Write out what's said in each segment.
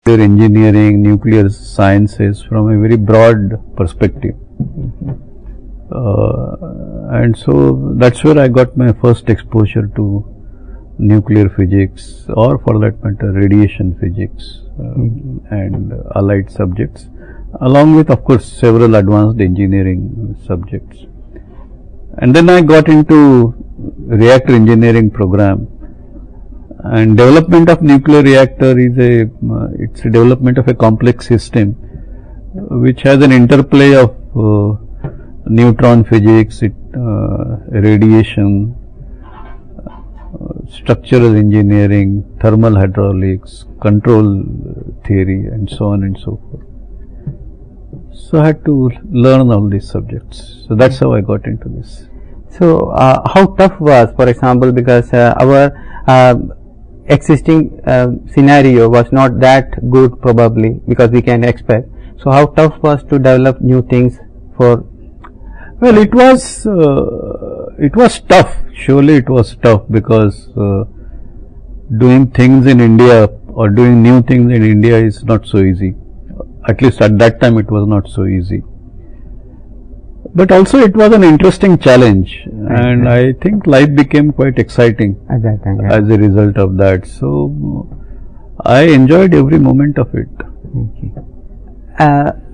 nuclear engineering, nuclear sciences from a very broad perspective. And so that's where I got my first exposure to nuclear physics, or for that matter radiation physics, and allied subjects, along with of course several advanced engineering subjects. And then I got into reactor engineering program, and development of nuclear reactor is it's a development of a complex system which has an interplay of neutron physics, radiation, structural engineering, thermal hydraulics, control theory, and so on and so forth. So I had to learn all these subjects. So that's how I got into this. So how tough was, for example, because our existing scenario was not that good probably, because we can expect. So how tough was to develop new things for? Well, it was tough. Surely it was tough, because doing things in India or doing new things in India is not so easy. At least at that time it was not so easy. But also it was an interesting challenge, and I think life became quite exciting At that time, as a result of that. So I enjoyed every moment of it.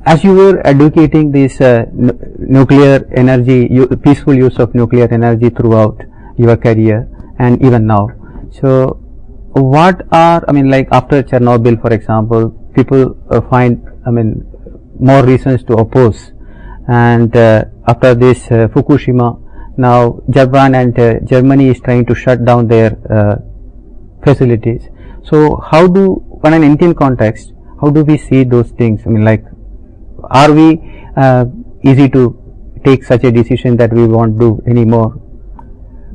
As you were educating this nuclear energy, peaceful use of nuclear energy throughout your career and even now, so what are, I mean, like after Chernobyl, for example, people find, I mean, more reasons to oppose, and after this Fukushima, now Japan and Germany is trying to shut down their facilities. So how do, on an Indian context, how do we see those things? I mean, like, are we easy to take such a decision that we won't do anymore?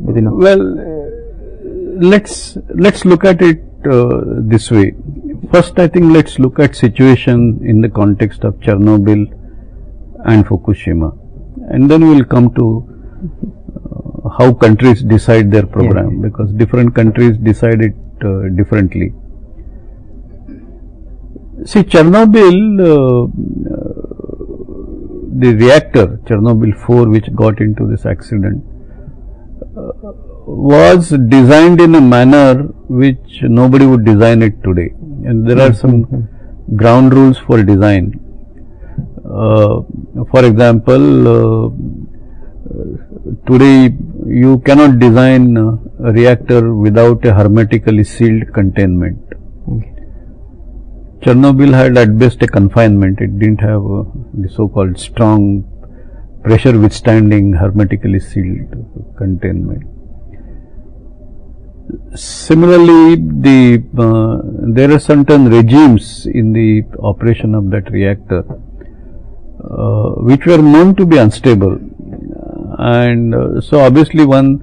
You know? Well, let's look at it this way. First, I think let's look at situation in the context of Chernobyl and Fukushima, and then we will come to how countries decide their program, because different countries decide it differently. See, Chernobyl, the reactor Chernobyl 4, which got into this accident, was designed in a manner which nobody would design it today, and there are some ground rules for design. For example, today you cannot design a reactor without a hermetically sealed containment. Chernobyl had at best a confinement. It didn't have the so-called strong pressure withstanding hermetically sealed containment. Similarly, there are certain regimes in the operation of that reactor which were known to be unstable, and so obviously one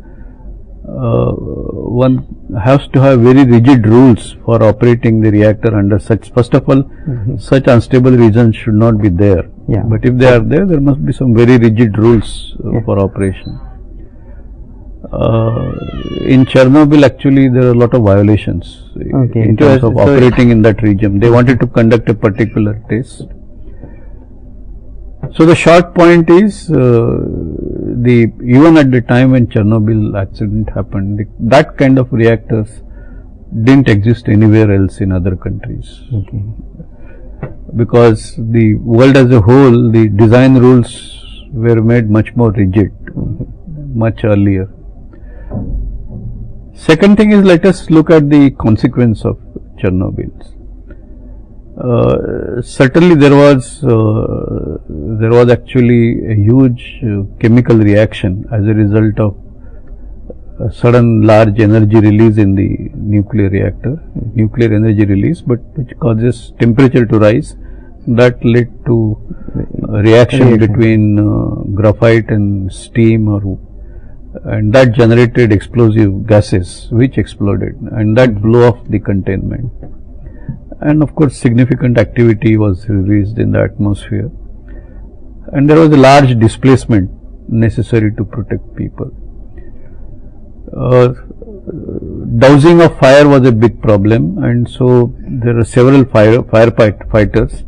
has to have very rigid rules for operating the reactor under such. First of all, such unstable regions should not be there. But if they are there, there must be some very rigid rules for operation. In Chernobyl, actually, there are a lot of violations in terms of operating in that region. They wanted to conduct a particular test. So the short point is, even at the time when Chernobyl accident happened, that kind of reactors didn't exist anywhere else in other countries. Because the world as a whole, the design rules were made much more rigid, much earlier. Second thing is, let us look at the consequence of Chernobyl. Certainly there was actually a huge chemical reaction as a result of a sudden large energy release in the nuclear reactor, nuclear energy release, but which causes temperature to rise. That led to a reaction between graphite and steam, and that generated explosive gases which exploded, and that blew off the containment. And of course, significant activity was released in the atmosphere, and there was a large displacement necessary to protect people. Dousing of fire was a big problem, and so there are several firefighters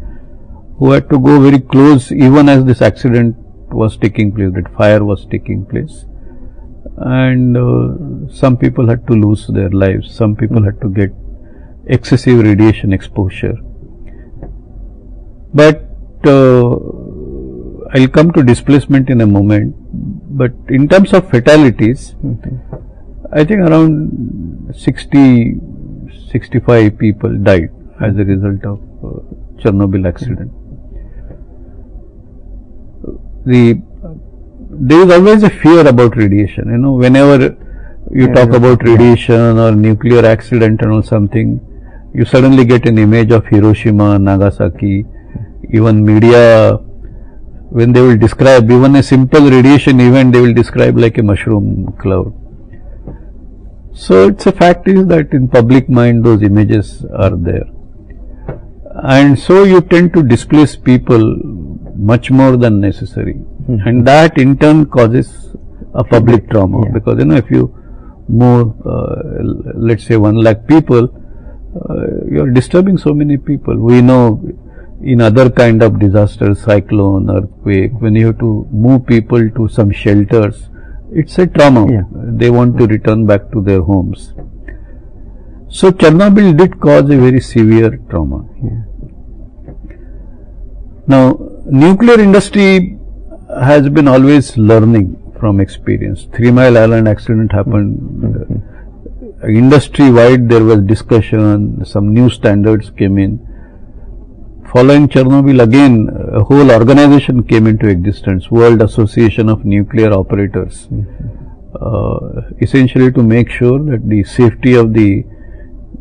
who had to go very close even as this accident was taking place, that fire was taking place. And some people had to lose their lives, some people had to get excessive radiation exposure. But I'll come to displacement in a moment. But in terms of fatalities, I think around 65 people died as a result of Chernobyl accident. There is always a fear about radiation. You know, whenever you talk about radiation or nuclear accident and or something, you suddenly get an image of Hiroshima, Nagasaki. Even media, when they will describe even a simple radiation event, they will describe like a mushroom cloud. So it's a fact is that in public mind those images are there, and so you tend to displace people much more than necessary, and that in turn causes a public trauma, because you know, if you move let's say 1 lakh people, you are disturbing so many people. We know in other kind of disasters, cyclone, earthquake, when you have to move people to some shelters, it's a trauma. They want to return back to their homes. So Chernobyl did cause a very severe trauma. Now, nuclear industry has been always learning from experience. 3 Mile Island accident happened. Industry-wide there was discussion, some new standards came in. Following Chernobyl, again a whole organization came into existence, World Association of Nuclear Operators, essentially to make sure that the safety of the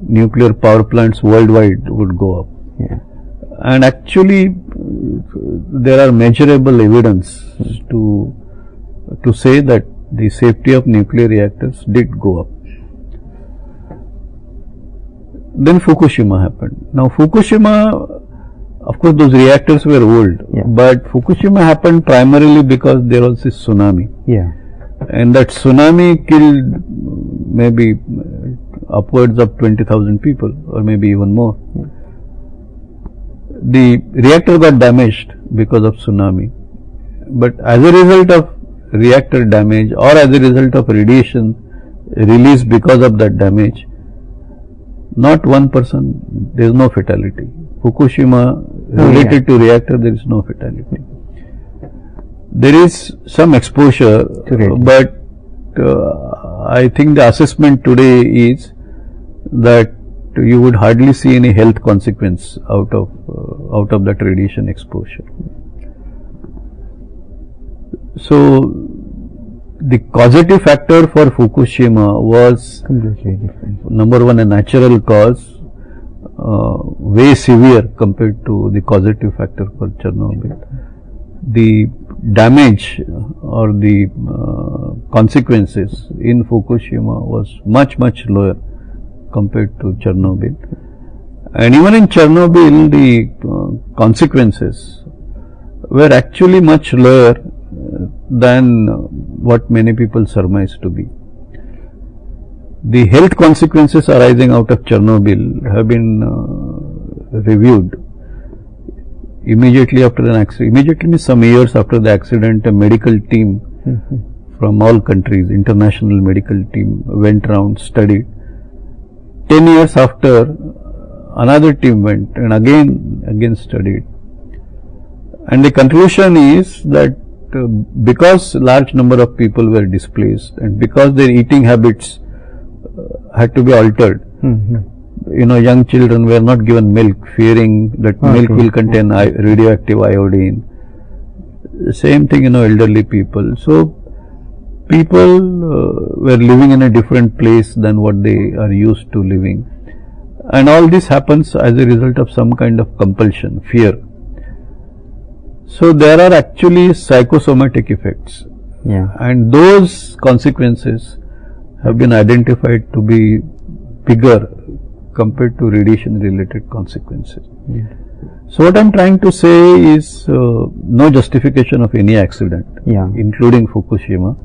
nuclear power plants worldwide would go up. And actually there are measurable evidence to say that the safety of nuclear reactors did go up. Then Fukushima happened. Now Fukushima, of course those reactors were old, but Fukushima happened primarily because there was this tsunami. And that tsunami killed maybe upwards of 20,000 people, or maybe even more. The reactor got damaged because of tsunami, but as a result of reactor damage or as a result of radiation released because of that damage, not one person, there is no fatality. Fukushima related to reactor, there is no fatality. There is some exposure, but I think the assessment today is that you would hardly see any health consequence out of that radiation exposure. So the causative factor for Fukushima was completely different. Number one, a natural cause, way severe compared to the causative factor for Chernobyl. The damage or the consequences in Fukushima was much lower compared to Chernobyl. And even in Chernobyl, the consequences were actually much lower than what many people surmise to be. The health consequences arising out of Chernobyl have been reviewed. Immediately after an accident, immediately means some years after the accident, a medical team from all countries, international medical team, went around, studied. 10 years after, another team went and again studied. And the conclusion is that because large number of people were displaced and because their eating habits had to be altered, you know, young children were not given milk, fearing that milk will contain radioactive iodine. Same thing, you know, elderly people. So people were living in a different place than what they are used to living, and all this happens as a result of some kind of compulsion, fear. So there are actually psychosomatic effects, and those consequences have been identified to be bigger compared to radiation related consequences. So what I am trying to say is no justification of any accident, including Fukushima,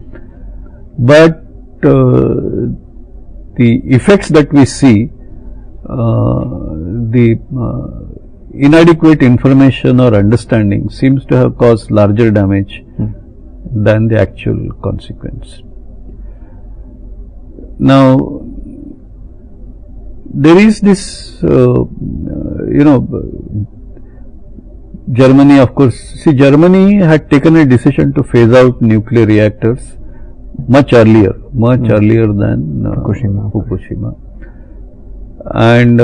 but the the effects that we see, the inadequate information or understanding seems to have caused larger damage than the actual consequence. Now, there is this, Germany, of course, see, Germany had taken a decision to phase out nuclear reactors much earlier than Fukushima. And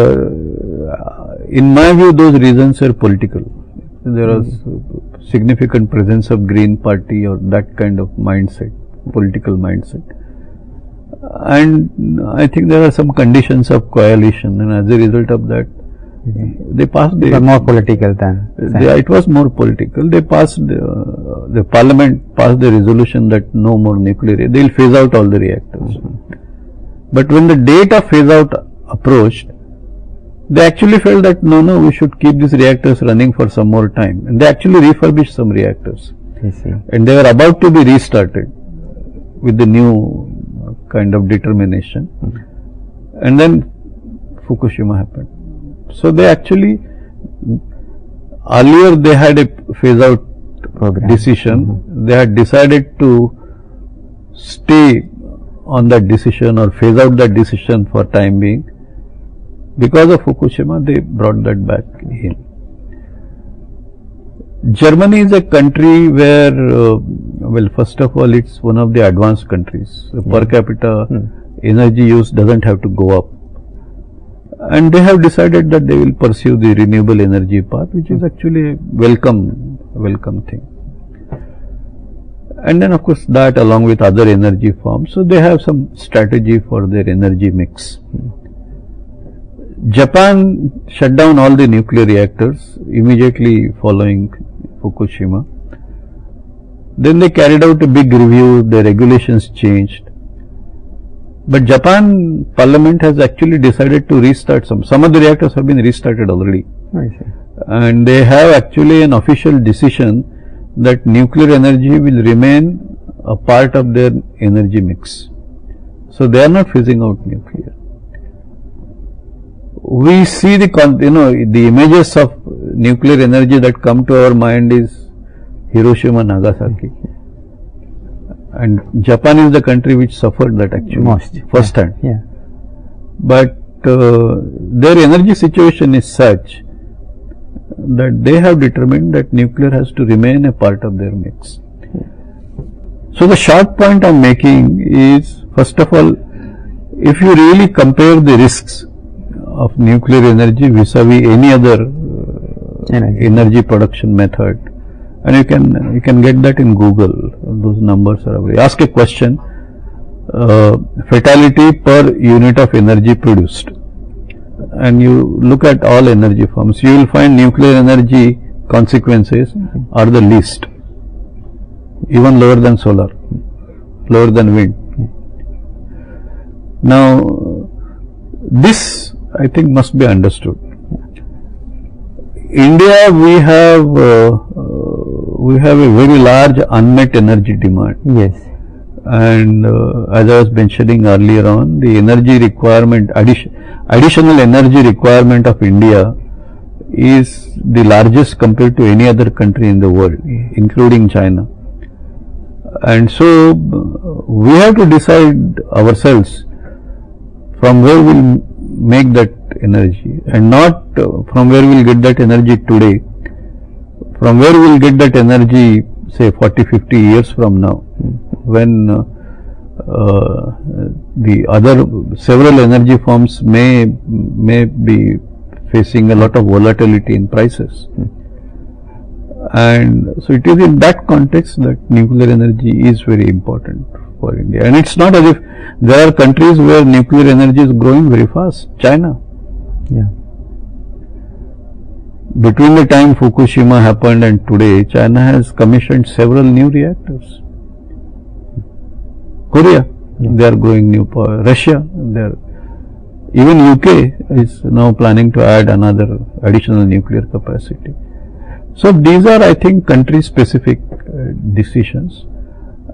in my view, those reasons are political. There was significant presence of Green Party or that kind of mindset, political mindset. And I think there are some conditions of coalition, and as a result of that, they passed the... more political than... it was more political. They passed, the parliament passed the resolution that no more nuclear, they will phase out all the reactors. But when the date of phase out approached, they actually felt that no, we should keep these reactors running for some more time. And they actually refurbished some reactors. And they were about to be restarted with the new kind of determination. And then Fukushima happened. So they actually, earlier they had a phase out decision. They had decided to stay on that decision or phase out that decision for time being. Because of Fukushima, they brought that back in. Germany is a country where, well, first of all, it's one of the advanced countries. Per capita energy use doesn't have to go up. And they have decided that they will pursue the renewable energy path, which is actually a welcome thing. And then, of course, that along with other energy forms. So they have some strategy for their energy mix. Japan shut down all the nuclear reactors immediately following Fukushima. Then they carried out a big review, the regulations changed. But Japan Parliament has actually decided to restart some of the reactors have been restarted already. And they have actually an official decision that nuclear energy will remain a part of their energy mix. So they are not phasing out nuclear. We see the images of nuclear energy that come to our mind is Hiroshima, Nagasaki. And Japan is the country which suffered that actually first hand. But their energy situation is such that they have determined that nuclear has to remain a part of their mix. So the short point I am making is, first of all, if you really compare the risks of nuclear energy vis-a-vis any other energy production method, and you can get that in Google. Those numbers are available. Ask a question: fatality per unit of energy produced, and you look at all energy forms. You will find nuclear energy consequences are the least, even lower than solar, lower than wind. Now, this I think must be understood. India, we have a very large unmet energy demand. And as I was mentioning earlier on, the energy requirement, additional energy requirement of India is the largest compared to any other country in the world, including China. And so we have to decide ourselves from where we will make that energy, and not from where we will get that energy today, from where we will get that energy say 40-50 years from now, when the other several energy forms may be facing a lot of volatility in prices. And so it is in that context that nuclear energy is very important for India. And it's not as if there are countries where nuclear energy is growing very fast. China. Between the time Fukushima happened and today, China has commissioned several new reactors. Korea, they are growing new power. Russia, even UK is now planning to add another additional nuclear capacity. So these are, I think, country specific decisions,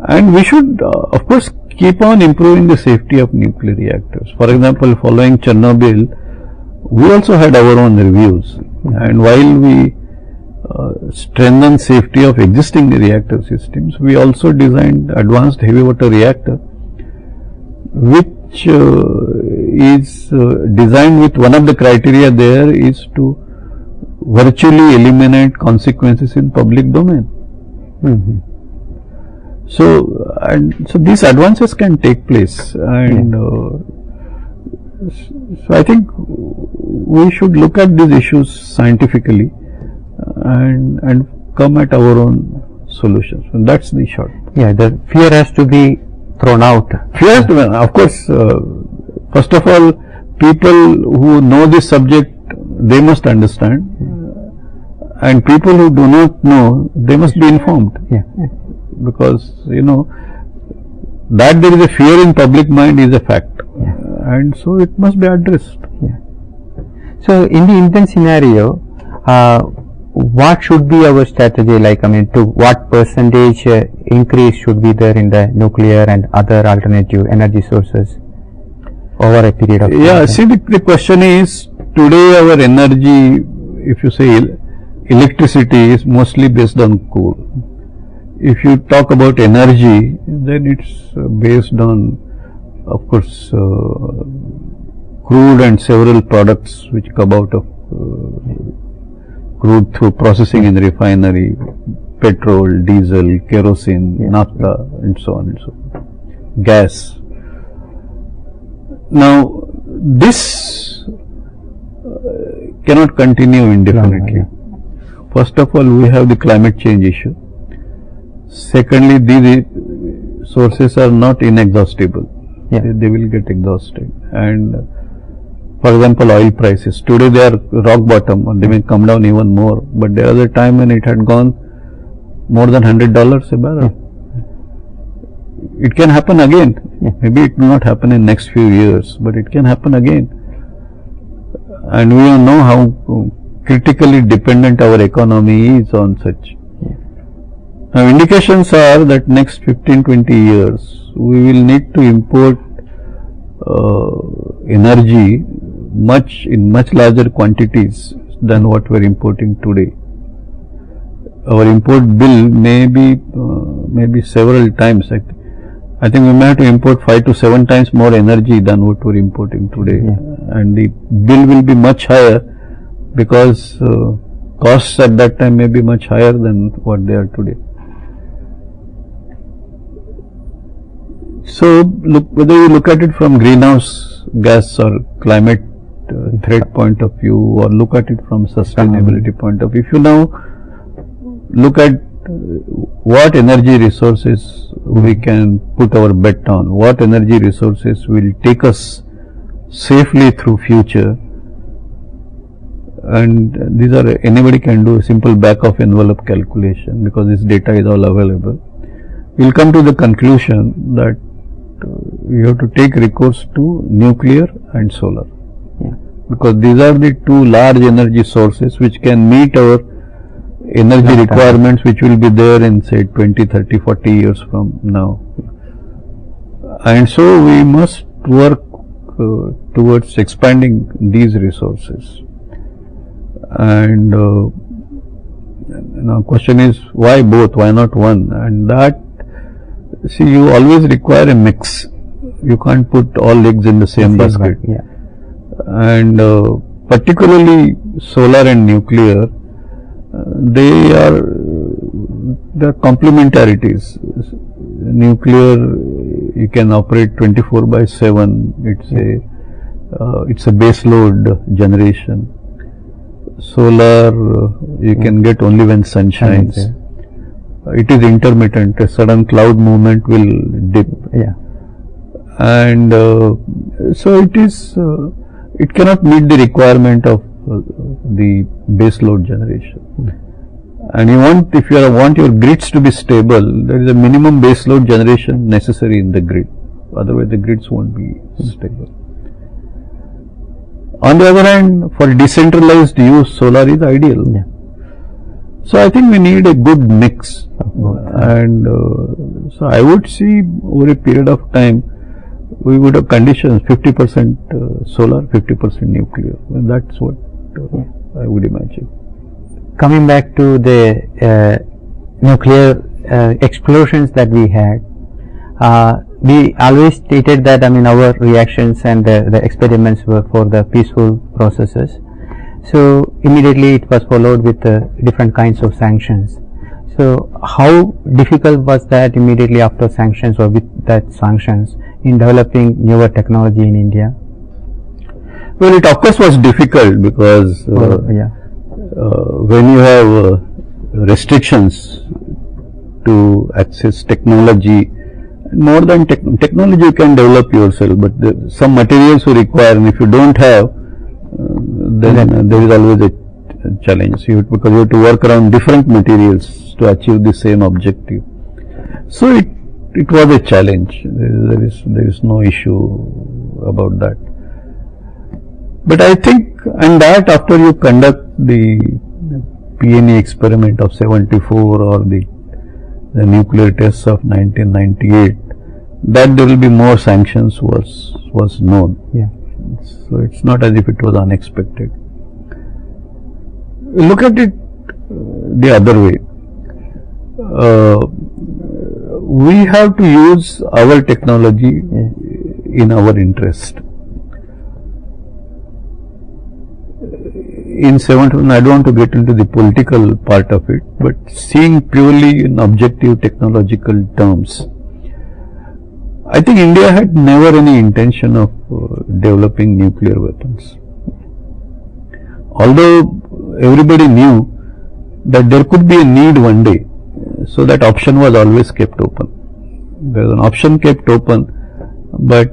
and we should of course keep on improving the safety of nuclear reactors. For example, following Chernobyl, we also had our own reviews, and while we strengthen safety of existing reactor systems, we also designed advanced heavy water reactor, which is designed with one of the criteria there is to virtually eliminate consequences in public domain. So these advances can take place, and so I think we should look at these issues scientifically and come at our own solutions. And that's the short. Yeah, the fear has to be thrown out. Fear has to be, of course. First of all, people who know this subject, they must understand, and people who do not know, they must be informed. Yeah. Because that there is a fear in public mind is a fact, and so it must be addressed. Yeah. So in the Indian scenario, what should be our strategy? Like, I mean, to what percentage increase should be there in the nuclear and other alternative energy sources over a period of time? Yeah, see, the question is, today our energy, if you say electricity, is mostly based on coal. If you talk about energy, then it's based on, of course, crude and several products which come out of crude through processing in the refinery, petrol, diesel, kerosene, naphtha, and so on and so on. Gas. Now, this cannot continue indefinitely. First of all, we have the climate change issue. Secondly, these sources are not inexhaustible. They will get exhausted. And for example, oil prices. Today they are rock bottom, and they may come down even more. But there was a time when it had gone more than $100 a barrel. It can happen again. Maybe it will not happen in next few years, but it can happen again. And we know how critically dependent our economy is on such. Now, indications are that next 15-20 years we will need to import energy in much larger quantities than what we are importing today. Our import bill may be several times. I think we may have to import 5 to 7 times more energy than what we are importing today, and the bill will be much higher because costs at that time may be much higher than what they are today. So, whether you look at it from greenhouse gas or climate threat point of view, or look at it from sustainability point of view, if you now look at what energy resources we can put our bet on, what energy resources will take us safely through future, and these are, anybody can do a simple back of envelope calculation because this data is all available. We will come to the conclusion that you have to take recourse to nuclear and solar, because these are the two large energy sources which can meet our energy requirements, which will be there in say 20, 30, 40 years from now. And so we must work towards expanding these resources. And now question is, why both, why not one? And that, see, you always require a mix. You can't put all eggs in the same basket. And particularly solar and nuclear, they are complementarities. Nuclear, you can operate 24/7. It's a base load generation. Solar, you can get only when sun shines. It is intermittent. A sudden cloud movement will dip. And so it is. It cannot meet the requirement of the base load generation. And if you want your grids to be stable, there is a minimum base load generation necessary in the grid. Otherwise, the grids won't be stable. On the other hand, for decentralized use, solar is ideal. So I think we need a good mix, and so I would see over a period of time we would have conditions 50% solar, 50% nuclear, and that's what I would imagine. Coming back to the nuclear explosions that we had, we always stated that, I mean, our reactions and the experiments were for the peaceful processes. So immediately it was followed with different kinds of sanctions. So how difficult was that immediately after sanctions, or with that sanctions, in developing newer technology in India? Well, it of course was difficult because when you have restrictions to access technology, more than technology you can develop yourself, but some materials you require, and if you don't have, then there is always a challenge, because you have to work around different materials to achieve the same objective. So it was a challenge. There is no issue about that. But I think, and that after you conduct the PNE experiment of 74 or the nuclear tests of 1998, that there will be more sanctions was known. Yeah. So it's not as if it was unexpected. Look at it the other way. We have to use our technology in our interest. In 71, I don't want to get into the political part of it, but seeing purely in objective technological terms, I think India had never any intention of developing nuclear weapons. Although everybody knew that there could be a need one day, so that option was always kept open. There was an option kept open, but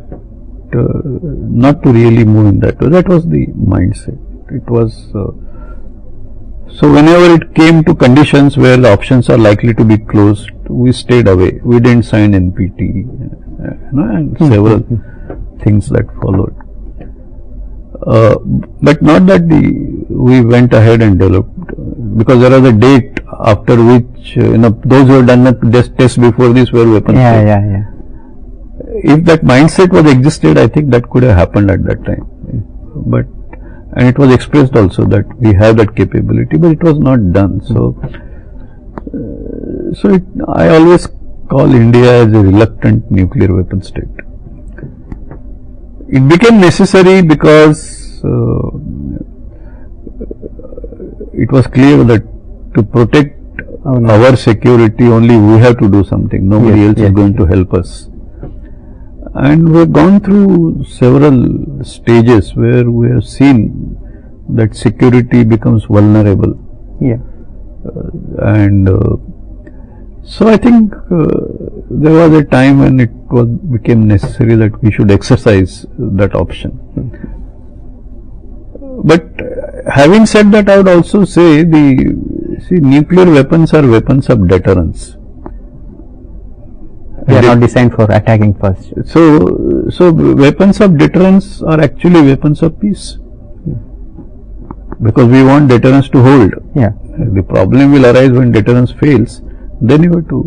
not to really move in that way. That was the mindset. It was so whenever it came to conditions where the options are likely to be closed, we stayed away. We didn't sign NPT, and several things that followed. But not that we went ahead and developed, because there was a date after which those who had done the test before this were weapons. If that mindset was existed, I think that could have happened at that time. And it was expressed also that we have that capability, but it was not done. So I always call India as a reluctant nuclear weapon state. It became necessary because it was clear that to protect our security, only we have to do something. Nobody else is going to help us. And we have gone through several stages where we have seen that security becomes vulnerable. So I think there was a time when it became necessary that we should exercise that option. But having said that, I would also say nuclear weapons are weapons of deterrence. They are not designed for attacking first. So weapons of deterrence are actually weapons of peace, because we want deterrence to hold. The problem will arise when deterrence fails. Then you have to.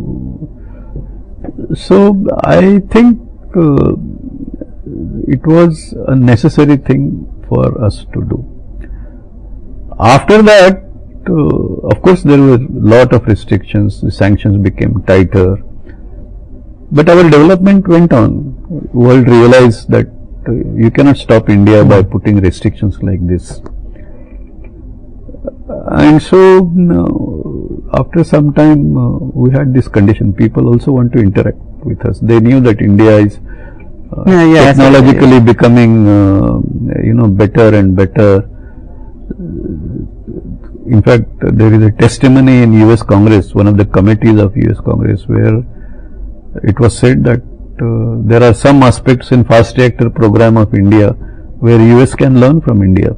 So I think it was a necessary thing for us to do. After that, of course, there were a lot of restrictions. The sanctions became tighter. But our development went on. World realized that you cannot stop India by putting restrictions like this. And so after some time we had this condition. People also want to interact with us. They knew that India is technologically becoming better and better. In fact, there is a testimony in US Congress, one of the committees of US Congress, where it was said that there are some aspects in fast reactor program of India where US can learn from India.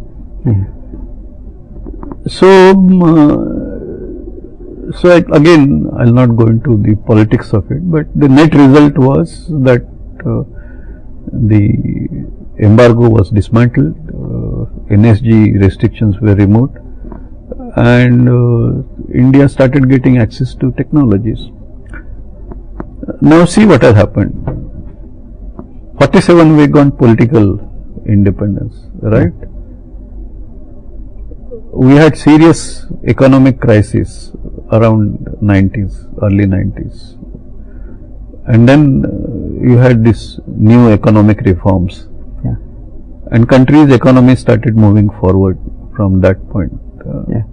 So again, I'll not go into the politics of it, but the net result was that the embargo was dismantled, NSG restrictions were removed, and India started getting access to technologies. Now see what has happened. 47 we got political independence, right? We had serious economic crisis around 90s, early 90s. And then you had this new economic reforms. Yeah. And country's economy started moving forward from that point. Yeah.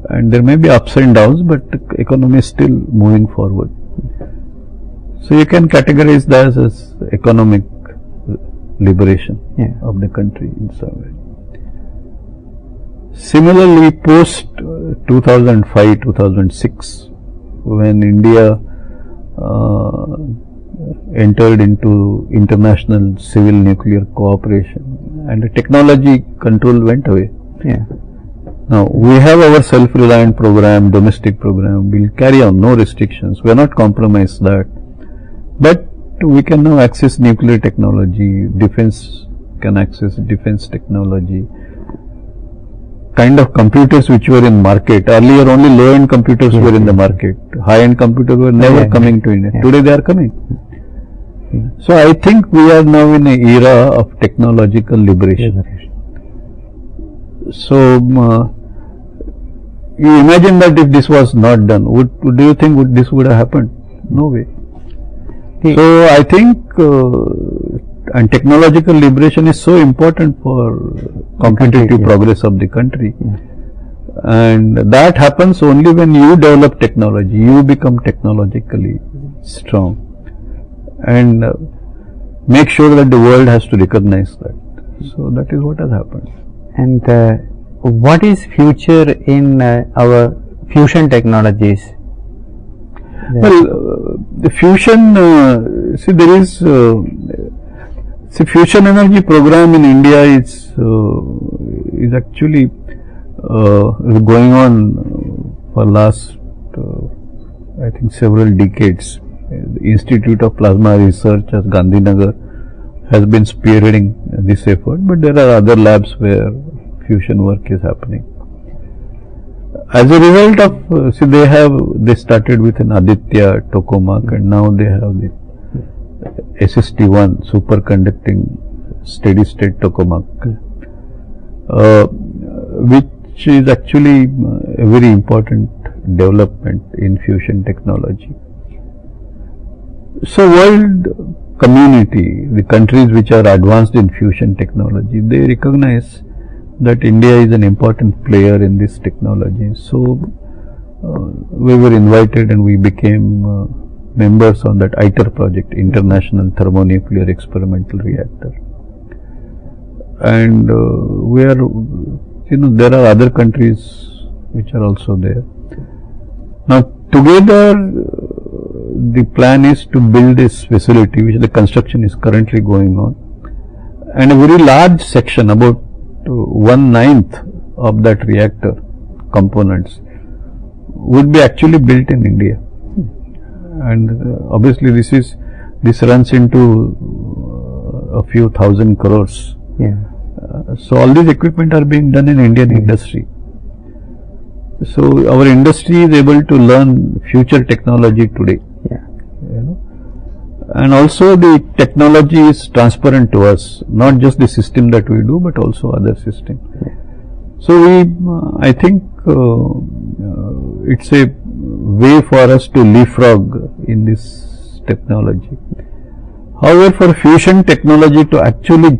And there may be ups and downs, but the economy is still moving forward. So you can categorize that as economic liberation Yeah. of the country in some way. Similarly, post 2005-2006, when India entered into international civil nuclear cooperation, and the technology control went away. Yeah. Now we have our self-reliant program, domestic program. We'll carry on, no restrictions. We are not compromised that, but we can now access nuclear technology. Defense can access defense technology. Kind of computers which were in market earlier, only low-end computers were in the market. High-end computers were never coming to India. Today they are coming. So I think we are now in an era of technological liberation. So you imagine that if this was not done, do you think this would have happened? No way. So I think and technological liberation is so important for competitive progress of the country, and that happens only when you develop technology, you become technologically strong, and make sure that the world has to recognize that. So that is what has happened. And what is future in our fusion technologies? Well, the fusion, see there is fusion energy program in India is actually going on for last I think several decades. The Institute of Plasma Research at Gandhinagar has been spearheading this effort, but there are other labs where fusion work is happening. As a result of, they started with an Aditya tokamak, and now they have the SST1 superconducting steady state tokamak, which is actually a very important development in fusion technology. So world community, the countries which are advanced in fusion technology, they recognize that India is an important player in this technology. So we were invited and we became members on that ITER project, International Thermonuclear Experimental Reactor. And we are, there are other countries which are also there. Now together the plan is to build this facility, which the construction is currently going on, and a very large section, about 1/9 of that reactor components would be actually built in India. And obviously this runs into a few thousand crores. So all these equipment are being done in Indian industry. So our industry is able to learn future technology today. And also the technology is transparent to us, not just the system that we do, but also other systems. So I think it's a way for us to leapfrog in this technology. However, for fusion technology to actually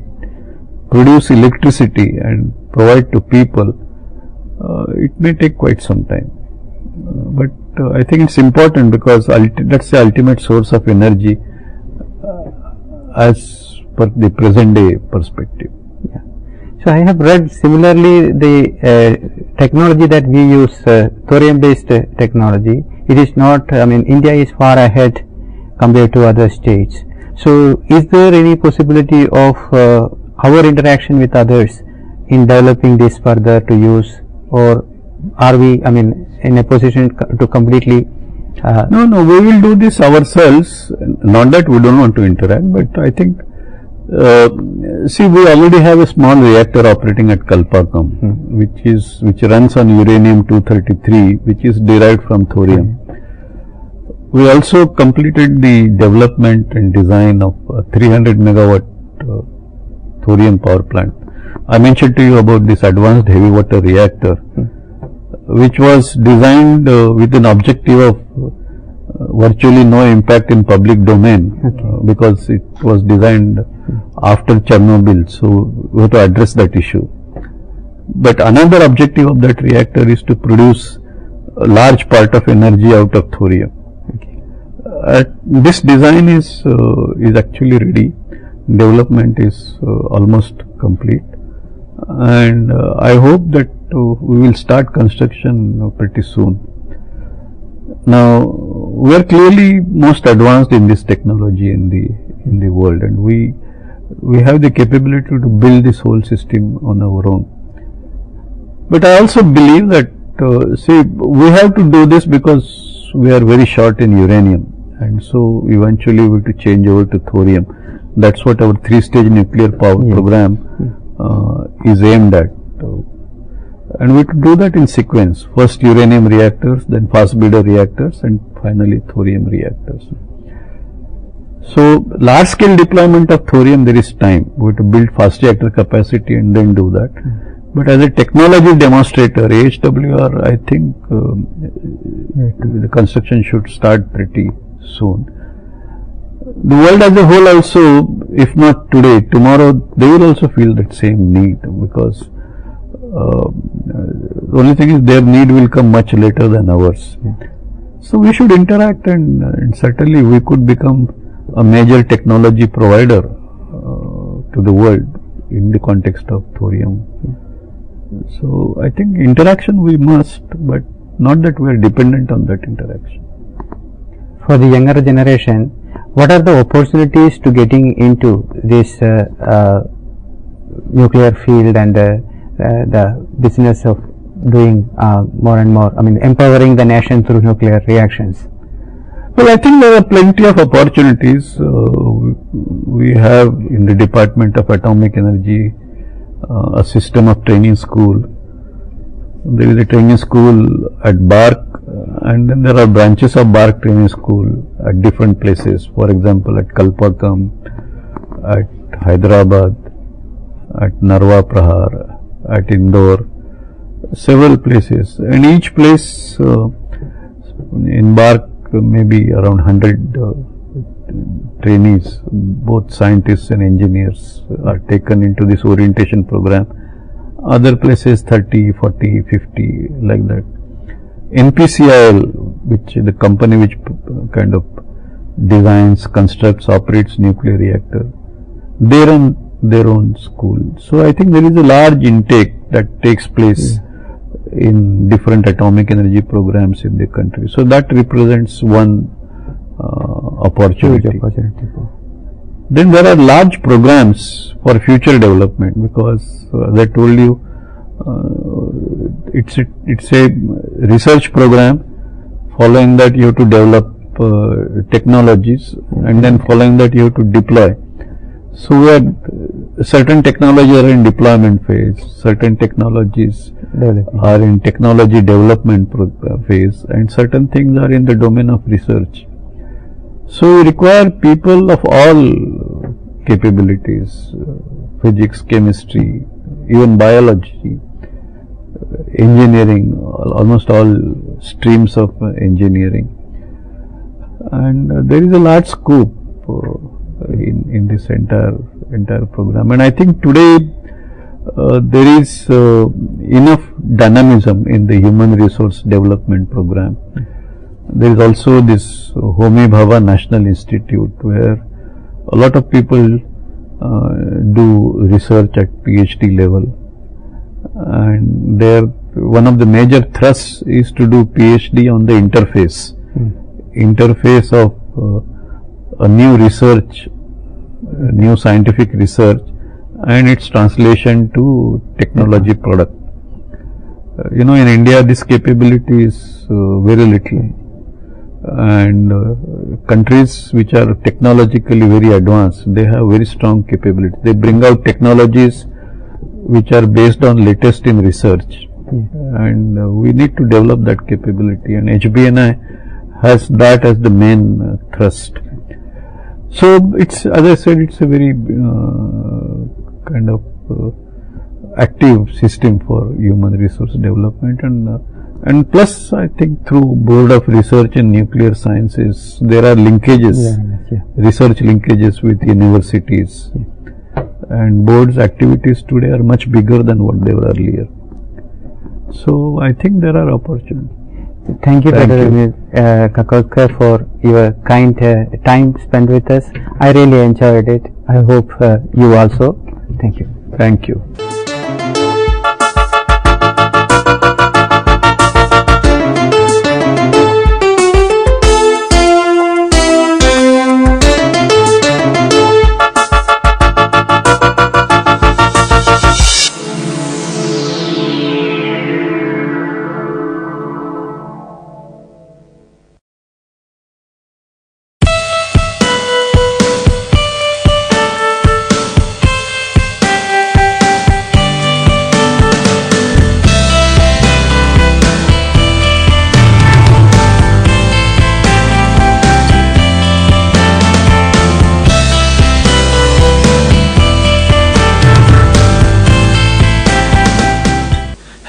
produce electricity and provide to people, it may take quite some time. But I think it's important because that's the ultimate source of energy as per the present day perspective. So I have read similarly the technology that we use, thorium based technology, it is not, India is far ahead compared to other states. So is there any possibility of our interaction with others in developing this further to use, or are we, in a position to completely No, we will do this ourselves. Not that we don't want to interact, but I think See, we already have a small reactor operating at Kalpakkam, which runs on uranium-233, which is derived from thorium. We also completed the development and design of a 300 megawatt thorium power plant. I mentioned to you about this advanced heavy water reactor, which was designed with an objective of virtually no impact in public domain, because it was designed after Chernobyl, so we have to address that issue. But another objective of that reactor is to produce a large part of energy out of thorium. This design is actually ready. Development is almost complete, and I hope that we will start construction pretty soon. Now, we are clearly most advanced in this technology in the world, and we have the capability to build this whole system on our own. But I also believe that we have to do this because we are very short in uranium, and so eventually we have to change over to thorium. That's what our 3-stage nuclear power program is aimed at. And we could do that in sequence. First uranium reactors, then fast breeder reactors, and finally thorium reactors. So, large scale deployment of thorium, there is time. We have to build fast reactor capacity and then do that. But as a technology demonstrator, AHWR, I think the construction should start pretty soon. The world as a whole also, if not today, tomorrow, they will also feel that same need, because the only thing is their need will come much later than ours. So we should interact, and certainly we could become a major technology provider to the world in the context of thorium. So I think interaction we must, but not that we are dependent on that interaction. For the younger generation, what are the opportunities to getting into this nuclear field and the business of doing more and more, I mean, empowering the nation through nuclear reactions? Well, I think there are plenty of opportunities. We have in the Department of Atomic Energy a system of training school. There is a training school at BARC, and then there are branches of BARC training school at different places. For example, at Kalpakkam, at Hyderabad, at Narwa Prahar, at Indore, several places. And each place in BARC, maybe around 100 trainees, both scientists and engineers, are taken into this orientation program. Other places 30, 40, 50, like that. NPCIL, which is the company which kind of designs, constructs, operates nuclear reactor, they run their own school. So I think there is a large intake that takes place in different atomic energy programs in the country. So that represents one opportunity. Huge opportunity. Then there are large programs for future development, because as I told you, it's a research program. Following that, you have to develop technologies, and then following that, you have to deploy. So certain technologies are in deployment phase, certain technologies are in technology development phase, and certain things are in the domain of research. So we require people of all capabilities, physics, chemistry, even biology, engineering, almost all streams of engineering. And there is a large scope in this entire program. And I think today there is enough dynamism in the human resource development program. There is also this Homi Bhabha National Institute, where a lot of people do research at PhD level, and there one of the major thrusts is to do PhD on the interface of a new research, new scientific research, and its translation to technology product. In India this capability is very little. and countries which are technologically very advanced, they have very strong capability. They bring out technologies which are based on latest in research, and we need to develop that capability, and HBNI has that as the main thrust. So it's, as I said, it's a very kind of active system for human resource development, and plus I think through Board of Research in Nuclear Sciences there are linkages, research linkages with universities, and board's activities today are much bigger than what they were earlier. So I think there are opportunities. Thank you, Dr. Kakolkar, for your kind time spent with us. I really enjoyed it. I hope you also. Thank you. Thank you.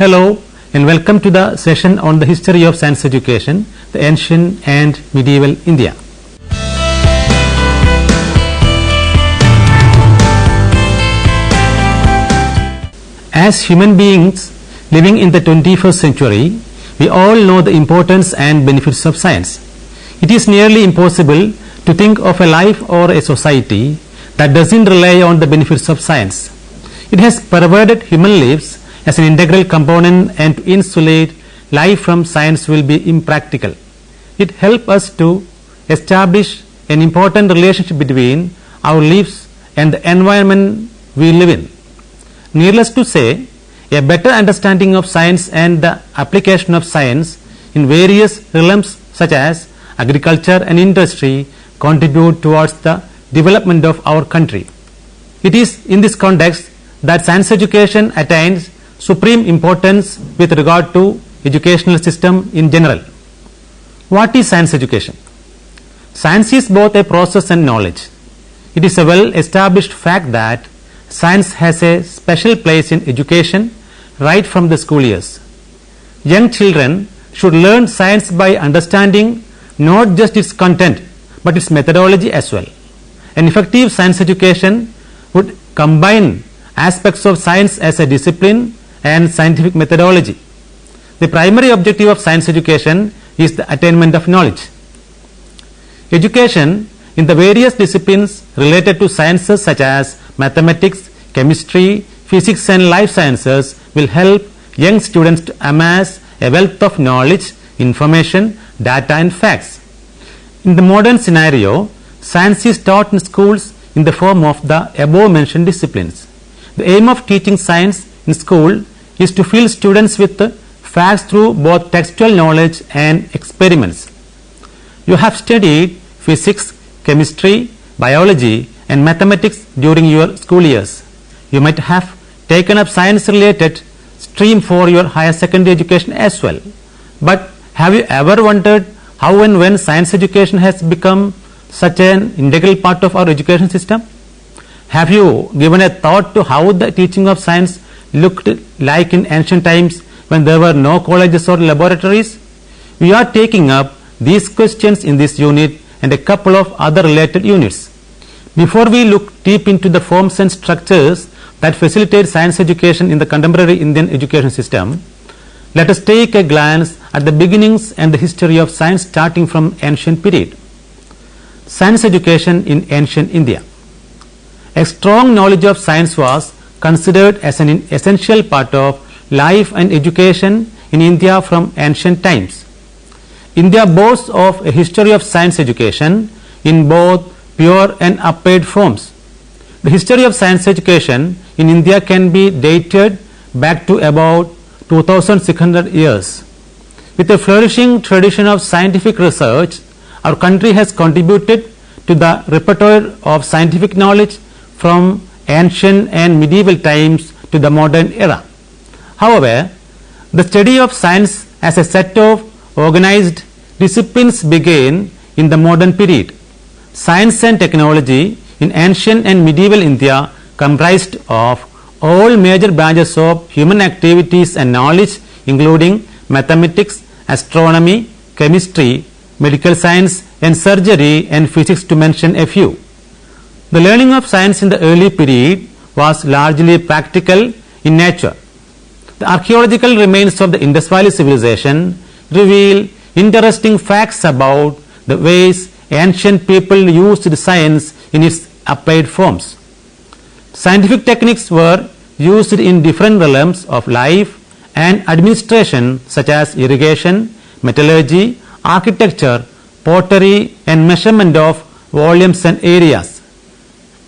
Hello and welcome to the session on the history of science education, the ancient and medieval India. As human beings living in the 21st century, we all know the importance and benefits of science. It is nearly impossible to think of a life or a society that doesn't rely on the benefits of science. It has pervaded human lives as an integral component, and to insulate life from science will be impractical. It helps us to establish an important relationship between our lives and the environment we live in. Needless to say, a better understanding of science and the application of science in various realms such as agriculture and industry contribute towards the development of our country. It is in this context that science education attains supreme importance with regard to educational system in general. What is science education? Science is both a process and knowledge. It is a well established fact that science has a special place in education right from the school years. Young children should learn science by understanding not just its content but its methodology as well. An effective science education would combine aspects of science as a discipline and scientific methodology. The primary objective of science education is the attainment of knowledge. Education in the various disciplines related to sciences such as mathematics, chemistry, physics and life sciences will help young students to amass a wealth of knowledge, information, data and facts. In the modern scenario, science is taught in schools in the form of the above mentioned disciplines. The aim of teaching science in school is to fill students with facts through both textual knowledge and experiments. You have studied physics, chemistry, biology and mathematics during your school years. You might have taken up science related stream for your higher secondary education as well. But have you ever wondered how and when science education has become such an integral part of our education system? Have you given a thought to how the teaching of science looked like in ancient times when there were no colleges or laboratories? We are taking up these questions in this unit and a couple of other related units. Before we look deep into the forms and structures that facilitate science education in the contemporary Indian education system, let us take a glance at the beginnings and the history of science starting from ancient period. Science education in ancient India. A strong knowledge of science was considered as an essential part of life and education in India from ancient times. India boasts of a history of science education in both pure and applied forms. The history of science education in India can be dated back to about 2600 years. With a flourishing tradition of scientific research, our country has contributed to the repertoire of scientific knowledge from ancient and medieval times to the modern era. However, the study of science as a set of organized disciplines began in the modern period. Science and technology in ancient and medieval India comprised of all major branches of human activities and knowledge, including mathematics, astronomy, chemistry, medical science, and surgery and physics, to mention a few. The learning of science in the early period was largely practical in nature. The archaeological remains of the Indus Valley civilization reveal interesting facts about the ways ancient people used science in its applied forms. Scientific techniques were used in different realms of life and administration, such as irrigation, metallurgy, architecture, pottery, and measurement of volumes and areas.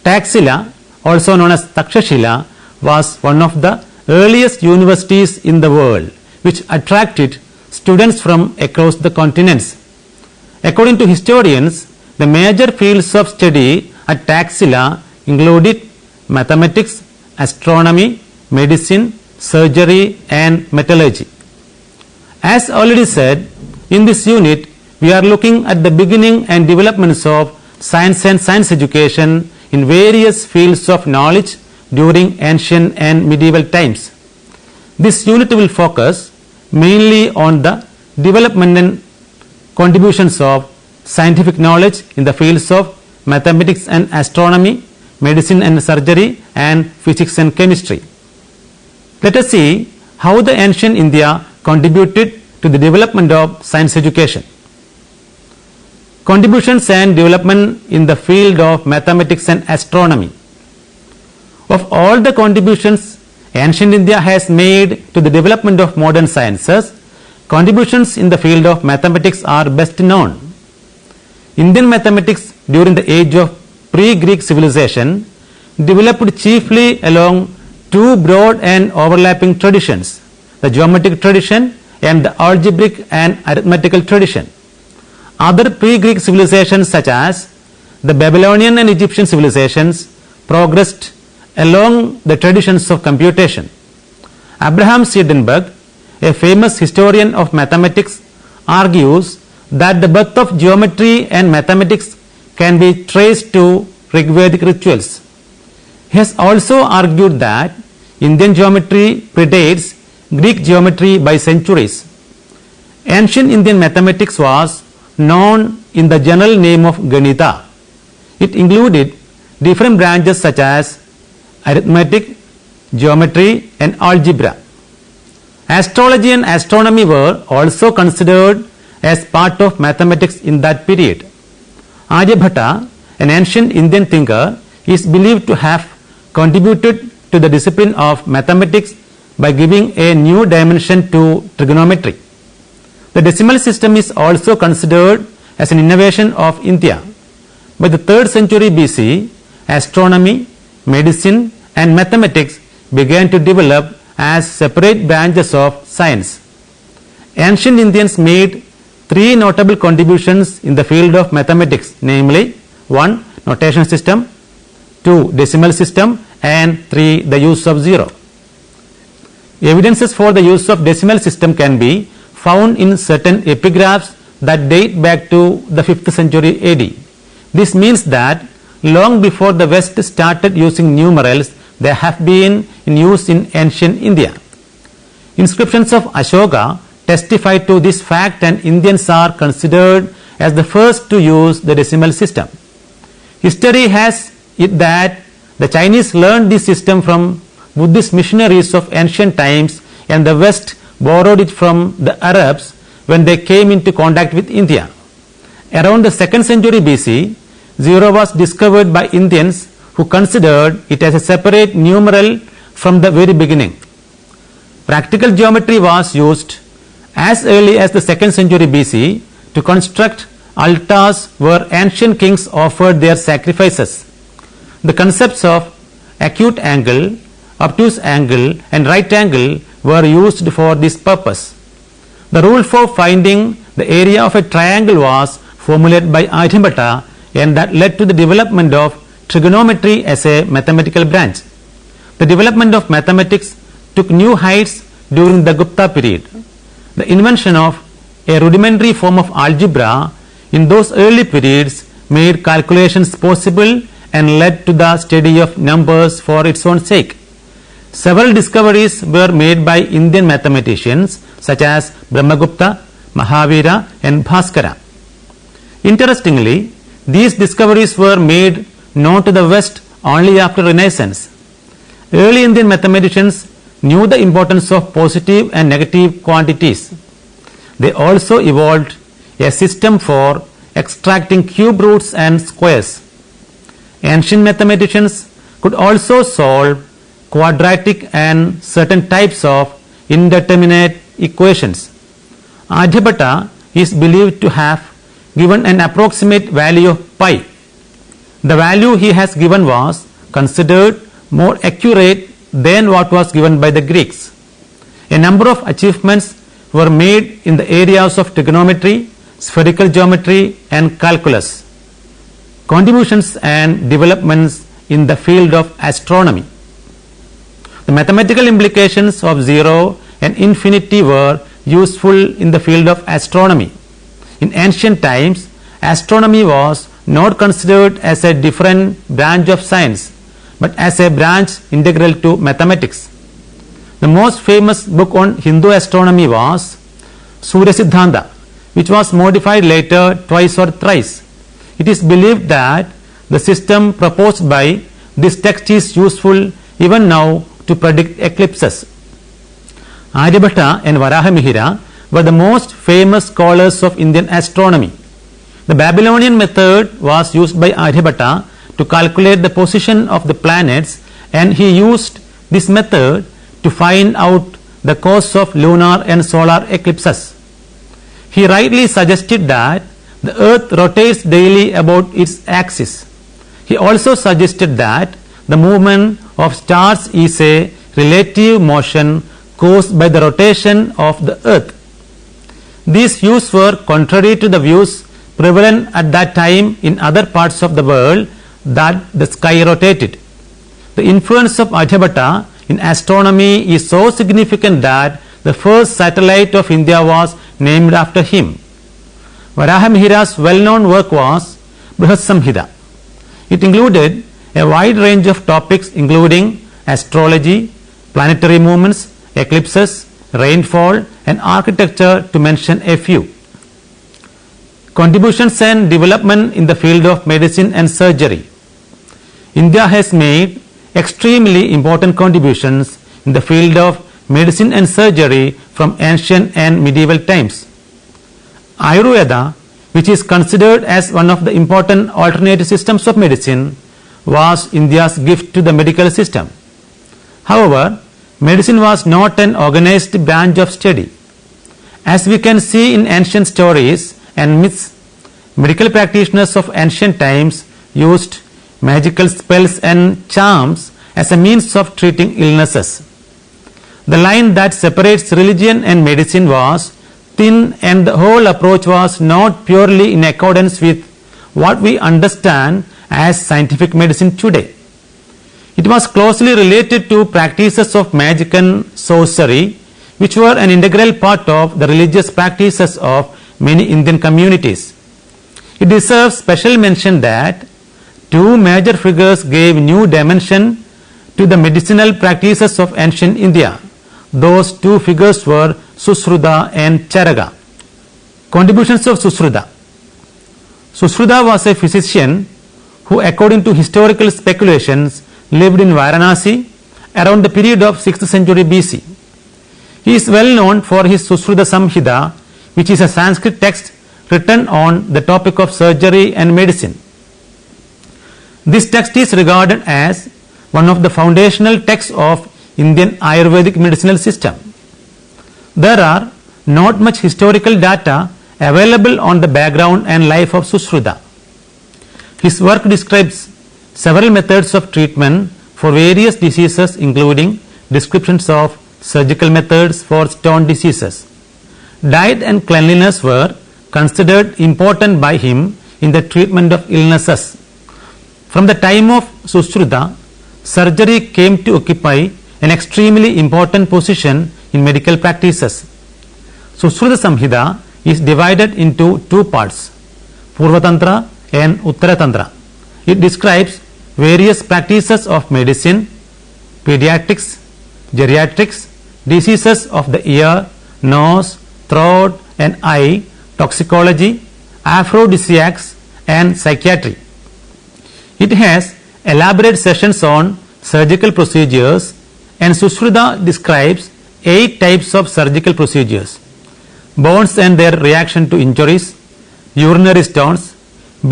Taxila, also known as Takshashila, was one of the earliest universities in the world, which attracted students from across the continents. According to historians, the major fields of study at Taxila included mathematics, astronomy, medicine, surgery, and metallurgy. As already said, in this unit, we are looking at the beginning and developments of science and science education in various fields of knowledge during ancient and medieval times. This unit will focus mainly on the development and contributions of scientific knowledge in the fields of mathematics and astronomy, medicine and surgery, and physics and chemistry. Let us see how the ancient India contributed to the development of science education. Contributions and development in the field of mathematics and astronomy. Of all the contributions ancient India has made to the development of modern sciences, contributions in the field of mathematics are best known. Indian mathematics during the age of pre-Greek civilization developed chiefly along two broad and overlapping traditions, the geometric tradition and the algebraic and arithmetical tradition. Other pre-Greek civilizations such as the Babylonian and Egyptian civilizations progressed along the traditions of computation. Abraham Siedenberg, a famous historian of mathematics, argues that the birth of geometry and mathematics can be traced to Rigvedic rituals. He has also argued that Indian geometry predates Greek geometry by centuries. Ancient Indian mathematics was known in the general name of Ganita. It included different branches such as arithmetic, geometry, and algebra. Astrology and astronomy were also considered as part of mathematics in that period. Aryabhatta, an ancient Indian thinker, is believed to have contributed to the discipline of mathematics by giving a new dimension to trigonometry. The decimal system is also considered as an innovation of India. By the 3rd century BC, astronomy, medicine, and mathematics began to develop as separate branches of science. Ancient Indians made 3 notable contributions in the field of mathematics, namely 1. Notation system, 2. Decimal system, and 3. The use of zero. Evidences for the use of decimal system can be found in certain epigraphs that date back to the 5th century AD. This means that long before the West started using numerals, they have been in use in ancient India. Inscriptions of Ashoka testify to this fact, and Indians are considered as the first to use the decimal system. History has it that the Chinese learned this system from Buddhist missionaries of ancient times, and the West borrowed it from the Arabs when they came into contact with India. Around the 2nd century BC, zero was discovered by Indians who considered it as a separate numeral from the very beginning. Practical geometry was used as early as the 2nd century BC to construct altars where ancient kings offered their sacrifices. The concepts of acute angle, obtuse angle, and right angle were used for this purpose. The rule for finding the area of a triangle was formulated by Aryabhatta, and that led to the development of trigonometry as a mathematical branch. The development of mathematics took new heights during the Gupta period. The invention of a rudimentary form of algebra in those early periods made calculations possible and led to the study of numbers for its own sake. Several discoveries were made by Indian mathematicians such as Brahmagupta, Mahavira and Bhaskara. Interestingly, these discoveries were made known to the West only after Renaissance. Early Indian mathematicians knew the importance of positive and negative quantities. They also evolved a system for extracting cube roots and squares. Ancient mathematicians could also solve quadratic and certain types of indeterminate equations. Aryabhatta is believed to have given an approximate value of pi. The value he has given was considered more accurate than what was given by the Greeks. A number of achievements were made in the areas of trigonometry, spherical geometry and calculus. Contributions and developments in the field of astronomy. The mathematical implications of zero and infinity were useful in the field of astronomy. In ancient times, astronomy was not considered as a different branch of science, but as a branch integral to mathematics. The most famous book on Hindu astronomy was Surya Siddhanta, which was modified later twice or thrice. It is believed that the system proposed by this text is useful even now to predict eclipses. Aryabhatta and Varahamihira were the most famous scholars of Indian astronomy. The Babylonian method was used by Aryabhatta to calculate the position of the planets, and he used this method to find out the cause of lunar and solar eclipses. He rightly suggested that the earth rotates daily about its axis. He also suggested that the movement of stars is a relative motion caused by the rotation of the earth. These views were contrary to the views prevalent at that time in other parts of the world that the sky rotated. The influence of Aryabhatta in astronomy is so significant that the first satellite of India was named after him. Varahamihira's well-known work was Brihad Samhita. It included a wide range of topics including astrology, planetary movements, eclipses, rainfall and architecture, to mention a few. Contributions and development in the field of medicine and surgery. India has made extremely important contributions in the field of medicine and surgery from ancient and medieval times. Ayurveda, which is considered as one of the important alternative systems of medicine, was India's gift to the medical system. However, medicine was not an organized branch of study. As we can see in ancient stories and myths, medical practitioners of ancient times used magical spells and charms as a means of treating illnesses. The line that separates religion and medicine was thin, and the whole approach was not purely in accordance with what we understand as scientific medicine today. It was closely related to practices of magic and sorcery, which were an integral part of the religious practices of many Indian communities. It deserves special mention that two major figures gave new dimension to the medicinal practices of ancient India. Those two figures were Sushruta and Charaka. Contributions of Sushruta. Sushruta was a physician who, according to historical speculations, lived in Varanasi around the period of 6th century BC. He is well known for his Sushruta Samhita, which is a Sanskrit text written on the topic of surgery and medicine. This text is regarded as one of the foundational texts of Indian Ayurvedic medicinal system. There are not much historical data available on the background and life of Sushruta. His work describes several methods of treatment for various diseases, including descriptions of surgical methods for stone diseases. Diet and cleanliness were considered important by him in the treatment of illnesses. From the time of Sushruta, surgery came to occupy an extremely important position in medical practices. Sushruta Samhita is divided into two parts, Purvatantra and Uttaratantra. It describes various practices of medicine, pediatrics, geriatrics, diseases of the ear, nose, throat and eye, toxicology, aphrodisiacs and psychiatry. It has elaborate sessions on surgical procedures, and Sushruta describes 8 types of surgical procedures: burns and their reaction to injuries, urinary stones,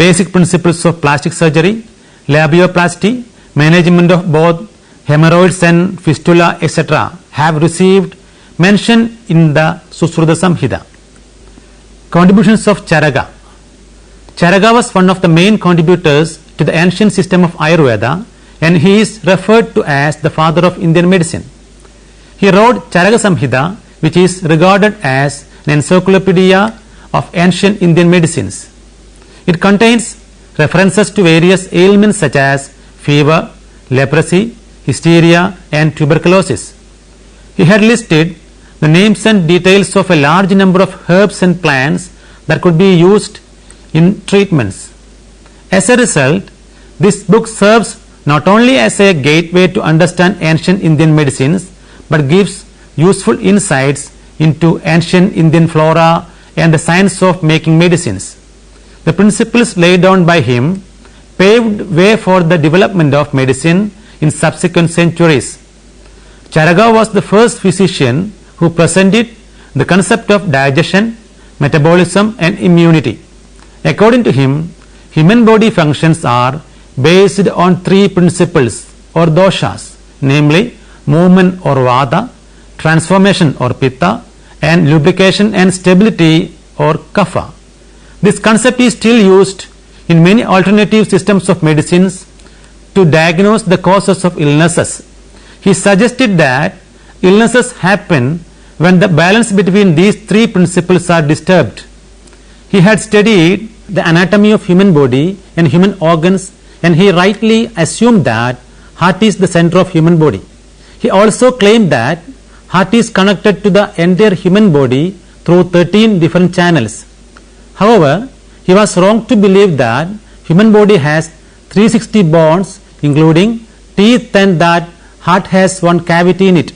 basic principles of plastic surgery, labioplasty, management of both hemorrhoids and fistula, etc. have received mention in the Sushruta Samhita. Contributions of Charaka. Charaka was one of the main contributors to the ancient system of Ayurveda, and he is referred to as the father of Indian medicine. He wrote Charaka Samhita, which is regarded as an encyclopedia of ancient Indian medicines. It contains references to various ailments such as fever, leprosy, hysteria and tuberculosis. He had listed the names and details of a large number of herbs and plants that could be used in treatments. As a result, this book serves not only as a gateway to understand ancient Indian medicines, but gives useful insights into ancient Indian flora and the science of making medicines. The principles laid down by him paved way for the development of medicine in subsequent centuries. Charaka was the first physician who presented the concept of digestion, metabolism and immunity. According to him, human body functions are based on 3 principles or doshas, namely movement or vata, transformation or pitta, and lubrication and stability or kapha. This concept is still used in many alternative systems of medicines to diagnose the causes of illnesses. He suggested that illnesses happen when the balance between these 3 principles are disturbed. He had studied the anatomy of human body and human organs, and he rightly assumed that heart is the center of human body. He also claimed that heart is connected to the entire human body through 13 different channels. However, he was wrong to believe that human body has 360 bones including teeth and that heart has one cavity in it.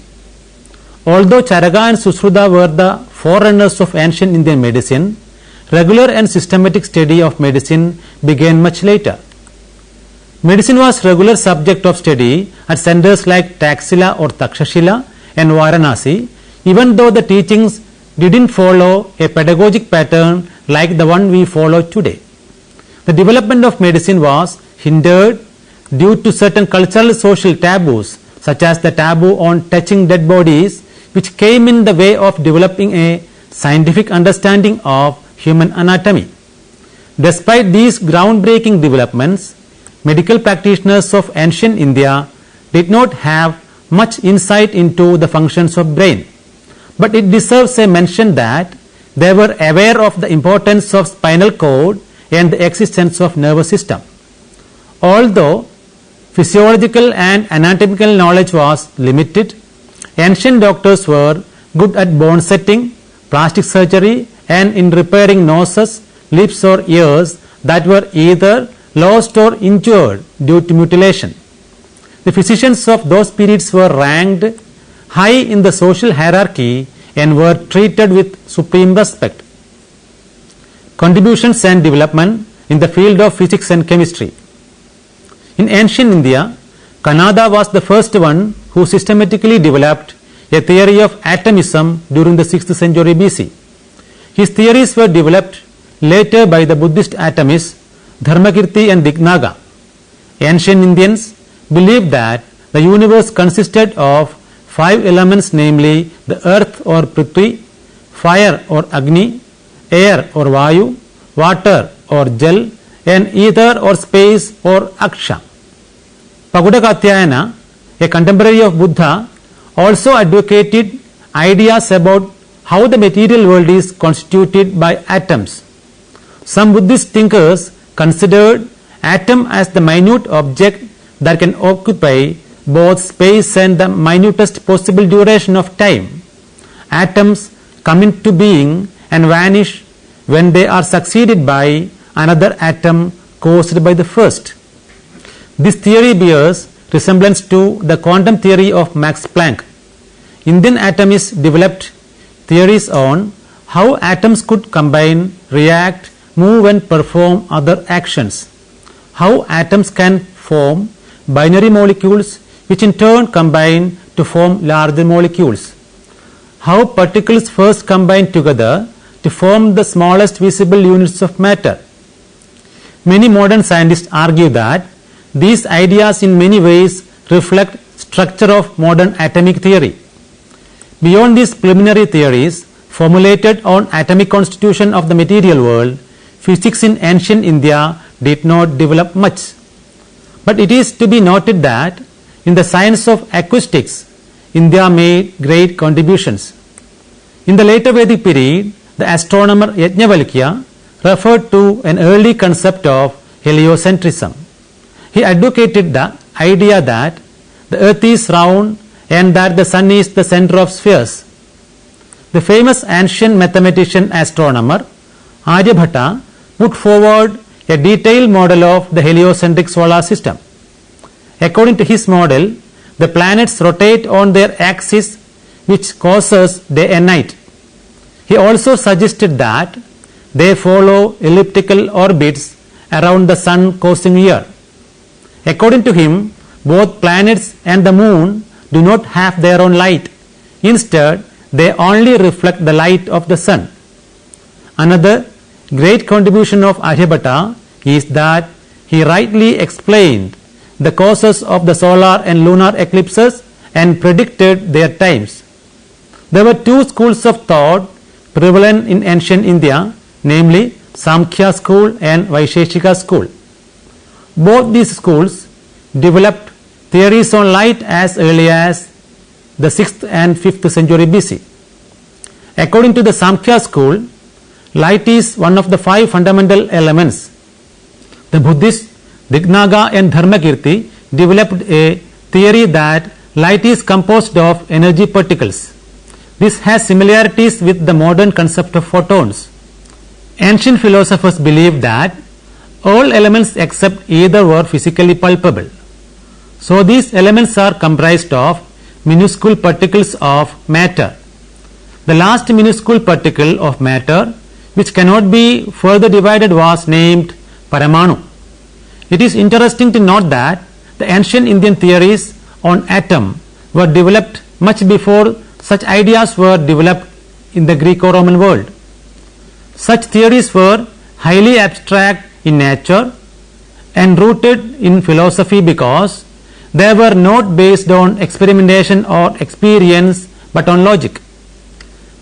Although Charaka and Sushruta were the forerunners of ancient Indian medicine, regular and systematic study of medicine began much later. Medicine was regular subject of study at centers like Taxila or Takshashila and Varanasi, even though the teachings didn't follow a pedagogic pattern like the one we follow today. The development of medicine was hindered due to certain cultural social taboos, such as the taboo on touching dead bodies, which came in the way of developing a scientific understanding of human anatomy. Despite these groundbreaking developments, medical practitioners of ancient India did not have much insight into the functions of brain. But it deserves a mention that they were aware of the importance of spinal cord and the existence of nervous system. Although physiological and anatomical knowledge was limited, ancient doctors were good at bone setting, plastic surgery and in repairing noses, lips or ears that were either lost or injured due to mutilation. The physicians of those periods were ranked high in the social hierarchy and were treated with supreme respect. Contributions and development in the field of physics and chemistry. In ancient India, Kanada was the first one who systematically developed a theory of atomism during the 6th century BC. His theories were developed later by the Buddhist atomists Dharmakirti and Dignaga. Ancient Indians believed that the universe consisted of 5 elements, namely the earth or Prithvi, fire or Agni, air or Vayu, water or Jal, and ether or space or Aksha. Pagudakatyayana, a contemporary of Buddha, also advocated ideas about how the material world is constituted by atoms. Some Buddhist thinkers considered atom as the minute object that can occupy both space and the minutest possible duration of time. Atoms come into being and vanish when they are succeeded by another atom caused by the first. This theory bears resemblance to the quantum theory of Max Planck. Indian atomists developed theories on how atoms could combine, react, move and perform other actions. How atoms can form binary molecules which in turn combine to form larger molecules. How particles first combine together to form the smallest visible units of matter. Many modern scientists argue that these ideas in many ways reflect structure of modern atomic theory. Beyond these preliminary theories formulated on atomic constitution of the material world, physics in ancient India did not develop much. But it is to be noted that in the science of acoustics, India made great contributions. In the later Vedic period, the astronomer Yajnavalkya referred to an early concept of heliocentrism. He advocated the idea that the earth is round and that the sun is the center of spheres. The famous ancient mathematician astronomer Aryabhatta put forward a detailed model of the heliocentric solar system. According to his model, the planets rotate on their axis, which causes day and night. He also suggested that they follow elliptical orbits around the sun, causing year. According to him, both planets and the moon do not have their own light. Instead, they only reflect the light of the sun. Another great contribution of Aryabhatta is that he rightly explained the causes of the solar and lunar eclipses and predicted their times. There were two schools of thought prevalent in ancient India, namely Samkhya school and Vaisheshika school. Both these schools developed theories on light as early as the 6th and 5th century BC. According to the Samkhya school, light is one of the 5 fundamental elements. The Buddhists Dignaga and Dharmakirti developed a theory that light is composed of energy particles. This has similarities with the modern concept of photons. Ancient philosophers believed that all elements except ether were physically palpable. So these elements are comprised of minuscule particles of matter. The last minuscule particle of matter, which cannot be further divided, was named Paramanu. It is interesting to note that the ancient Indian theories on atom were developed much before such ideas were developed in the Greco-Roman world. Such theories were highly abstract in nature and rooted in philosophy because they were not based on experimentation or experience but on logic.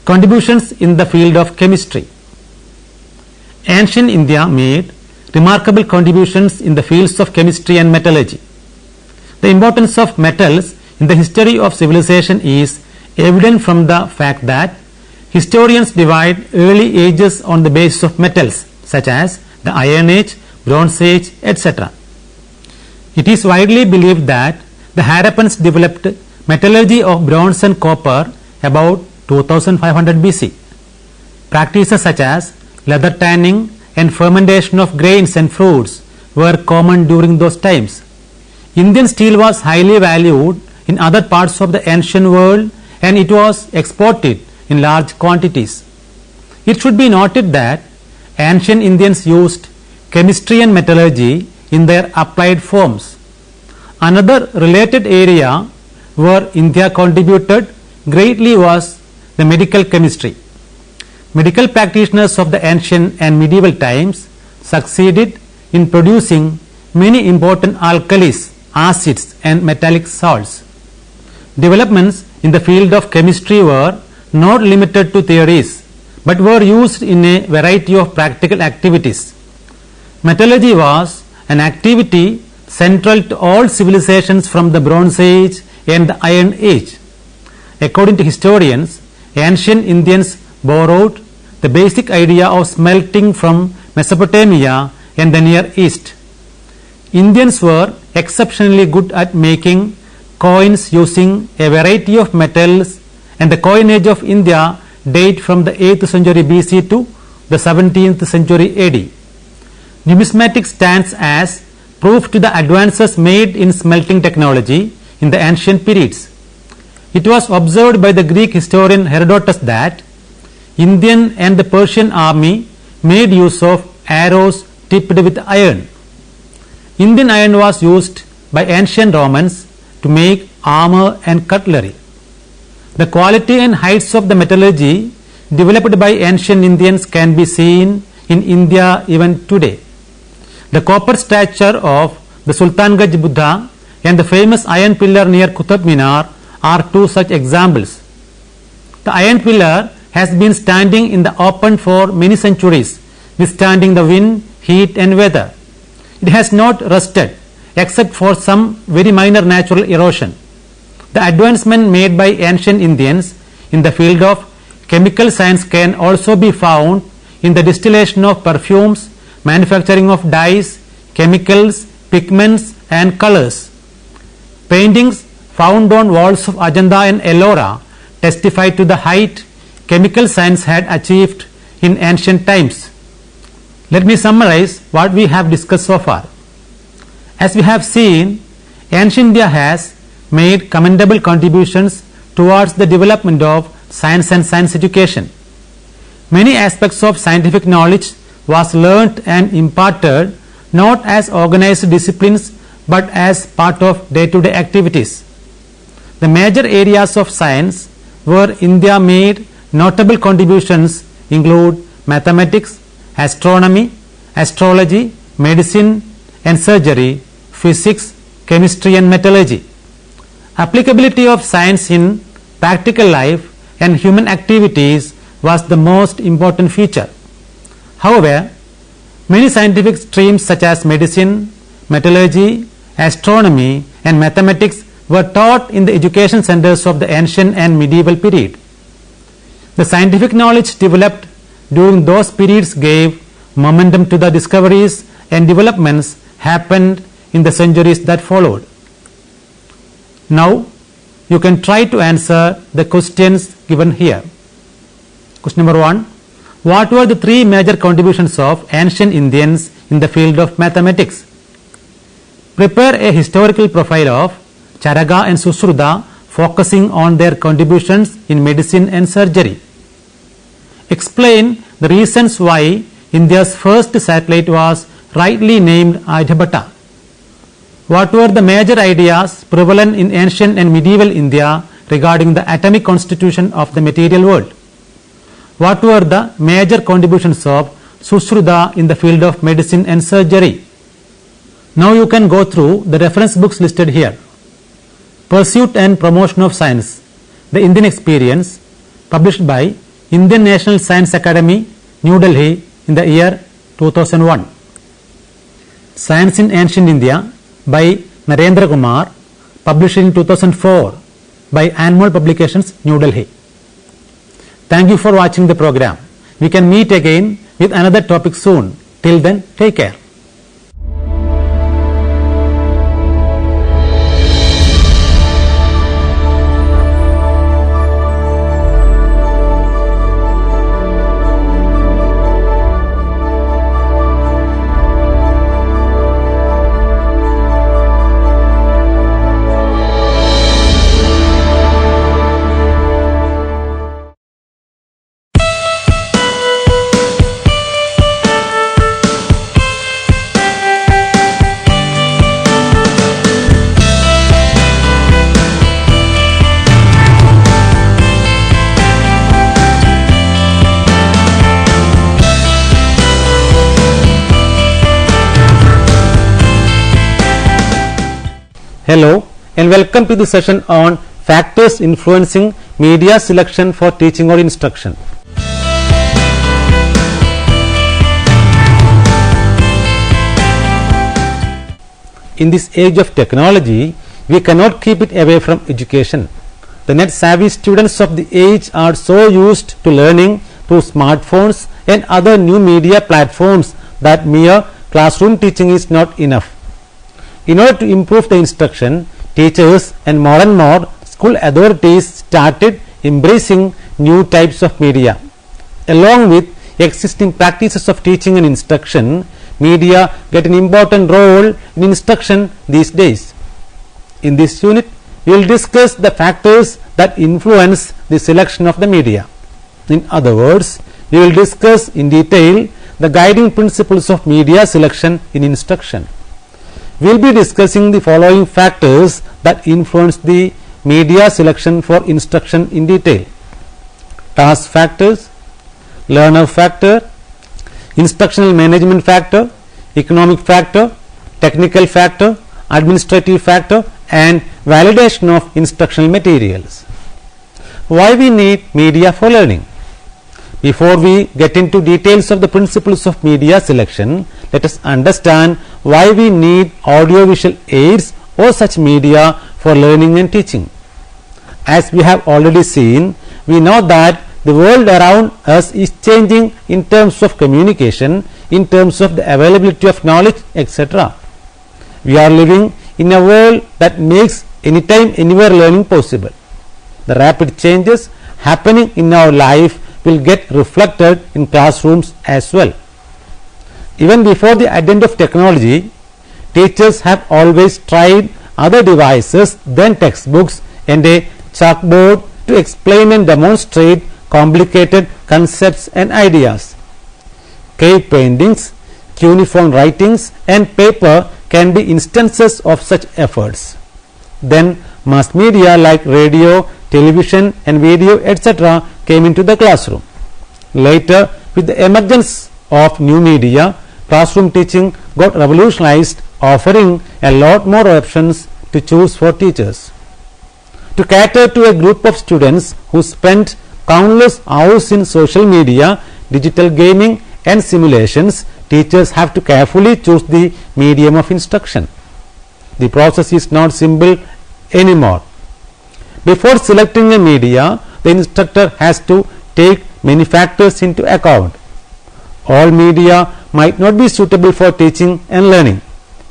Contributions in the field of chemistry. Ancient India made remarkable contributions in the fields of chemistry and metallurgy. The importance of metals in the history of civilization is evident from the fact that historians divide early ages on the basis of metals such as the Iron Age, Bronze Age, etc. It is widely believed that the Harappans developed metallurgy of bronze and copper about 2500 BC. Practices such as leather tanning and fermentation of grains and fruits were common during those times. Indian steel was highly valued in other parts of the ancient world and it was exported in large quantities. It should be noted that ancient Indians used chemistry and metallurgy in their applied forms. Another related area where India contributed greatly was the medical chemistry. Medical practitioners of the ancient and medieval times succeeded in producing many important alkalis, acids and metallic salts. Developments in the field of chemistry were not limited to theories but were used in a variety of practical activities. Metallurgy was an activity central to all civilizations from the Bronze Age and the Iron Age. According to historians, ancient Indians borrowed the basic idea of smelting from Mesopotamia and the Near East. Indians were exceptionally good at making coins using a variety of metals, and the coinage of India date from the 8th century BC to the 17th century AD. Numismatics stands as proof to the advances made in smelting technology in the ancient periods. It was observed by the Greek historian Herodotus that Indian and the Persian army made use of arrows tipped with iron. Indian iron was used by ancient Romans to make armor and cutlery. The quality and heights of the metallurgy developed by ancient Indians can be seen in India even today. The copper statue of the Sultanganj Buddha and the famous iron pillar near Qutub Minar are two such examples. The iron pillar has been standing in the open for many centuries, withstanding the wind, heat and weather. It has not rusted except for some very minor natural erosion. The advancement made by ancient Indians in the field of chemical science can also be found in the distillation of perfumes, manufacturing of dyes, chemicals, pigments and colors. Paintings found on walls of Ajanta and Ellora testify to the height chemical science had achieved in ancient times. Let me summarize what we have discussed so far. As we have seen, ancient India has made commendable contributions towards the development of science and science education. Many aspects of scientific knowledge was learnt and imparted not as organized disciplines but as part of day-to-day activities. The major areas of science where India made notable contributions include mathematics, astronomy, astrology, medicine and surgery, physics, chemistry and metallurgy. Applicability of science in practical life and human activities was the most important feature. However, many scientific streams such as medicine, metallurgy, astronomy and mathematics were taught in the education centers of the ancient and medieval period. The scientific knowledge developed during those periods gave momentum to the discoveries and developments happened in the centuries that followed. Now you can try to answer the questions given here. Question number 1. What were the three major contributions of ancient Indians in the field of mathematics? Prepare a historical profile of Charaka and Sushruta focusing on their contributions in medicine and surgery. Explain the reasons why India's first satellite was rightly named Aryabhata. What were the major ideas prevalent in ancient and medieval India regarding the atomic constitution of the material world? What were the major contributions of Sushruta in the field of medicine and surgery? Now you can go through the reference books listed here. Pursuit and Promotion of Science, The Indian Experience, published by Indian National Science Academy, New Delhi in the year 2001. Science in Ancient India by Narendra Kumar, published in 2004 by Anmol Publications, New Delhi. Thank you for watching the program. We can meet again with another topic soon. Till then, take care. Hello and welcome to the session on factors influencing media selection for teaching or instruction. In this age of technology, we cannot keep it away from education. The net savvy students of the age are so used to learning through smartphones and other new media platforms that mere classroom teaching is not enough. In order to improve the instruction, teachers and more school authorities started embracing new types of media. Along with existing practices of teaching and instruction, media get an important role in instruction these days. In this unit, we will discuss the factors that influence the selection of the media. In other words, we will discuss in detail the guiding principles of media selection in instruction. We will be discussing the following factors that influence the media selection for instruction in detail: task factors, learner factor, instructional management factor, economic factor, technical factor, administrative factor, and validation of instructional materials. Why we need media for learning? Before we get into details of the principles of media selection, let us understand why we need audiovisual aids or such media for learning and teaching. As we have already seen, we know that the world around us is changing in terms of communication, in terms of the availability of knowledge, etc. We are living in a world that makes anytime, anywhere learning possible. The rapid changes happening in our life will get reflected in classrooms as well. Even before the advent of technology, teachers have always tried other devices than textbooks and a chalkboard to explain and demonstrate complicated concepts and ideas. Cave paintings, cuneiform writings, and paper can be instances of such efforts. Then mass media like radio, television, and video, etc. came into the classroom. Later, with the emergence of new media, classroom teaching got revolutionized, offering a lot more options to choose for teachers. To cater to a group of students who spent countless hours in social media, digital gaming, and simulations, teachers have to carefully choose the medium of instruction. The process is not simple anymore. Before selecting a media, the instructor has to take many factors into account. All media might not be suitable for teaching and learning.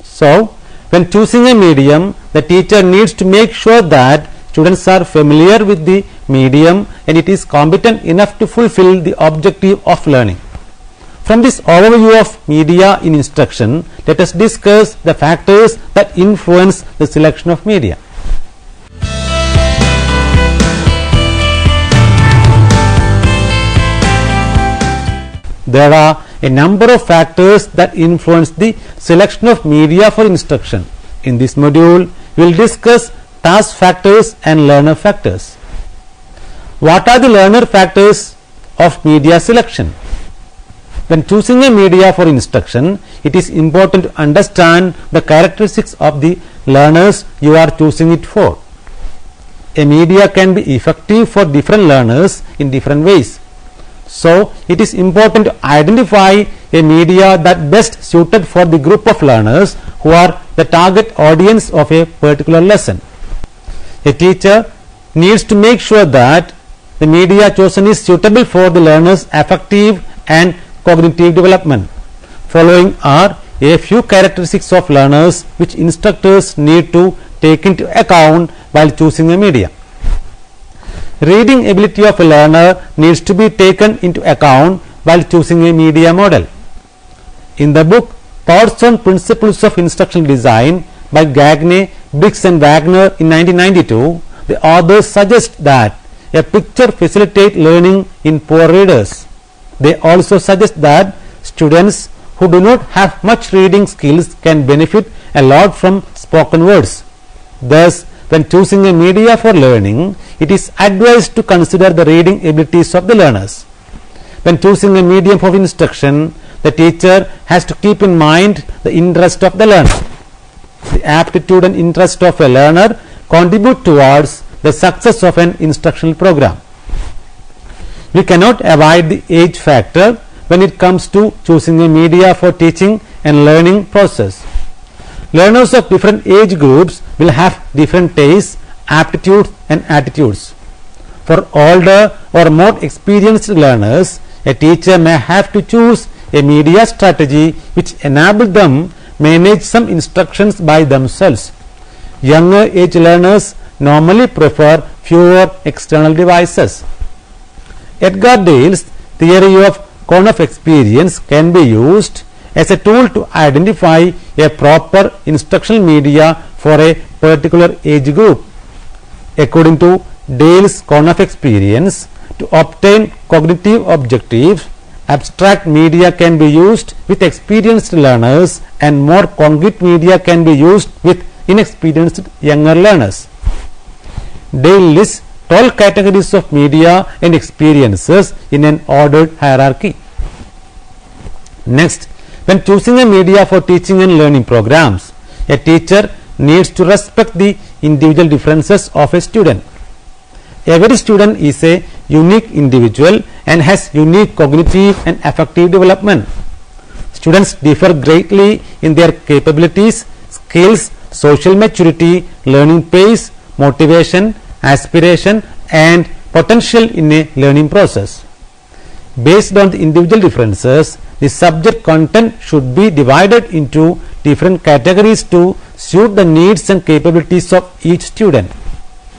So, when choosing a medium, the teacher needs to make sure that students are familiar with the medium and it is competent enough to fulfill the objective of learning. From this overview of media in instruction, let us discuss the factors that influence the selection of media. There are a number of factors that influence the selection of media for instruction. In this module, we will discuss task factors and learner factors. What are the learner factors of media selection? When choosing a media for instruction, it is important to understand the characteristics of the learners you are choosing it for. A media can be effective for different learners in different ways. So, it is important to identify a media that best suited for the group of learners who are the target audience of a particular lesson. A teacher needs to make sure that the media chosen is suitable for the learner's affective and cognitive development. Following are a few characteristics of learners which instructors need to take into account while choosing a media. Reading ability of a learner needs to be taken into account while choosing a media model. In the book Thoughts on Principles of Instructional Design by Gagne, Briggs and Wagner in 1992, the authors suggest that a picture facilitates learning in poor readers. They also suggest that students who do not have much reading skills can benefit a lot from spoken words. Thus, when choosing a media for learning, it is advised to consider the reading abilities of the learners. When choosing a medium for instruction, the teacher has to keep in mind the interest of the learner. The aptitude and interest of a learner contribute towards the success of an instructional program. We cannot avoid the age factor when it comes to choosing a media for teaching and learning process. Learners of different age groups will have different tastes, aptitudes, and attitudes. For older or more experienced learners, a teacher may have to choose a media strategy which enables them manage some instructions by themselves. Younger age learners normally prefer fewer external devices. Edgar Dale's theory of cone of experience can be used as a tool to identify a proper instructional media for a particular age group. According to Dale's cone of experience, to obtain cognitive objectives, abstract media can be used with experienced learners and more concrete media can be used with inexperienced younger learners. Dale lists 12 categories of media and experiences in an ordered hierarchy. Next, when choosing a media for teaching and learning programs, a teacher needs to respect the individual differences of a student. Every student is a unique individual and has unique cognitive and affective development. Students differ greatly in their capabilities, skills, social maturity, learning pace, motivation, aspiration and potential in a learning process. Based on the individual differences, the subject content should be divided into different categories to suit the needs and capabilities of each student.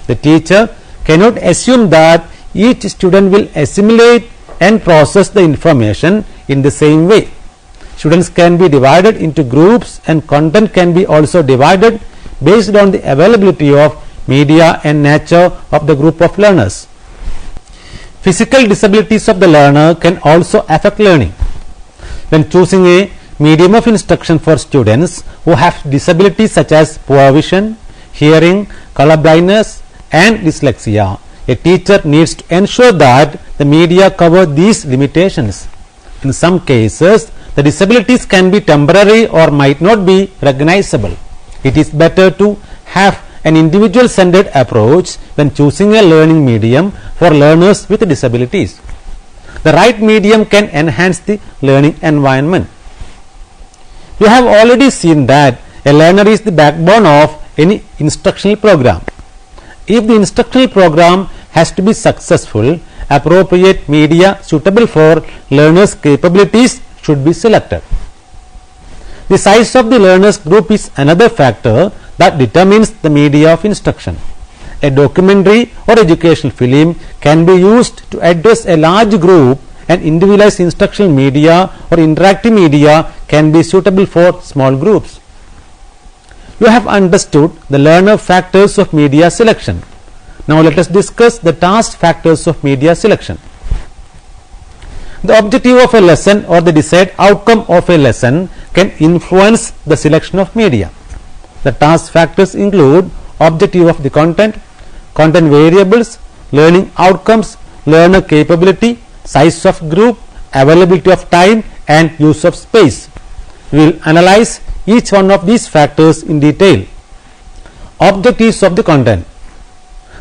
The teacher cannot assume that each student will assimilate and process the information in the same way. Students can be divided into groups and content can be also divided based on the availability of media and nature of the group of learners. Physical disabilities of the learner can also affect learning. When choosing a medium of instruction for students who have disabilities such as poor vision, hearing, color blindness and dyslexia, a teacher needs to ensure that the media cover these limitations. In some cases, the disabilities can be temporary or might not be recognizable. It is better to have an individual-centered approach when choosing a learning medium for learners with disabilities. The right medium can enhance the learning environment. You have already seen that a learner is the backbone of any instructional program. If the instructional program has to be successful, appropriate media suitable for learners' capabilities should be selected. The size of the learners group is another factor that determines the media of instruction. A documentary or educational film can be used to address a large group and individualized instructional media or interactive media can be suitable for small groups. You have understood the learner factors of media selection. Now let us discuss the task factors of media selection. The objective of a lesson or the desired outcome of a lesson can influence the selection of media. The task factors include objective of the content, content variables, learning outcomes, learner capability, size of group, availability of time and use of space. We will analyze each one of these factors in detail. Objectives of the content.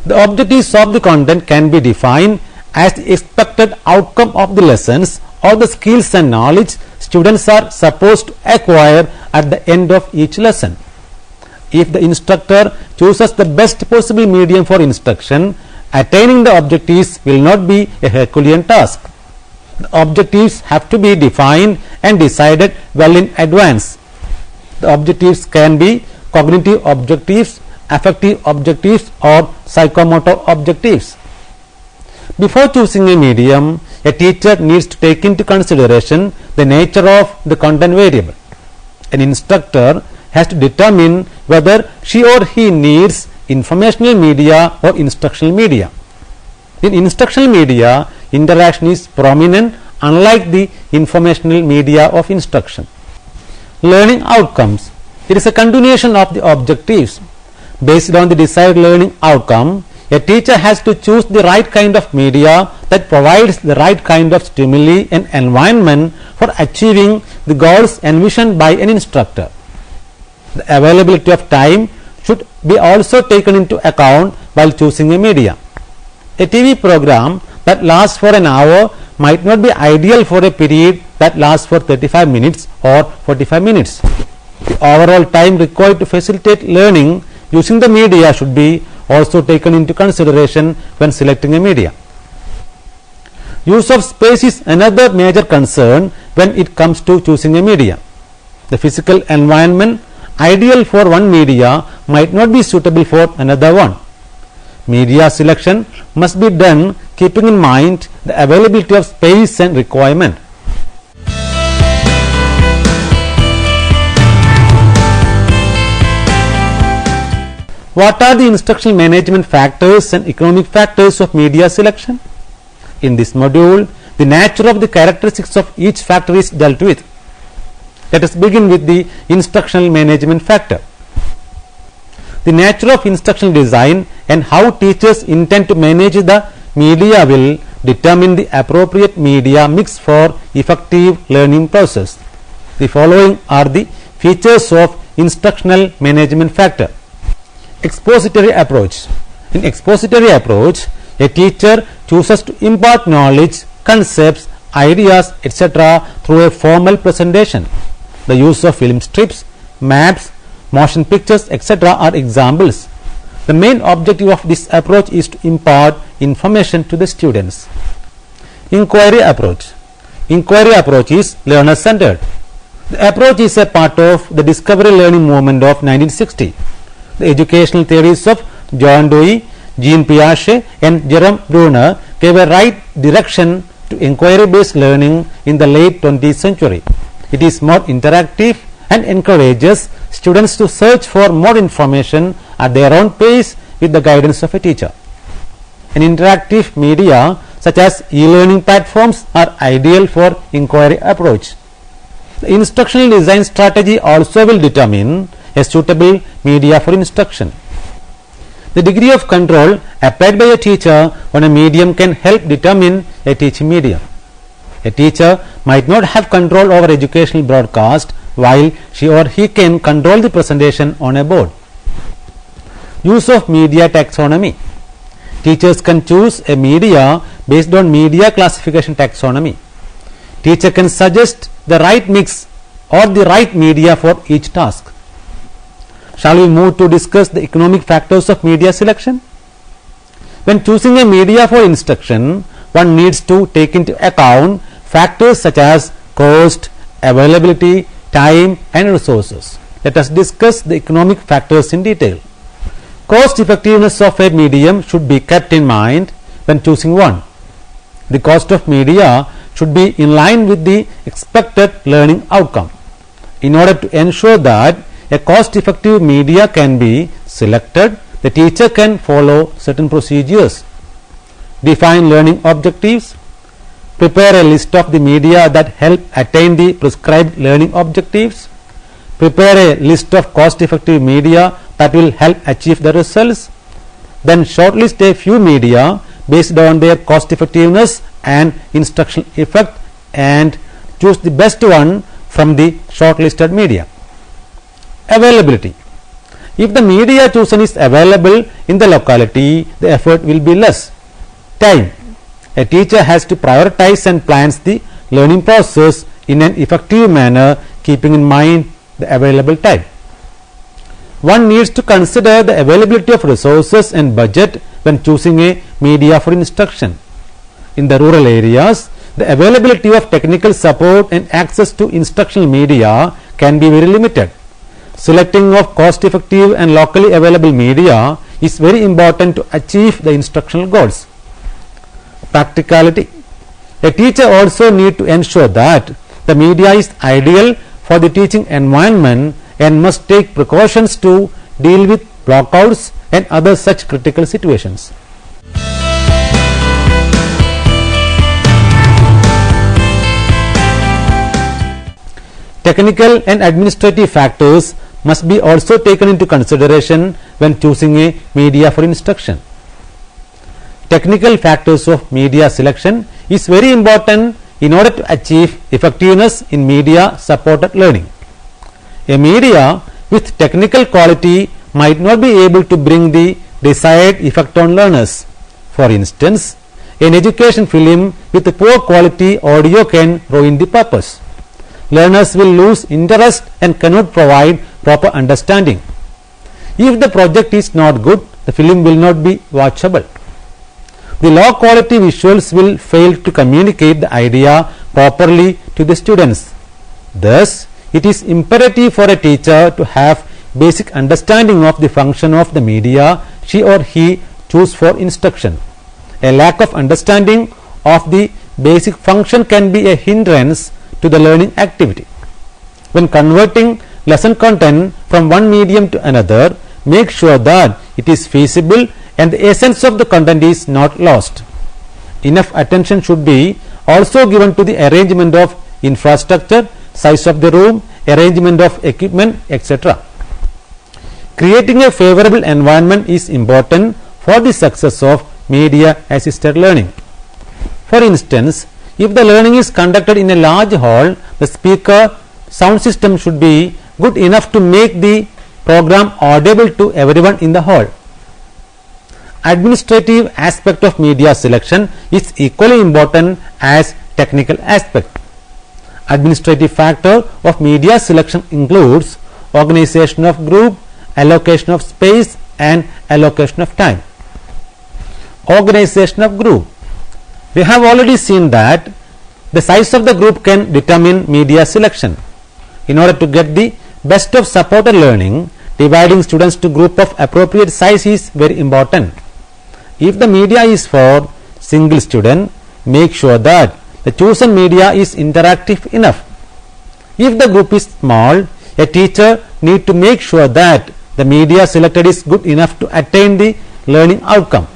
The objectives of the content can be defined as the expected outcome of the lessons or the skills and knowledge students are supposed to acquire at the end of each lesson. If the instructor chooses the best possible medium for instruction, attaining the objectives will not be a Herculean task. The objectives have to be defined and decided well in advance. The objectives can be cognitive objectives, affective objectives or psychomotor objectives. Before choosing a medium, a teacher needs to take into consideration the nature of the content variable. An instructor has to determine whether she or he needs informational media or instructional media. In instructional media, interaction is prominent unlike the informational media of instruction. Learning outcomes. It is a continuation of the objectives. Based on the desired learning outcome, a teacher has to choose the right kind of media that provides the right kind of stimuli and environment for achieving the goals envisioned by an instructor. The availability of time should be also taken into account while choosing a media. A TV program that lasts for an hour might not be ideal for a period that lasts for 35 minutes or 45 minutes. The overall time required to facilitate learning using the media should be also taken into consideration when selecting a media. Use of space is another major concern when it comes to choosing a media. The physical environment ideal for one media might not be suitable for another one. Media selection must be done keeping in mind the availability of space and requirement. What are the instructional management factors and economic factors of media selection? In this module, the nature of the characteristics of each factor is dealt with. Let us begin with the instructional management factor. The nature of instructional design and how teachers intend to manage the media will determine the appropriate media mix for effective learning process. The following are the features of instructional management factor. Expository approach. In expository approach, a teacher chooses to impart knowledge, concepts, ideas, etc. through a formal presentation. The use of film strips, maps, motion pictures, etc. are examples. The main objective of this approach is to impart information to the students. Inquiry approach. Inquiry approach is learner-centered. The approach is a part of the discovery learning movement of 1960. The educational theories of John Dewey, Jean Piaget and Jerome Bruner gave a right direction to inquiry-based learning in the late 20th century. It is more interactive and encourages students to search for more information at their own pace with the guidance of a teacher. An interactive media such as e-learning platforms are ideal for inquiry approach. The instructional design strategy also will determine a suitable media for instruction. The degree of control applied by a teacher on a medium can help determine a teaching medium. A teacher might not have control over educational broadcast while she or he can control the presentation on a board. Use of media taxonomy. Teachers can choose a media based on media classification taxonomy. Teacher can suggest the right mix or the right media for each task. Shall we move to discuss the economic factors of media selection? When choosing a media for instruction, one needs to take into account factors such as cost, availability, time and resources. Let us discuss the economic factors in detail. Cost effectiveness of a medium should be kept in mind when choosing one. The cost of media should be in line with the expected learning outcome. In order to ensure that a cost-effective media can be selected, the teacher can follow certain procedures. Define learning objectives. Prepare a list of the media that help attain the prescribed learning objectives. Prepare a list of cost-effective media that will help achieve the results. Then shortlist a few media based on their cost-effectiveness and instructional effect and choose the best one from the shortlisted media. Availability. If the media chosen is available in the locality, the effort will be less. Time. A teacher has to prioritize and plans the learning process in an effective manner, keeping in mind the available time. One needs to consider the availability of resources and budget when choosing a media for instruction. In the rural areas, the availability of technical support and access to instructional media can be very limited. Selecting of cost-effective and locally available media is very important to achieve the instructional goals. Practicality. A teacher also needs to ensure that the media is ideal for the teaching environment and must take precautions to deal with blockouts and other such critical situations. Technical and administrative factors must be also taken into consideration when choosing a media for instruction. Technical factors of media selection is very important in order to achieve effectiveness in media supported learning. A media with technical quality might not be able to bring the desired effect on learners. For instance, an education film with poor quality audio can ruin the purpose. Learners will lose interest and cannot provide proper understanding. If the project is not good, the film will not be watchable. the low quality visuals will fail to communicate the idea properly to the students. Thus, it is imperative for a teacher to have basic understanding of the function of the media she or he choose for instruction. A lack of understanding of the basic function can be a hindrance to the learning activity. When converting lesson content from one medium to another, make sure that it is feasible and the essence of the content is not lost. Enough attention should be also given to the arrangement of infrastructure, size of the room, arrangement of equipment, etc. Creating a favorable environment is important for the success of media assisted learning. For instance, if the learning is conducted in a large hall, the speaker sound system should be good enough to make the program audible to everyone in the hall. Administrative aspect of media selection is equally important as technical aspect. Administrative factor of media selection includes organization of group, allocation of space and allocation of time. Organization of group. We have already seen that the size of the group can determine media selection. In order to get the best of supported learning, dividing students to group of appropriate size is very important. If the media is for single student, make sure that the chosen media is interactive enough. If the group is small, a teacher need to make sure that the media selected is good enough to attain the learning outcome.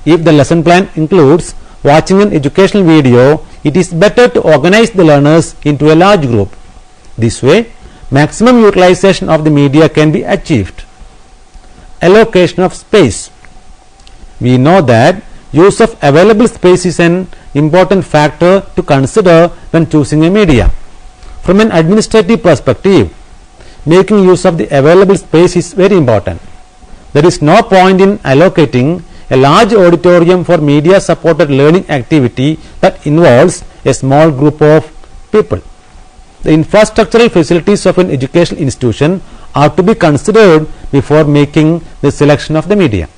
If the lesson plan includes watching an educational video, it is better to organize the learners into a large group. This way, maximum utilization of the media can be achieved. Allocation of space. We know that use of available space is an important factor to consider when choosing a media. From an administrative perspective, making use of the available space is very important. There is no point in allocating a large auditorium for media supported learning activity that involves a small group of people. The infrastructural facilities of an educational institution are to be considered before making the selection of the media.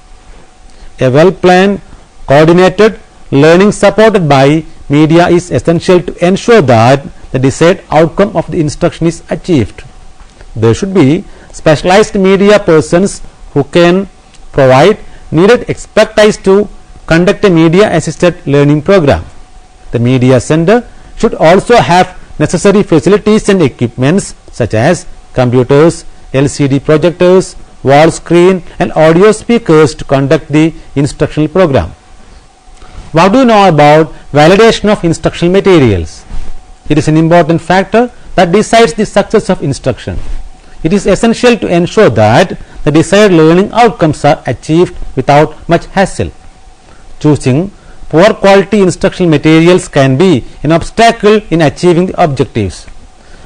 A well planned, coordinated learning supported by media is essential to ensure that the desired outcome of the instruction is achieved. There should be specialized media persons who can provide needed expertise to conduct a media assisted learning program. The media center should also have necessary facilities and equipments such as computers, LCD projectors, wall screen and audio speakers to conduct the instructional program. What do you know about validation of instructional materials? It is an important factor that decides the success of instruction. It is essential to ensure that the desired learning outcomes are achieved without much hassle. Choosing poor quality instructional materials can be an obstacle in achieving the objectives.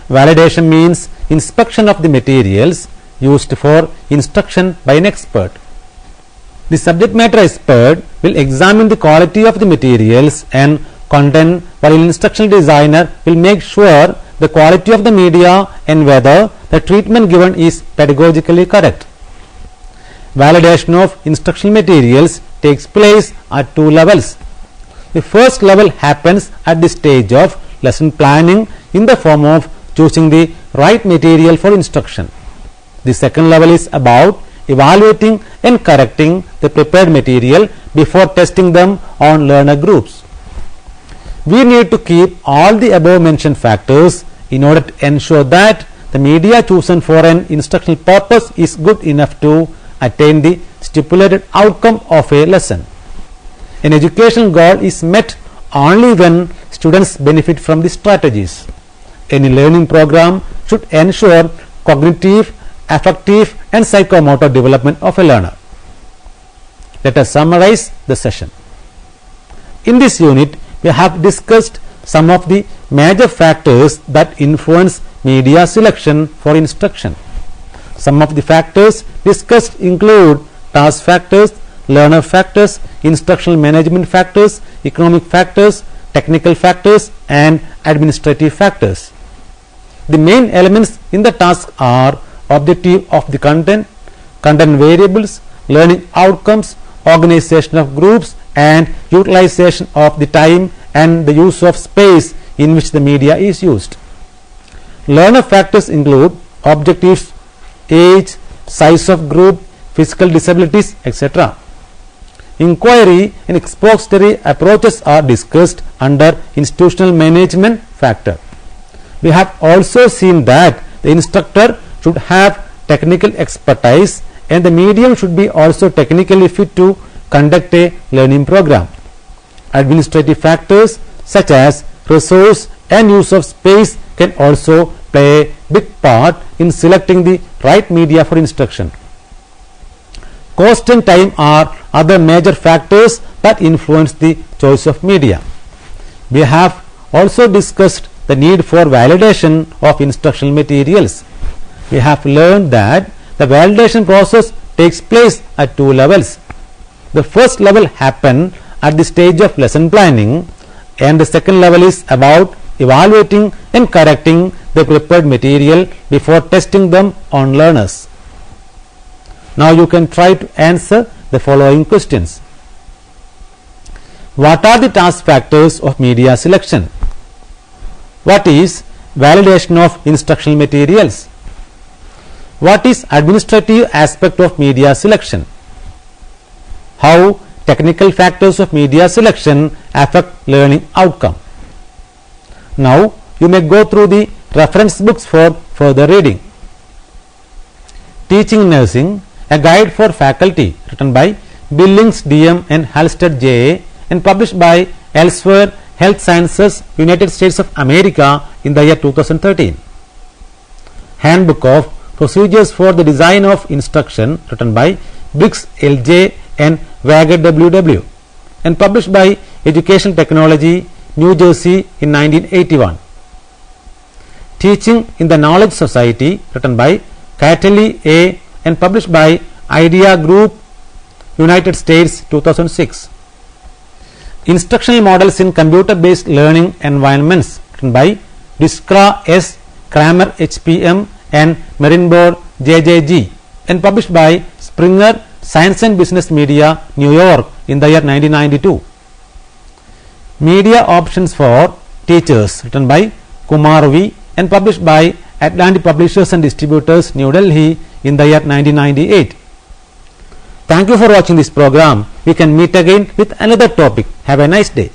Validation means inspection of the materials used for instruction by an expert. The subject matter expert will examine the quality of the materials and content, while an instructional designer will make sure the quality of the media and whether the treatment given is pedagogically correct. Validation of instructional materials takes place at two levels. The first level happens at the stage of lesson planning in the form of choosing the right material for instruction. The second level is about evaluating and correcting the prepared material before testing them on learner groups. We need to keep all the above mentioned factors in order to ensure that the media chosen for an instructional purpose is good enough to attain the stipulated outcome of a lesson. An educational goal is met only when students benefit from the strategies. Any learning program should ensure cognitive, affective and psychomotor development of a learner. Let us summarize the session. In this unit, we have discussed some of the major factors that influence media selection for instruction. Some of the factors discussed include task factors, learner factors, instructional management factors, economic factors, technical factors and administrative factors. The main elements in the task are objective of the content, content variables, learning outcomes, organization of groups and utilization of the time and the use of space in which the media is used. Learner factors include objectives, age, size of group, physical disabilities, etc. Inquiry and expository approaches are discussed under institutional management factor. We have also seen that the instructor should have technical expertise and the medium should be also technically fit to conduct a learning program. Administrative factors such as resource and use of space can also play a big part in selecting the right media for instruction. Cost and time are other major factors that influence the choice of media. We have also discussed the need for validation of instructional materials. We have learned that the validation process takes place at two levels. The first level happens at the stage of lesson planning, and the second level is about evaluating and correcting the prepared material before testing them on learners. Now you can try to answer the following questions. What are the task factors of media selection? What is validation of instructional materials? What is administrative aspect of media selection? How technical factors of media selection affect learning outcome? Now you may go through the reference books for further reading. Teaching Nursing, a guide for faculty, written by Billings DM and Halstead JA and published by Elsewhere Health Sciences, United States of America in the year 2013. Handbook of Procedures for the Design of Instruction, written by Briggs LJ and Wager WW and published by Education Technology, New Jersey in 1981. Teaching in the Knowledge Society, written by Catelli A and published by Idea Group, United States 2006. Instructional Models in Computer-Based Learning Environments, written by Diskra S, Kramer HPM and Marinbor JJG and published by Springer Science and Business Media, New York in the year 1992. Media Options for Teachers, written by Kumar V and published by Atlantic Publishers and Distributors, New Delhi in the year 1998. Thank you for watching this program. We can meet again with another topic. Have a nice day.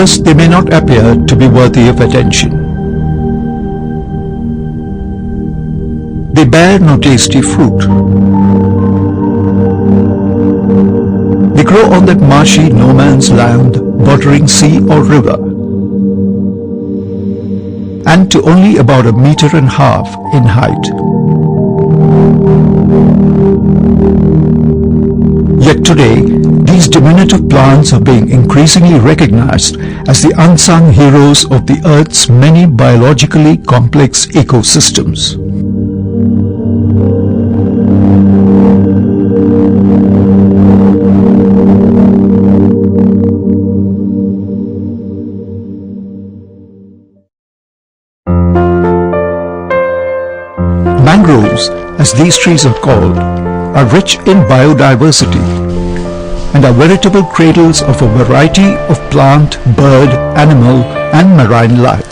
First, they may not appear to be worthy of attention. They bear no tasty fruit. They grow on that marshy no man's land bordering sea or river, and to only about 1.5 meters in height. Yet today, these diminutive plants are being increasingly recognized as the unsung heroes of the Earth's many biologically complex ecosystems. Mangroves, as these trees are called, are rich in biodiversity and are veritable cradles of a variety of plant, bird, animal and marine life.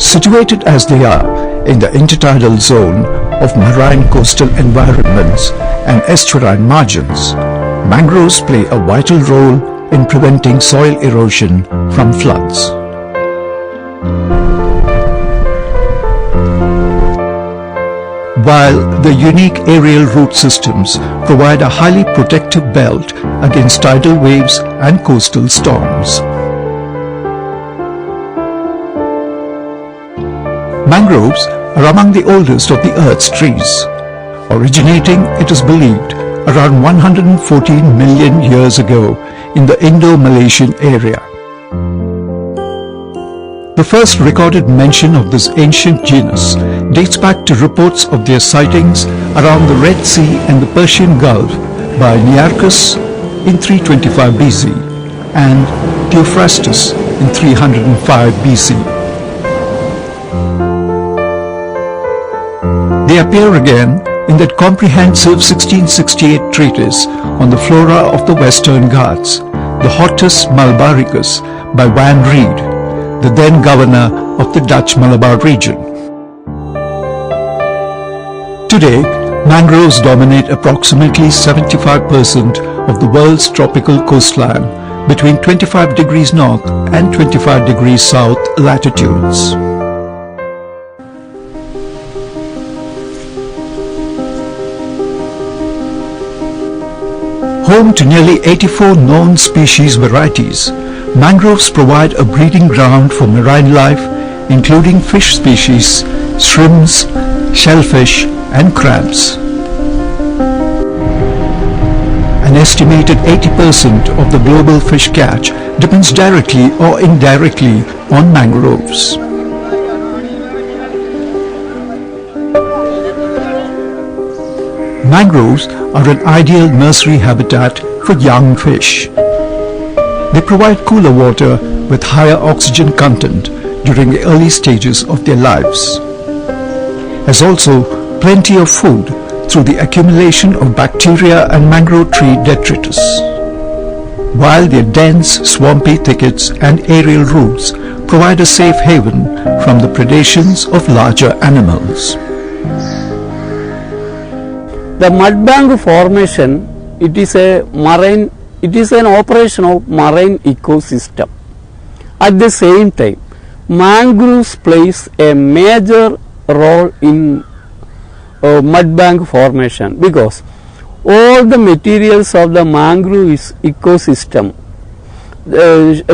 Situated as they are in the intertidal zone of marine coastal environments and estuarine margins, mangroves play a vital role in preventing soil erosion from floods. While the unique aerial root systems provide a highly protective belt against tidal waves and coastal storms. Mangroves are among the oldest of the Earth's trees, originating, it is believed, around 114 million years ago in the Indo-Malaysian area. The first recorded mention of this ancient genus dates back to reports of their sightings around the Red Sea and the Persian Gulf by Nearchus in 325 BC and Theophrastus in 305 BC. They appear again in that comprehensive 1668 treatise on the flora of the Western Ghats, the Hortus Malabaricus by Van Reed, the then governor of the Dutch Malabar region. Today, mangroves dominate approximately 75% of the world's tropical coastline between 25 degrees north and 25 degrees south latitudes. Home to nearly 84 known species varieties, mangroves provide a breeding ground for marine life, including fish species, shrimps, shellfish, and crabs. An estimated 80% of the global fish catch depends directly or indirectly on mangroves. Mangroves are an ideal nursery habitat for young fish. They provide cooler water with higher oxygen content during the early stages of their lives, as also plenty of food through the accumulation of bacteria and mangrove tree detritus, while their dense, swampy thickets and aerial roots provide a safe haven from the predations of larger animals. The mudbank formation, it is an operation of marine ecosystem. At the same time, mangroves plays a major role in mudbank formation because all the materials of the mangrove ecosystem,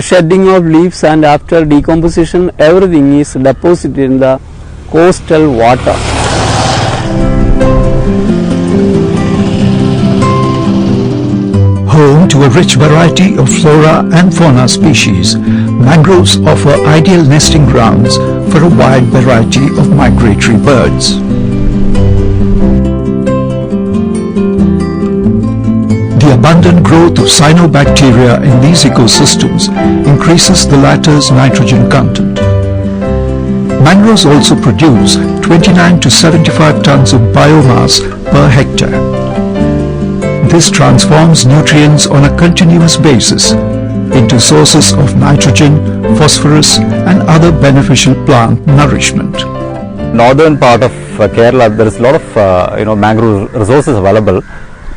shedding of leaves and after decomposition, everything is deposited in the coastal water. Home to a rich variety of flora and fauna species, mangroves offer ideal nesting grounds for a wide variety of migratory birds. The abundant growth of cyanobacteria in these ecosystems increases the latter's nitrogen content. Mangroves also produce 29 to 75 tons of biomass per hectare. This transforms nutrients on a continuous basis into sources of nitrogen, phosphorus and other beneficial plant nourishment. Northern part of Kerala, there is a lot of mangrove resources available,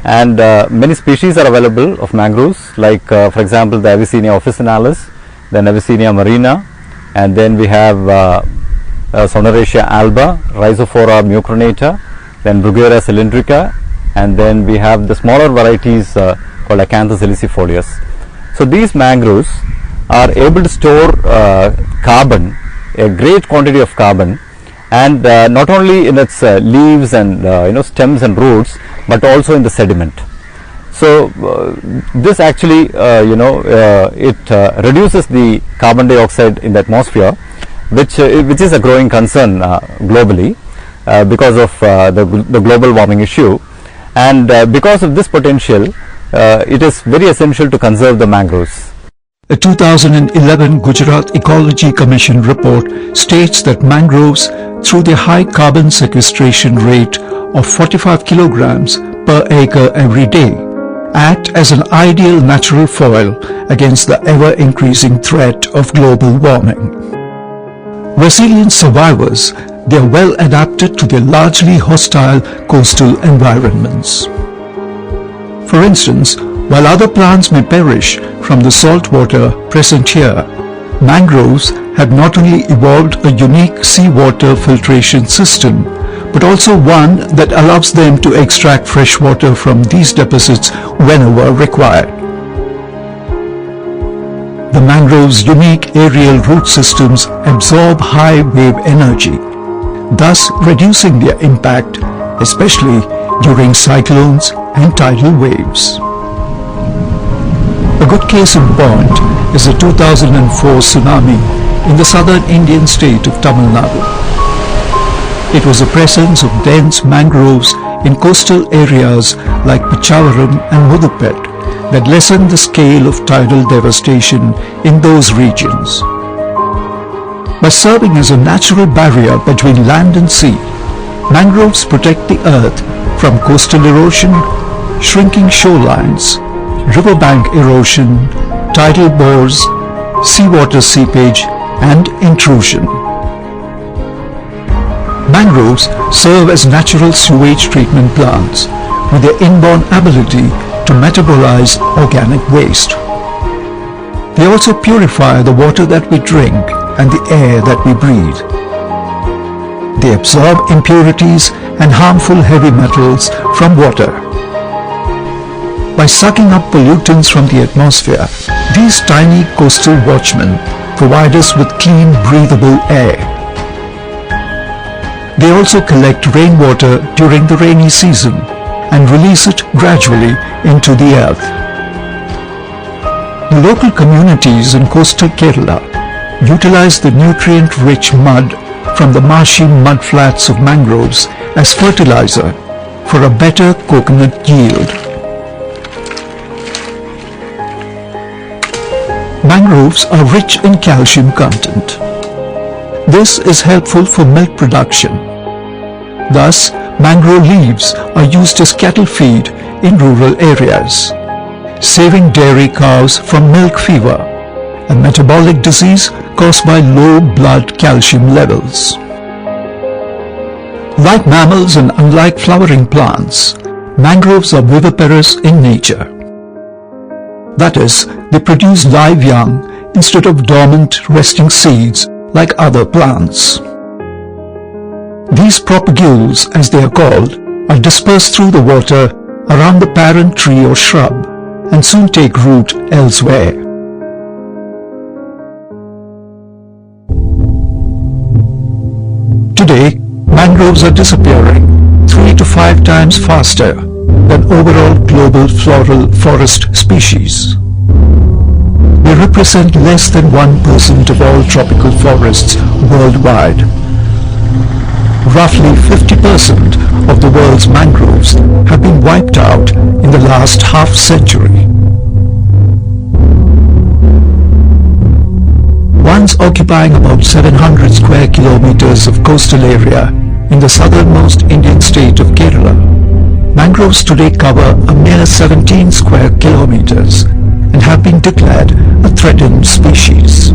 and many species are available of mangroves, like for example the Avicennia officinalis, then Avicennia marina, and then we have Soneraceae alba, Rhizophora mucronata, then Bruguiera cylindrica, and then we have the smaller varieties called Acanthus ilicifolius. So these mangroves are able to store carbon, a great quantity of carbon, and not only in its leaves and stems and roots, but also in the sediment. So this actually it reduces the carbon dioxide in the atmosphere, which is a growing concern globally because of the global warming issue, and because of this potential it is very essential to conserve the mangroves. A 2011 Gujarat Ecology Commission report states that mangroves, through their high carbon sequestration rate of 45 kilograms per acre every day, act as an ideal natural foil against the ever-increasing threat of global warming. Resilient survivors, they are well adapted to their largely hostile coastal environments. For instance, while other plants may perish from the salt water present here, mangroves have not only evolved a unique seawater filtration system, but also one that allows them to extract fresh water from these deposits whenever required. The mangrove's unique aerial root systems absorb high wave energy, thus reducing their impact, especially during cyclones and tidal waves. A good case in point is the 2004 tsunami in the southern Indian state of Tamil Nadu. It was the presence of dense mangroves in coastal areas like Pichavaram and Mudupet that lessened the scale of tidal devastation in those regions. By serving as a natural barrier between land and sea, mangroves protect the earth from coastal erosion, shrinking shorelines, riverbank erosion, tidal bores, seawater seepage and intrusion. Mangroves serve as natural sewage treatment plants with their inborn ability to metabolize organic waste. They also purify the water that we drink and the air that we breathe. They absorb impurities and harmful heavy metals from water. By sucking up pollutants from the atmosphere, these tiny coastal watchmen provide us with clean, breathable air. They also collect rainwater during the rainy season and release it gradually into the earth. The local communities in coastal Kerala utilize the nutrient-rich mud from the marshy mudflats of mangroves as fertilizer for a better coconut yield. Mangroves are rich in calcium content. This is helpful for milk production. Thus, mangrove leaves are used as cattle feed in rural areas, saving dairy cows from milk fever, a metabolic disease caused by low blood calcium levels. Like mammals and unlike flowering plants, mangroves are viviparous in nature. That is, they produce live young instead of dormant resting seeds like other plants. These propagules, as they are called, are dispersed through the water around the parent tree or shrub and soon take root elsewhere. Today, mangroves are disappearing 3 to 5 times faster than overall global floral forest species. They represent less than 1% of all tropical forests worldwide. Roughly 50% of the world's mangroves have been wiped out in the last half-century. once occupying about 700 square kilometers of coastal area in the southernmost Indian state of Kerala. Mangroves today cover a mere 17 square kilometers and have been declared a threatened species.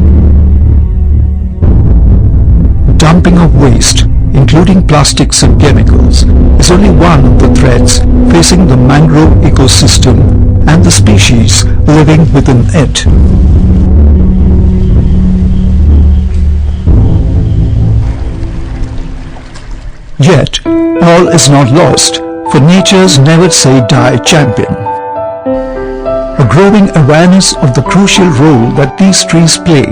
Dumping of waste, including plastics and chemicals, is only one of the threats facing the mangrove ecosystem and the species living within it. Yet, all is not lost for nature's never say die champion. A growing awareness of the crucial role that these trees play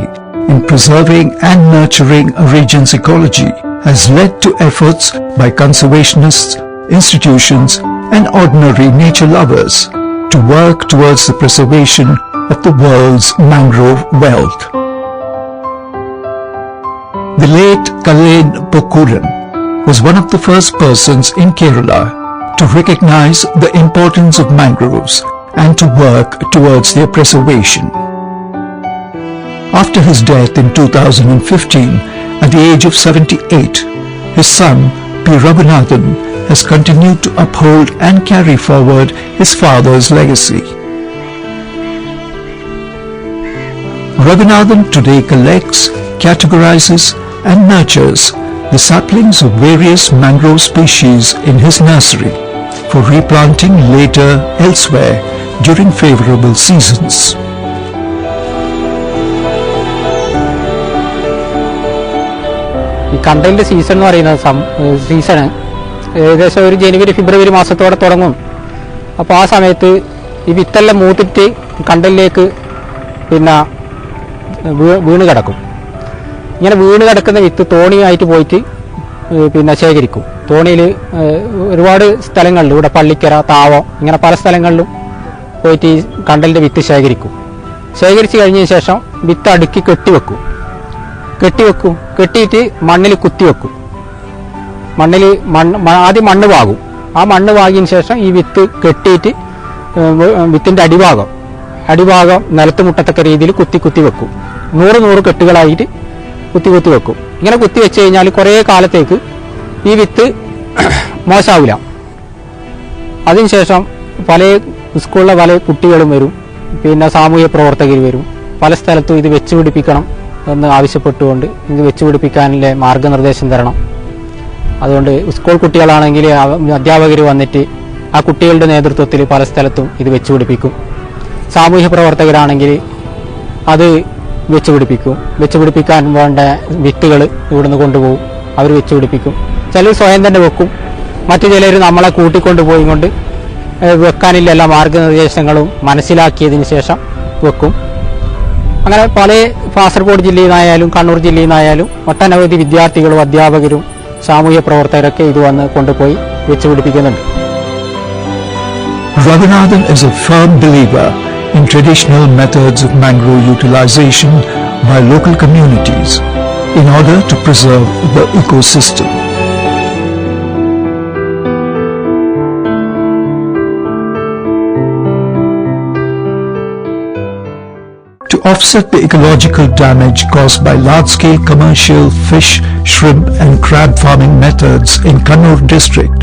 in preserving and nurturing a region's ecology has led to efforts by conservationists, institutions, and ordinary nature lovers to work towards the preservation of the world's mangrove wealth. The late Kallen Pokuran was one of the first persons in Kerala to recognize the importance of mangroves and to work towards their preservation. After his death in 2015, at the age of 78, his son P. Raghunathan has continued to uphold and carry forward his father's legacy. Raghunathan today collects, categorizes, and nurtures the saplings of various mangrove species in his nursery for replanting later elsewhere during favorable seasons. ഈ കണ്ടലിൻ്റെ season എന്ന് പറയുന്നത് season ഏകദേശം ഒരു ജനുവരി ഫെബ്രുവരി മാസത്തോടെ തുടങ്ങും. അപ്പോൾ ആ സമയത്ത് ഈ വിത്തെല്ലാം മൂത്തിട്ട് കണ്ടലിലേക്ക് പിന്നെ വീണ് കിടക്കും. ഇങ്ങനെ വീണ് കിടക്കുന്ന വിത്ത് തോണിയായിട്ട് പോയിട്ട് പിന്നെ ശേഖരിക്കും. തോണിയിൽ ഒരുപാട് സ്ഥലങ്ങളിൽ ഇവിടെ പള്ളിക്കര, താവം, ഇങ്ങനെ പല സ്ഥലങ്ങളിലും പോയിട്ട് ഈ കണ്ടലിൻ്റെ വിത്ത് ശേഖരിക്കും. ശേഖരിച്ച് കഴിഞ്ഞതിന് ശേഷം വിത്ത് അടുക്കി കെട്ടിവെക്കും. കെട്ടിയിട്ട് മണ്ണിൽ കുത്തിവെക്കും. ആദ്യം മണ്ണ് പാകും. ആ മണ്ണ് പാകിയതിന് ശേഷം ഈ വിത്ത് കെട്ടിയിട്ട് വിത്തിൻ്റെ അടിഭാഗം നിലത്ത് മുട്ടത്തക്ക രീതിയിൽ കുത്തി വെക്കും. 100 കെട്ടുകളായിട്ട് കുത്തി വെക്കും. ഇങ്ങനെ കുത്തി വെച്ച് കഴിഞ്ഞാൽ കുറേ കാലത്തേക്ക് ഈ വിത്ത് മോശമാവില്ല. അതിനുശേഷം പല സ്കൂളിലെ പല കുട്ടികളും വരും, പിന്നെ സാമൂഹ്യ പ്രവർത്തകർ വരും. പല സ്ഥലത്തും ഇത് വെച്ച് പിടിപ്പിക്കണം എന്ന് ആവശ്യപ്പെട്ടുകൊണ്ട് ഇത് വെച്ച് പിടിപ്പിക്കാനുള്ള മാർഗനിർദ്ദേശം തരണം. അതുകൊണ്ട് സ്കൂൾ കുട്ടികളാണെങ്കിൽ അധ്യാപകർ വന്നിട്ട് ആ കുട്ടികളുടെ നേതൃത്വത്തിൽ പല സ്ഥലത്തും ഇത് വെച്ച് പിടിപ്പിക്കും. സാമൂഹ്യ പ്രവർത്തകരാണെങ്കിൽ അത് വെച്ച് പിടിപ്പിക്കാൻ വേണ്ട വിത്തുകൾ ഇവിടുന്ന് കൊണ്ടുപോകും, അവർ വെച്ച് പിടിപ്പിക്കും. ചിലർ സ്വയം തന്നെ വെക്കും, മറ്റു ചിലർ നമ്മളെ കൂട്ടിക്കൊണ്ടുപോയി കൊണ്ട് വെക്കാനില്ല എല്ലാ മാർഗനിർദ്ദേശങ്ങളും മനസ്സിലാക്കിയതിന് ശേഷം വെക്കും. അങ്ങനെ പല കാസർഗോഡ് ജില്ലയിൽ നിന്നായാലും കണ്ണൂർ ജില്ലയിൽ നിന്നായാലും ഒട്ടനവധി വിദ്യാർത്ഥികളും അധ്യാപകരും സാമൂഹ്യ പ്രവർത്തകരൊക്കെ ഇത് വന്ന് കൊണ്ടുപോയി വെച്ച് പിടിപ്പിക്കുന്നുണ്ട്. Raghunathan is a firm believer in traditional methods of mangrove utilization by local communities in order to preserve the ecosystem. To offset the ecological damage caused by large-scale commercial fish, shrimp and crab farming methods in Kannur district,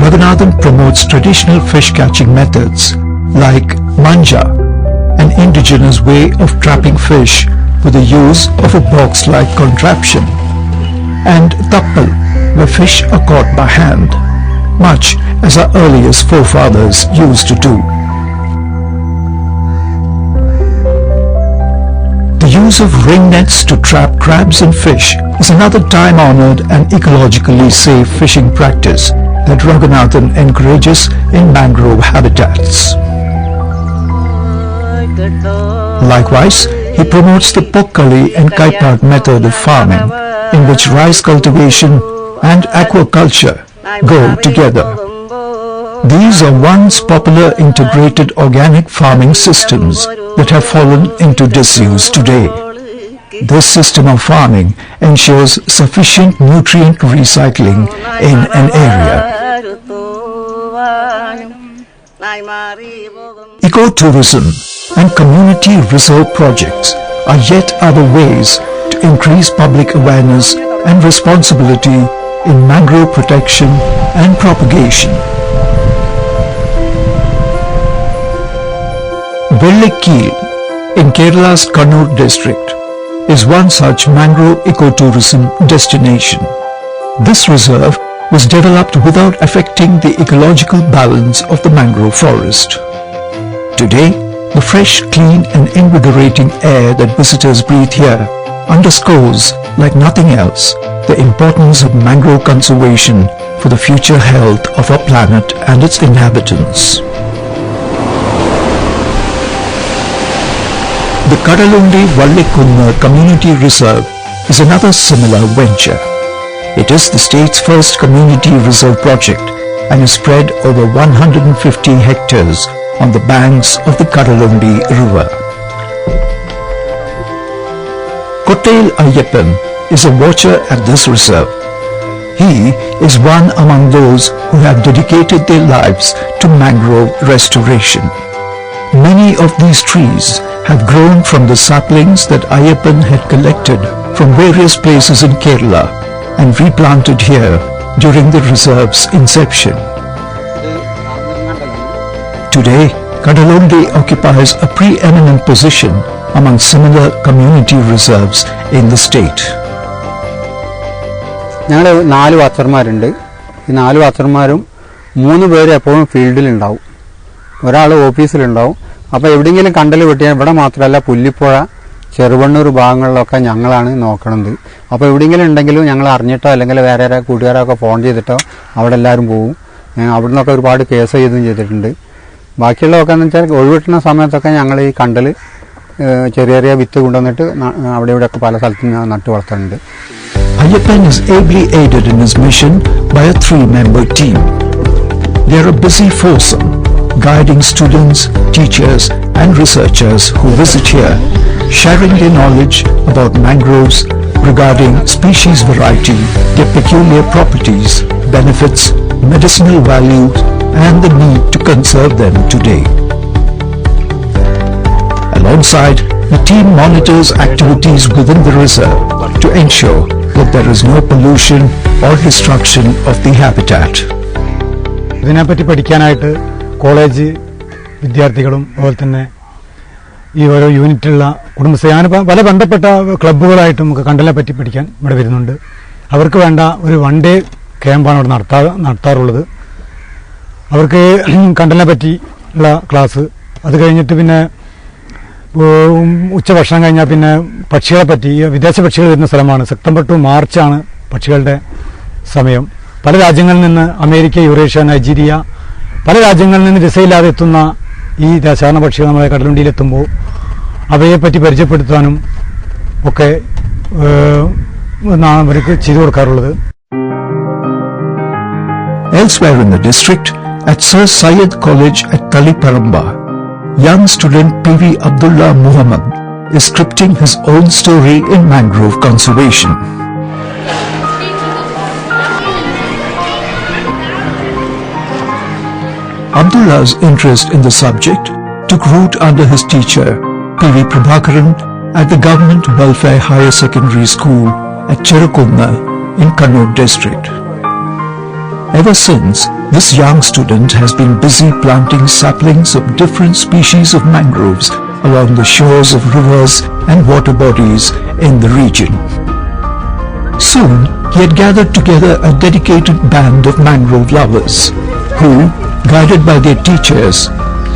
Raghunathan promotes traditional fish catching methods like manja, an indigenous way of trapping fish with the use of a box-like contraption, and tappal, where fish are caught by hand, much as our earliest forefathers used to do. The use of ring nets to trap crabs and fish is another time-honored and ecologically safe fishing practice that Raghunathan encourages in mangrove habitats. Likewise, he promotes the Pokkali and Kaipat method of farming, in which rice cultivation and aquaculture go together. These are once popular integrated organic farming systems that have fallen into disuse today. This system of farming ensures sufficient nutrient recycling in an area. Ecotourism and community reserve projects are yet other ways to increase public awareness and responsibility in mangrove protection and propagation. Vellikeel in Kerala's Kannur district is one such mangrove ecotourism destination. This reserve was developed without affecting the ecological balance of the mangrove forest. Today, the fresh, clean and invigorating air that visitors breathe here underscores, like nothing else, the importance of mangrove conservation for the future health of our planet and its inhabitants. The Kadalundi Vallikunna Community Reserve is another similar venture. It is the state's first community reserve project and is spread over 150 hectares on the banks of the Kadalundi River. Kottail Ayyappan is a watcher at this reserve. He is one among those who have dedicated their lives to mangrove restoration. Many of these trees have grown from the saplings that Ayyappan had collected from various places in Kerala and replanted here during the reserve's inception. Today, Kadalundi occupies a preeminent position among similar community reserves in the state. ഞങ്ങൾ 4 വാച്ചർമാരുണ്ട്. ഈ 4 വാച്ചർമാരും 3 പേര് എപ്പോഴും ഫീൽഡിലുണ്ടാവും. ഒരാൾ ഓഫീസിലുണ്ടാവും. അപ്പോൾ എവിടെയെങ്കിലും കണ്ടൽ വെട്ടിയാൽ ഇവിടെ മാത്രമല്ല പുല്ലിപ്പുഴ ചെറുവണ്ണൂർ ഭാഗങ്ങളിലൊക്കെ ഞങ്ങളാണ് നോക്കണത്. അപ്പോൾ എവിടെയെങ്കിലും ഉണ്ടെങ്കിലും ഞങ്ങൾ അറിഞ്ഞിട്ടോ അല്ലെങ്കിൽ വേറെ കൂട്ടുകാരൊക്കെ ഫോൺ ചെയ്തിട്ടോ അവിടെ എല്ലാവരും പോകും. അവിടെ നിന്നൊക്കെ ഒരുപാട് കേസ് ചെയ്തിട്ടുണ്ട്. ബാക്കിയുള്ളതൊക്കെ എന്ന് വെച്ചാൽ ഒഴിവിട്ടുന്ന സമയത്തൊക്കെ ഞങ്ങൾ ഈ കണ്ടൽ ചെറിയ ചെറിയ വിത്ത് കൊണ്ടുവന്നിട്ട് അവിടെ ഇവിടെയൊക്കെ പല സ്ഥലത്തും നട്ടു വളർത്തുന്നുണ്ട്. Ayyappan is ably aided in his mission by a 3-member team. They are a busy foursome, guiding students, teachers and researchers who visit here, sharing their knowledge about mangroves regarding species variety, their peculiar properties, benefits, medicinal values and the need to conserve them today. Alongside, the team monitors activities within the reserve to ensure that there is no pollution or destruction of the habitat. ഇതിനെപ്പറ്റി പഠിക്കാനായിട്ട് college വിദ്യാർത്ഥികളും അതുപോലെ തന്നെ ഈ ഓരോ യൂണിറ്റുള്ള കുടുംബശ്രീ അങ്ങനെ പല ബന്ധപ്പെട്ട ക്ലബ്ബുകളായിട്ടും നമുക്ക് കണ്ടലിനെ പറ്റി പഠിക്കാൻ ഇവിടെ വരുന്നുണ്ട്. അവർക്ക് വേണ്ട ഒരു 1 ഡേ ക്യാമ്പാണ് ഇവിടെ നടത്താറുള്ളത്. അവർക്ക് കണ്ടലിനെ പറ്റിയുള്ള ക്ലാസ്, അത് കഴിഞ്ഞിട്ട് പിന്നെ ഉച്ചഭക്ഷണം കഴിഞ്ഞാൽ പിന്നെ പക്ഷികളെ പറ്റി, വിദേശ പക്ഷികൾ വരുന്ന സ്ഥലമാണ്. സെപ്റ്റംബർ ടു മാർച്ചാണ് പക്ഷികളുടെ സമയം. പല രാജ്യങ്ങളിൽ നിന്ന് അമേരിക്ക, യൂറേഷ്യ, നൈജീരിയ, പല രാജ്യങ്ങളിൽ നിന്ന് വിസയില്ലാതെ എത്തുന്ന ഈ ദേശാടന പക്ഷികൾ നമ്മളെ കടലുണ്ടിയിലെത്തുമ്പോൾ അവയെപ്പറ്റി പരിചയപ്പെടുത്താനും ഒക്കെ അവർക്ക് ചെയ്തു കൊടുക്കാറുള്ളത്. Elsewhere in the district, at Sir Syed College at Taliparamba, young student P.V. Abdullah Muhammad is scripting his own story in mangrove conservation. Abdullah's interest in the subject took root under his teacher, P.V. Prabhakaran, at the Government Welfare Higher Secondary School at Cherukunna in Kannur district. Ever since, this young student has been busy planting saplings of different species of mangroves along the shores of rivers and water bodies in the region. Soon, he had gathered together a dedicated band of mangrove lovers who, guided by their teachers,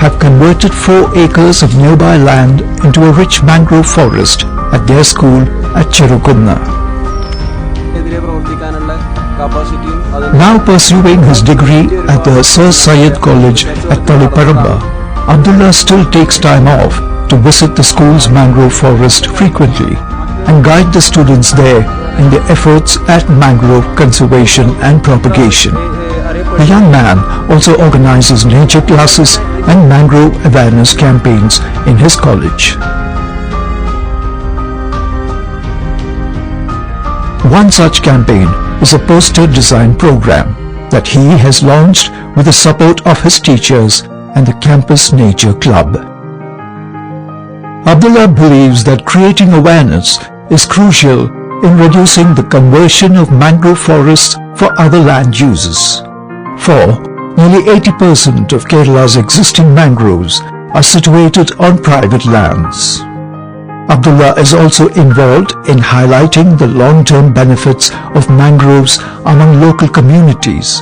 have converted 4 acres of nearby land into a rich mangrove forest at their school at Cherukunna. Now pursuing his degree at the Sir Syed College at Taliparamba, Abdullah still takes time off to visit the school's mangrove forest frequently and guide the students there in their efforts at mangrove conservation and propagation. The young man also organizes nature classes and mangrove awareness campaigns in his college. One such campaign is a poster design program that he has launched with the support of his teachers and the Campus Nature Club. Abdullah believes that creating awareness is crucial in reducing the conversion of mangrove forests for other land uses. For nearly 80% of Kerala's existing mangroves are situated on private lands. Abdullah is also involved in highlighting the long-term benefits of mangroves among local communities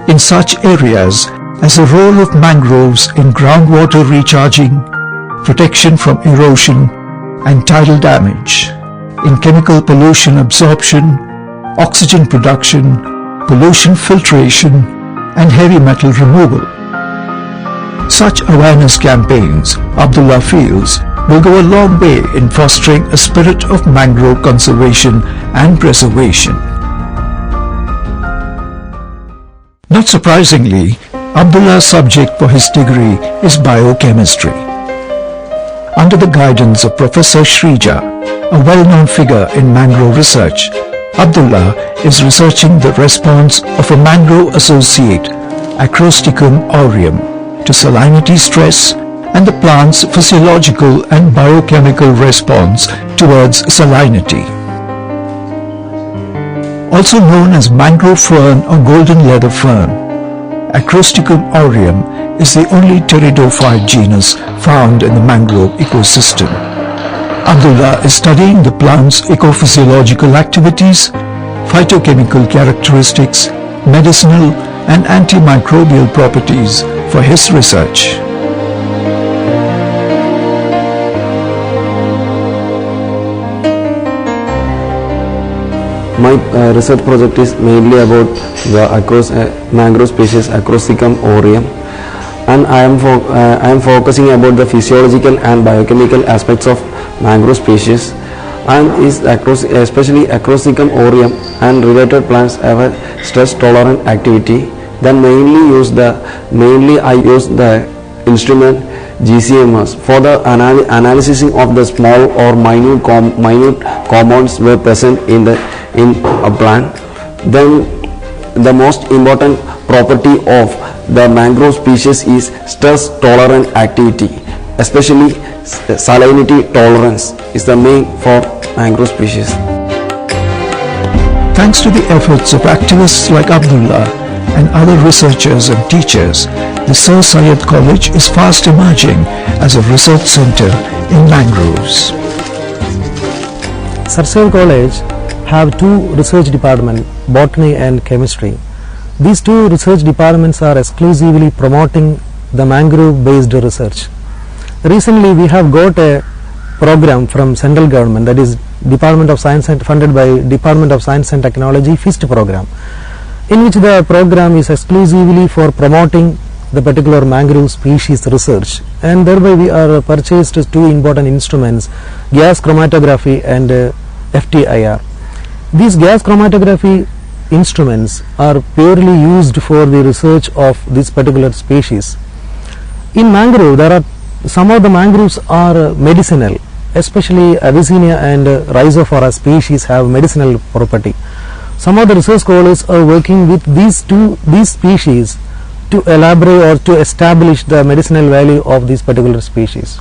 in such areas as the role of mangroves in groundwater recharging, protection from erosion and tidal damage, in chemical pollution absorption, oxygen production, pollution filtration, and heavy metal removal. Such awareness campaigns, Abdullah feels, will go a long way in fostering a spirit of mangrove conservation and preservation. Not surprisingly, Abdullah's subject for his degree is biochemistry. Under the guidance of Professor Shrija, a well-known figure in mangrove research, Abdullah is researching the response of a mangrove associate, Acrosticum aureum, to salinity stress and the plant's physiological and biochemical response towards salinity. Also known as mangrove fern or golden leather fern, Acrosticum aureum is the only pteridophyte genus found in the mangrove ecosystem. Abdullah is studying the plant's ecophysiological activities, phytochemical characteristics, medicinal and antimicrobial properties for his research. My research project is mainly about the mangrove species Acrosticum aureum, and I am focusing about the physiological and biochemical aspects of mangrove species, and especially Acrosticum aureum and related plants have a stress tolerant activity. Then mainly I use the instrument GCMS for the analysis of the small or minute compounds were present in a plant. Then the most important property of the mangrove species is stress tolerant activity, especially salinity tolerance is the main for mangrove species. Thanks to the efforts of activists like Abdullah and other researchers and teachers, the Sir Syed College is fast emerging as a research center in mangroves. Sir Syed College have two research departments, botany and chemistry. These two research departments are exclusively promoting the mangrove based research. Recently we have got a program from central government, that is Department of Science and funded by Department of Science and Technology FIST program, in which the program is exclusively for promoting the particular mangrove species research, and thereby we are purchased two important instruments, gas chromatography and FTIR. These gas chromatography instruments are purely used for the research of this particular species. In mangrove, there are some of the mangroves are medicinal, especially Abyssinia and Rhizophora species have medicinal property. Some of the research scholars are working with these species to elaborate or to establish the medicinal value of this particular species.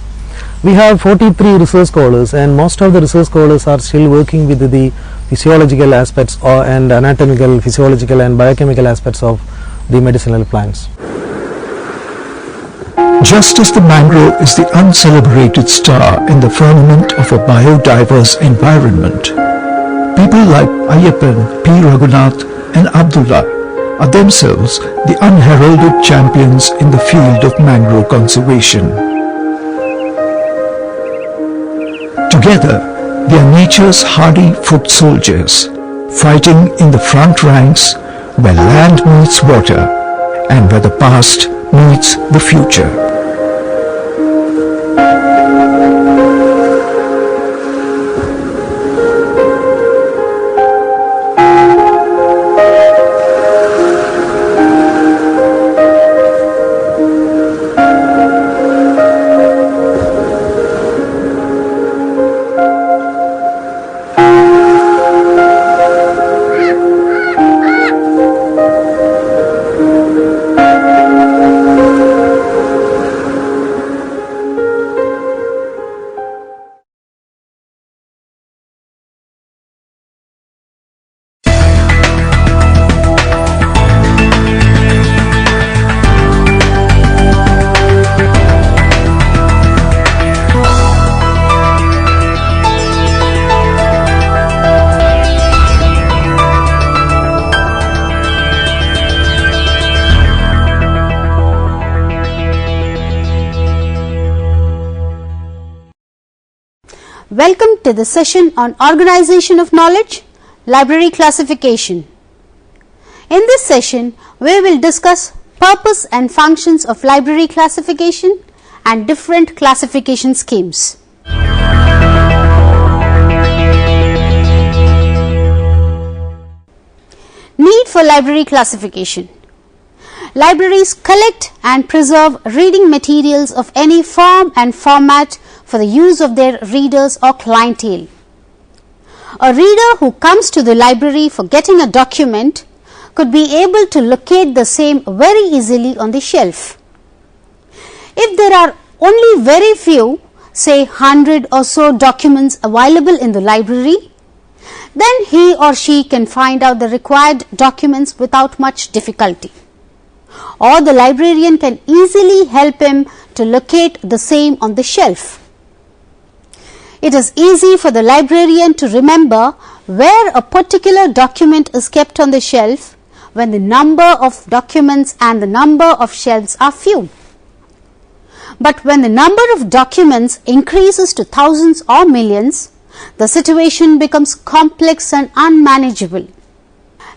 We have 43 research scholars, and most of the research scholars are still working with the physiological aspects and anatomical, physiological and biochemical aspects of the medicinal plants. Just as the mangrove is the uncelebrated star in the firmament of a biodiverse environment, people like Ayyappan, P. Raghunath and Abdullah are themselves the unheralded champions in the field of mangrove conservation. Together, they are nature's hardy foot soldiers, fighting in the front ranks where land meets water and where the past meets the future. Welcome to the session on Organization of Knowledge, Library Classification. In this session, we will discuss purpose and functions of library classification and different classification schemes. Need for library classification. Libraries collect and preserve reading materials of any form and format for the use of their readers or clientele. A reader who comes to the library for getting a document could be able to locate the same very easily on the shelf. If there are only very few, say 100 or so documents available in the library, then he or she can find out the required documents without much difficulty, or the librarian can easily help him to locate the same on the shelf. It is easy for the librarian to remember where a particular document is kept on the shelf when the number of documents and the number of shelves are few. But when the number of documents increases to thousands or millions, the situation becomes complex and unmanageable.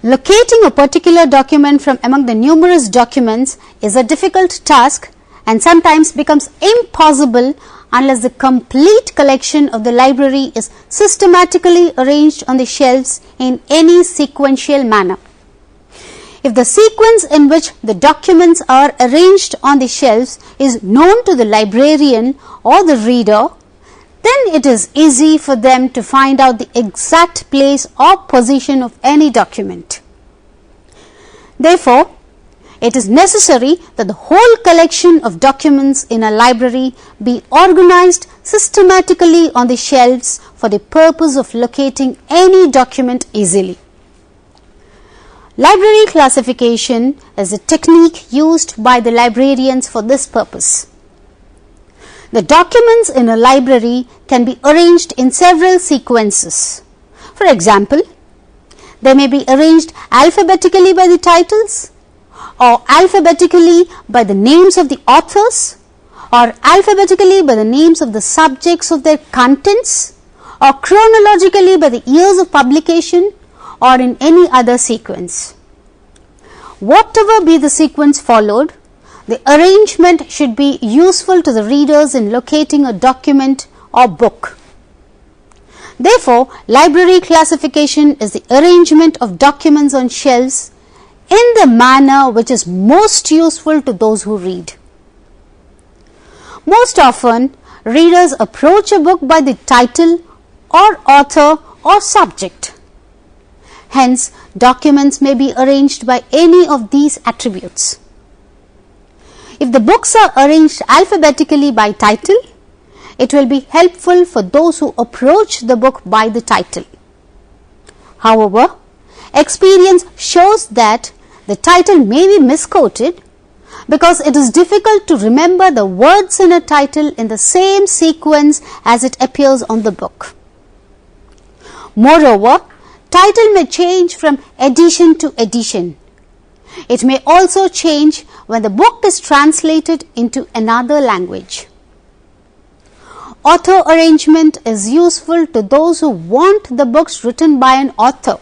Locating a particular document from among the numerous documents is a difficult task and sometimes becomes impossible unless the complete collection of the library is systematically arranged on the shelves in any sequential manner. If the sequence in which the documents are arranged on the shelves is known to the librarian or the reader, then it is easy for them to find out the exact place or position of any document. Therefore, it is necessary that the whole collection of documents in a library be organized systematically on the shelves for the purpose of locating any document easily. Library classification is a technique used by the librarians for this purpose. The documents in a library can be arranged in several sequences. For example, they may be arranged alphabetically by the titles, or alphabetically by the names of the authors, or alphabetically by the names of the subjects of their contents, or chronologically by the years of publication, or in any other sequence. Whatever be the sequence followed, the arrangement should be useful to the readers in locating a document or book. Therefore, library classification is the arrangement of documents on shelves in the manner which is most useful to those who read. Most often, readers approach a book by the title or author or subject. Hence, documents may be arranged by any of these attributes. If the books are arranged alphabetically by title, it will be helpful for those who approach the book by the title. However, experience shows that the title may be misquoted because it is difficult to remember the words in a title in the same sequence as it appears on the book. Moreover, title may change from edition to edition. It may also change when the book is translated into another language. Author arrangement is useful to those who want the books written by an author.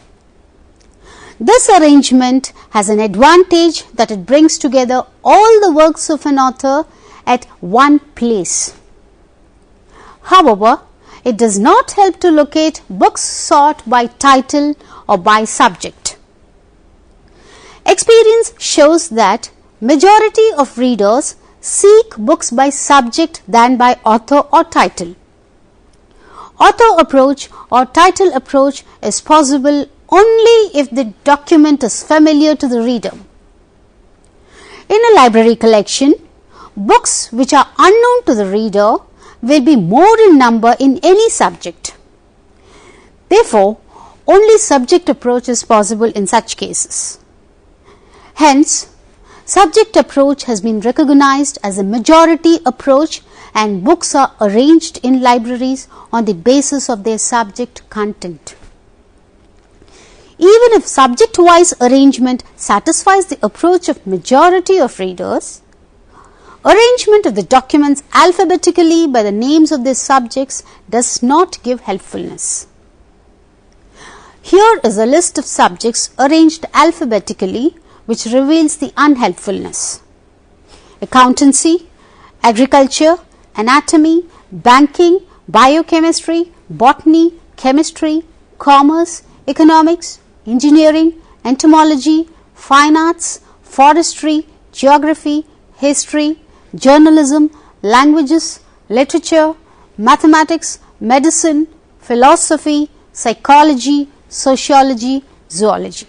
This arrangement has an advantage that it brings together all the works of an author at one place. However, it does not help to locate books sought by title or by subject. Experience shows that majority of readers seek books by subject than by author or title. Author approach or title approach is possible only if the document is familiar to the reader. In a library collection, books which are unknown to the reader will be more in number in any subject. Therefore, only subject approach is possible in such cases. Hence, subject approach has been recognized as a majority approach and books are arranged in libraries on the basis of their subject content. Even if subject-wise arrangement satisfies the approach of majority of readers, Arrangement of the documents alphabetically by the names of their subjects does not give helpfulness. Here is a list of subjects arranged alphabetically which reveals the unhelpfulness. Accountancy, agriculture, anatomy, banking, biochemistry, botany, chemistry, commerce, economics, engineering, entomology, fine arts, forestry, geography, history, journalism, languages, literature, mathematics, medicine, philosophy, psychology, sociology, zoology.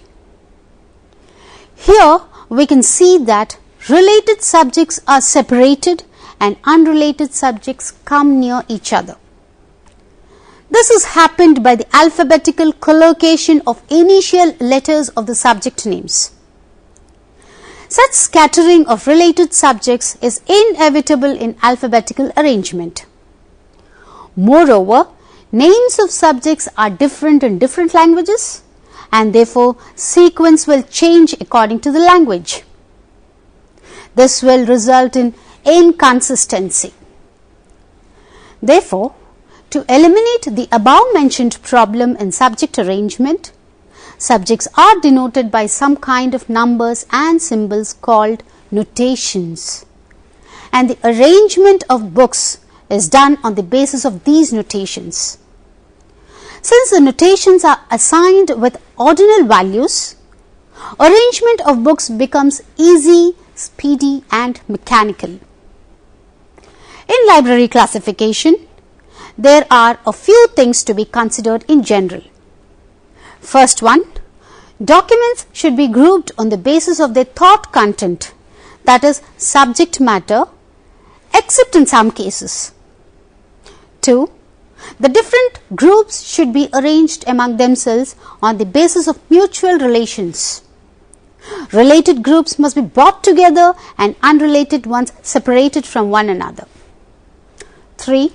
Here we can see that related subjects are separated and unrelated subjects come near each other. This is happened by the alphabetical collocation of initial letters of the subject names. Such scattering of related subjects is inevitable in alphabetical arrangement. Moreover, names of subjects are different in different languages and therefore sequence will change according to the language. This will result in inconsistency. Therefore, to eliminate the above mentioned problem in subject arrangement, subjects are denoted by some kind of numbers and symbols called notations, and the arrangement of books is done on the basis of these notations. Since the notations are assigned with ordinal values, arrangement of books becomes easy, speedy and mechanical. In library classification, there are a few things to be considered in general. First one, documents should be grouped on the basis of their thought content, that is subject matter, except in some cases. 2. The different groups should be arranged among themselves on the basis of mutual relations. Related groups must be brought together and unrelated ones separated from one another. 3.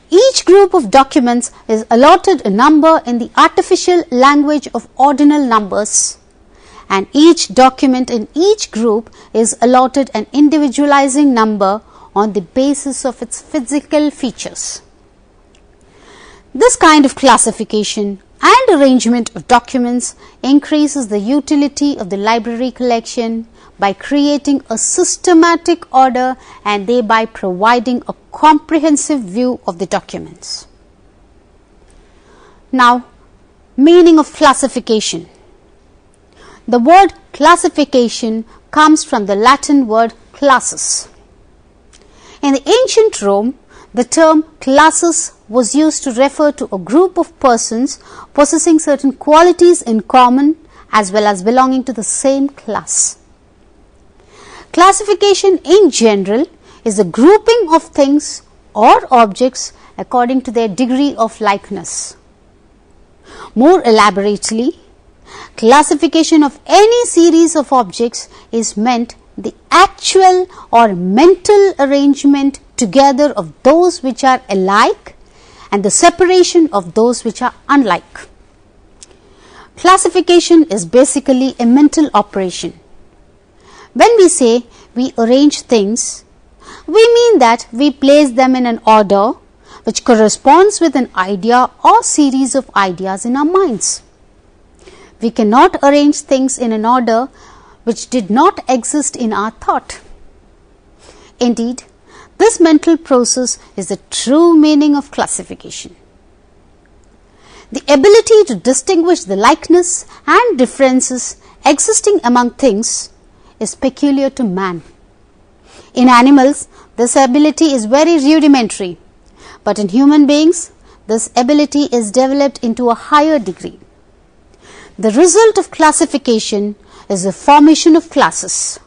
Each group of documents is allotted a number in the artificial language of ordinal numbers, and each document in each group is allotted an individualizing number on the basis of its physical features. This kind of classification and arrangement of documents increases the utility of the library collection by creating a systematic order and thereby providing a comprehensive view of the documents. Now, meaning of classification. The word classification comes from the Latin word classis. In the ancient Rome, the term classis was used to refer to a group of persons possessing certain qualities in common as well as belonging to the same class. Classification in general is the grouping of things or objects according to their degree of likeness. More elaborately, classification of any series of objects is meant the actual or mental arrangement together of those which are alike and the separation of those which are unlike. Classification is basically a mental operation. When we say we arrange things, we mean that we place them in an order which corresponds with an idea or series of ideas in our minds. We cannot arrange things in an order which did not exist in our thought. Indeed, this mental process is the true meaning of classification. The ability to distinguish the likeness and differences existing among things is peculiar to man. In animals, this ability is very rudimentary, but in human beings, this ability is developed into a higher degree. The result of classification is the formation of classes.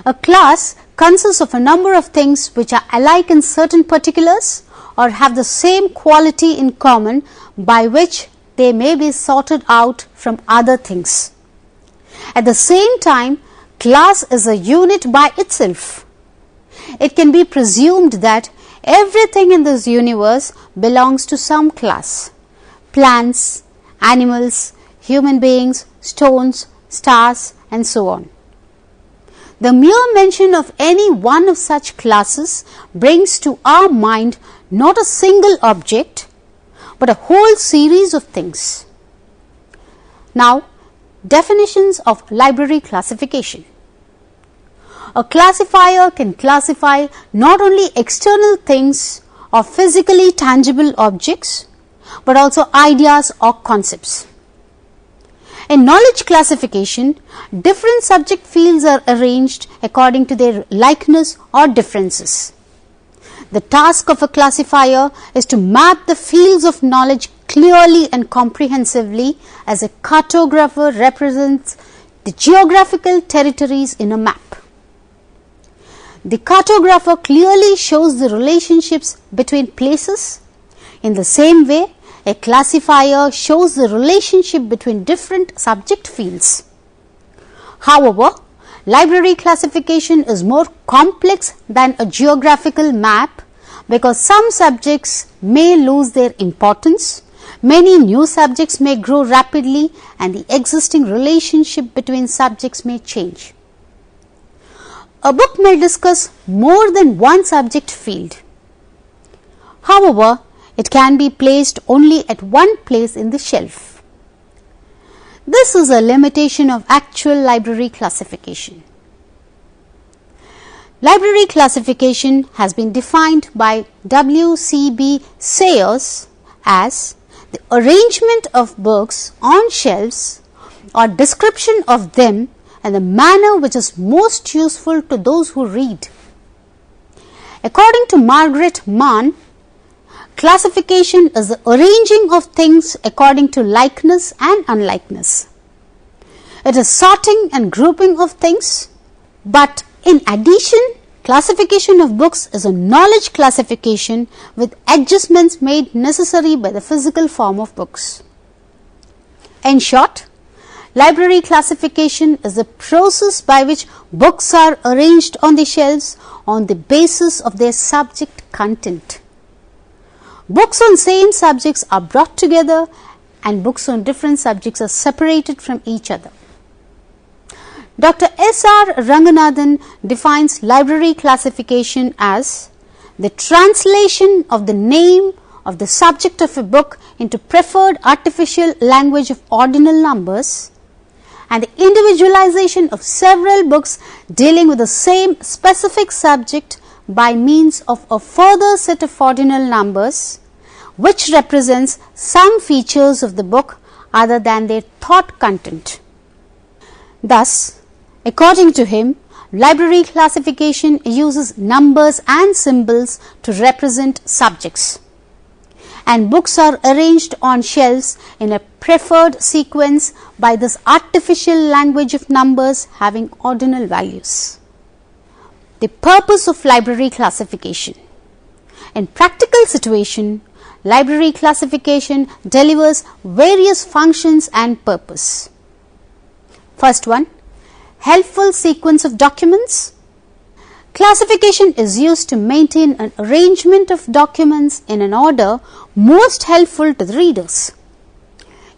A class consists of a number of things which are alike in certain particulars or have the same quality in common by which they may be sorted out from other things. At the same time, class is a unit by itself. It can be presumed that everything in this universe belongs to some class. Plants, animals, human beings, stones, stars, and so on. The mere mention of any one of such classes brings to our mind not a single object, but a whole series of things. Now, definitions of library classification. A classifier can classify not only external things or physically tangible objects, but also ideas or concepts. In knowledge classification, different subject fields are arranged according to their likeness or differences. The task of a classifier is to map the fields of knowledge clearly and comprehensively as a cartographer represents the geographical territories in a map. The cartographer clearly shows the relationships between places. In the same way, a classifier shows the relationship between different subject fields. However, library classification is more complex than a geographical map because some subjects may lose their importance, many new subjects may grow rapidly, and the existing relationship between subjects may change. A book may discuss more than one subject field. However, it can be placed only at one place in the shelf. This is a limitation of actual library classification. Library classification has been defined by W.C.B. Sayers as the arrangement of books on shelves or description of them and the manner which is most useful to those who read. According to Margaret Mann, classification is the arranging of things according to likeness and unlikeness. It is sorting and grouping of things, but in addition, classification of books is a knowledge classification with adjustments made necessary by the physical form of books. In short, library classification is the process by which books are arranged on the shelves on the basis of their subject content. Books on same subjects are brought together and books on different subjects are separated from each other. Dr. S.R. Ranganathan defines library classification as the translation of the name of the subject of a book into preferred artificial language of ordinal numbers and the individualization of several books dealing with the same specific subject by means of a further set of ordinal numbers which represents some features of the book other than their thought content. Thus, according to him, library classification uses numbers and symbols to represent subjects, and books are arranged on shelves in a preferred sequence by this artificial language of numbers having ordinal values. The purpose of library classification. In practical situation, library classification delivers various functions and purpose. First one, helpful sequence of documents. Classification is used to maintain an arrangement of documents in an order most helpful to the readers.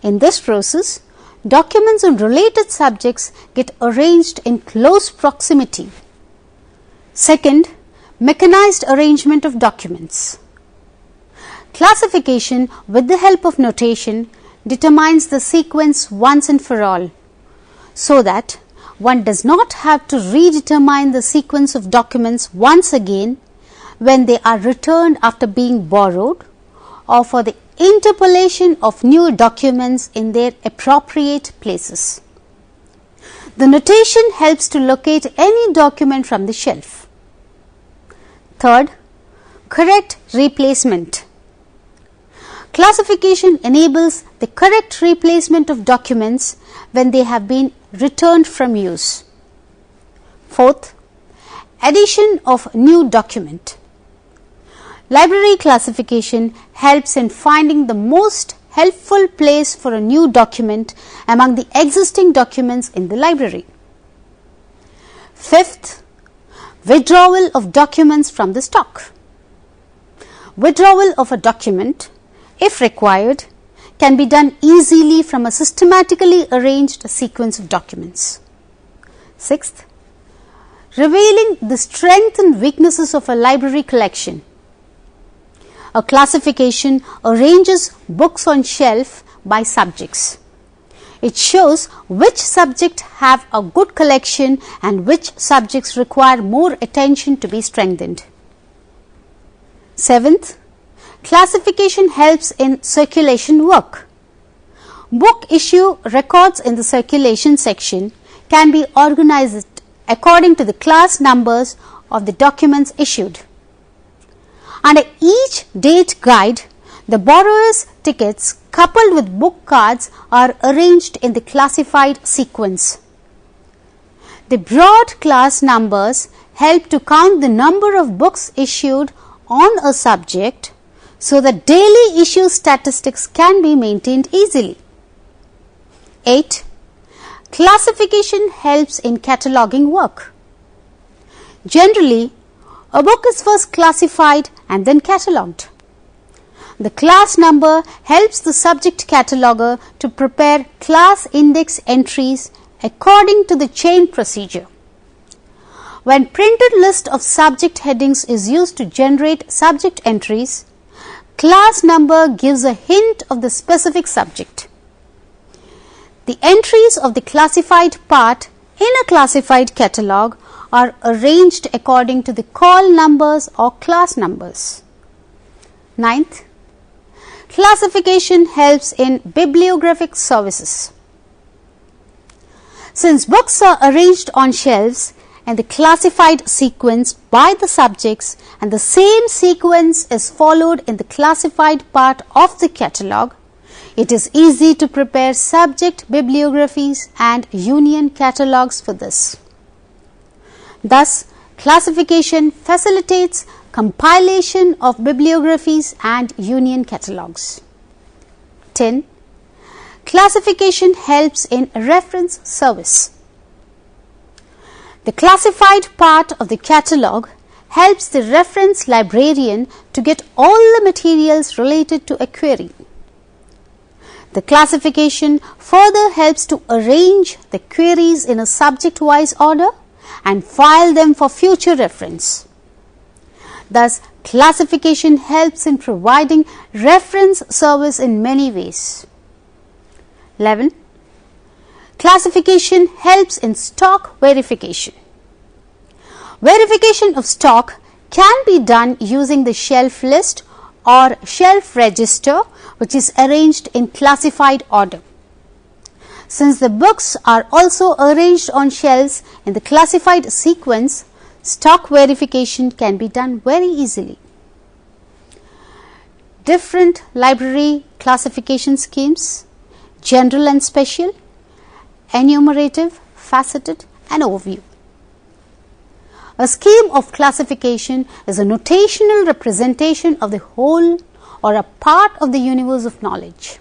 In this process, documents on related subjects get arranged in close proximity. Second, mechanized arrangement of documents. Classification with the help of notation determines the sequence once and for all, so that one does not have to redetermine the sequence of documents once again when they are returned after being borrowed or for the interpolation of new documents in their appropriate places. The notation helps to locate any document from the shelf. Third, correct replacement. Classification enables the correct replacement of documents when they have been returned from use. Fourth, addition of new document. Library classification helps in finding the most helpful place for a new document among the existing documents in the library. Fifth, withdrawal of documents from the stock. Withdrawal of a document, if required, can be done easily from a systematically arranged sequence of documents. Sixth, revealing the strengths and weaknesses of a library collection. A classification arranges books on shelf by subjects. It shows which subjects have a good collection and which subjects require more attention to be strengthened. Seventh, classification helps in circulation work. Book issue records in the circulation section can be organized according to the class numbers of the documents issued. Under each date guide, the borrower's tickets coupled with book cards are arranged in the classified sequence. The broad class numbers help to count the number of books issued on a subject so that daily issue statistics can be maintained easily. 8. Classification helps in cataloging work. Generally, a book is first classified and then catalogued. The class number helps the subject cataloger to prepare class index entries according to the chain procedure. When printed list of subject headings is used to generate subject entries, class number gives a hint of the specific subject. The entries of the classified part in a classified catalogue are arranged according to the call numbers or class numbers. 9th, classification helps in bibliographic services. Since books are arranged on shelves in the classified sequence by the subjects and the same sequence is followed in the classified part of the catalogue, it is easy to prepare subject bibliographies and union catalogues for this. Thus, classification facilitates compilation of bibliographies and union catalogues. 10. Classification helps in reference service. The classified part of the catalogue helps the reference librarian to get all the materials related to a query. The classification further helps to arrange the queries in a subject-wise order and file them for future reference. Thus, classification helps in providing reference service in many ways. 11. Classification helps in stock verification. Verification of stock can be done using the shelf list or shelf register, which is arranged in classified order. Since the books are also arranged on shelves in the classified sequence, stock verification can be done very easily. Different library classification schemes: general and special, enumerative, faceted, and overview. A scheme of classification is a notational representation of the whole or a part of the universe of knowledge.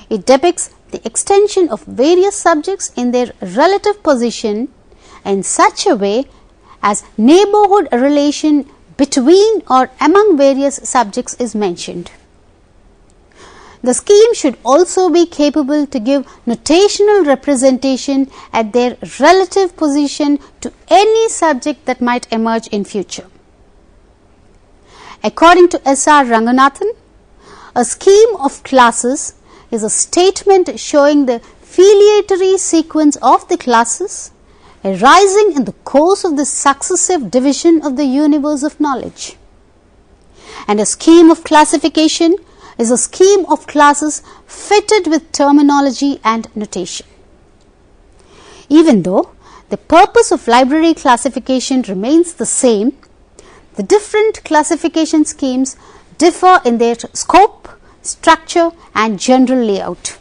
It depicts the extension of various subjects in their relative position in such a way as neighborhood relation between or among various subjects is mentioned. The scheme should also be capable to give notational representation at their relative position to any subject that might emerge in future. According to S.R. Ranganathan, a scheme of classes is a statement showing the filiatory sequence of the classes arising in the course of the successive division of the universe of knowledge. And a scheme of classification is a scheme of classes fitted with terminology and notation. Even though the purpose of library classification remains the same, the different classification schemes differ in their scope, structure, and general layout.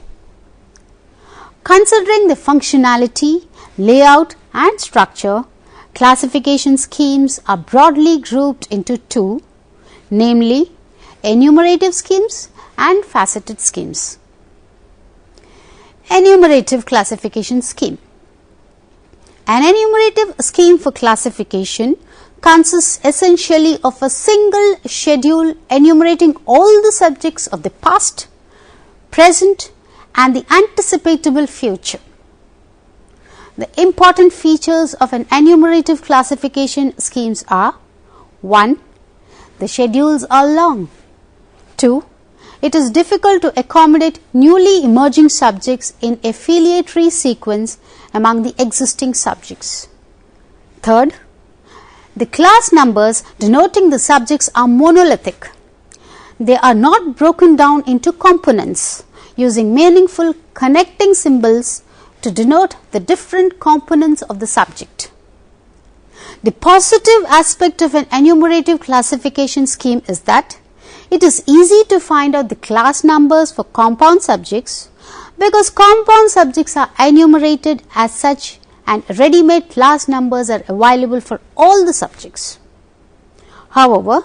Considering the functionality, layout, and structure, classification schemes are broadly grouped into two, namely enumerative schemes and faceted schemes. Enumerative classification scheme. An enumerative scheme for classification consists essentially of a single schedule enumerating all the subjects of the past, present, and the anticipatable future. The important features of an enumerative classification schemes are: 1. The schedules are long. 2. It is difficult to accommodate newly emerging subjects in a filiatory sequence among the existing subjects. Third, the class numbers denoting the subjects are monolithic. They are not broken down into components using meaningful connecting symbols to denote the different components of the subject. The positive aspect of an enumerative classification scheme is that it is easy to find out the class numbers for compound subjects because compound subjects are enumerated as such and ready-made class numbers are available for all the subjects. However,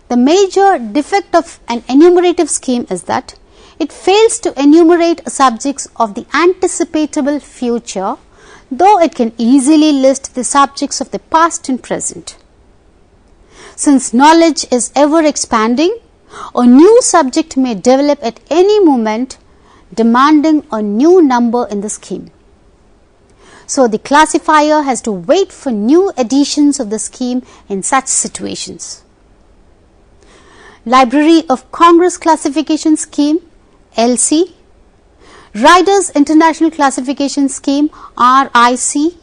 the major defect of an enumerative scheme is that it fails to enumerate subjects of the anticipatable future, though it can easily list the subjects of the past and present. Since knowledge is ever expanding, a new subject may develop at any moment, demanding a new number in the scheme. So the classifier has to wait for new additions of the scheme in such situations. Library of Congress Classification Scheme (LC), Ryder's International Classification Scheme (RIC),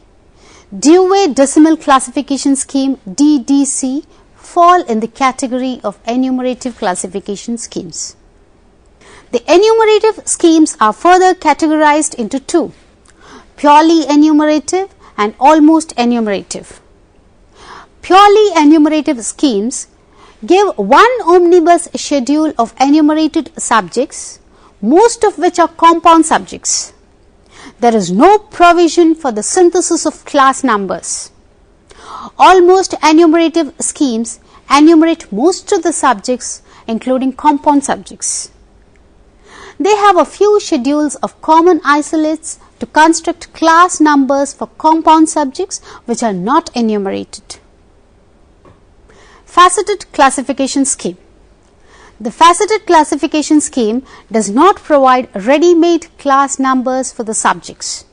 Dewey Decimal Classification Scheme (DDC) fall in the category of enumerative classification schemes. The enumerative schemes are further categorized into two: purely enumerative and almost enumerative. Purely enumerative schemes give one omnibus schedule of enumerated subjects, most of which are compound subjects. There is no provision for the synthesis of class numbers. Almost enumerative schemes enumerate most of the subjects, including compound subjects. They have a few schedules of common isolates to construct class numbers for compound subjects which are not enumerated. Faceted classification scheme. The faceted classification scheme does not provide ready-made class numbers for the subjects.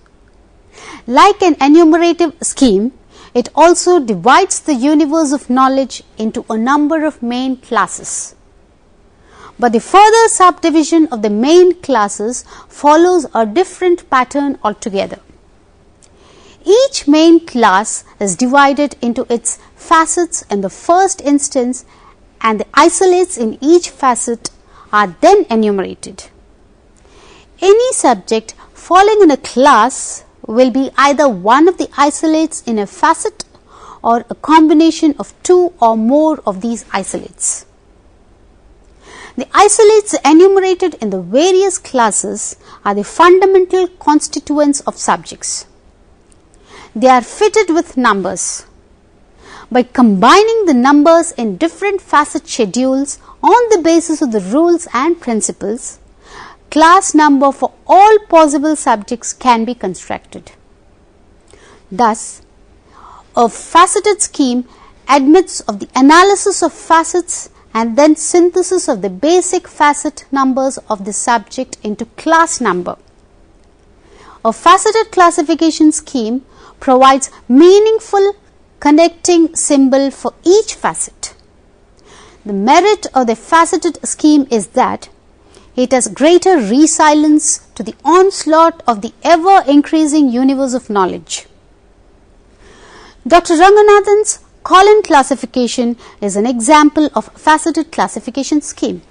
Like an enumerative scheme, it also divides the universe of knowledge into a number of main classes. But the further subdivision of the main classes follows a different pattern altogether. Each main class is divided into its facets in the first instance, and the isolates in each facet are then enumerated. Any subject falling in a class will be either one of the isolates in a facet or a combination of two or more of these isolates. The isolates enumerated in the various classes are the fundamental constituents of subjects. They are fitted with numbers. By combining the numbers in different facet schedules on the basis of the rules and principles, class number for all possible subjects can be constructed. Thus, a faceted scheme admits of the analysis of facets and then synthesis of the basic facet numbers of the subject into class number. A faceted classification scheme provides meaningful connecting symbol for each facet. The merit of the faceted scheme is that it has greater resilience to the onslaught of the ever-increasing universe of knowledge. Dr. Ranganathan's Collin classification is an example of faceted classification scheme.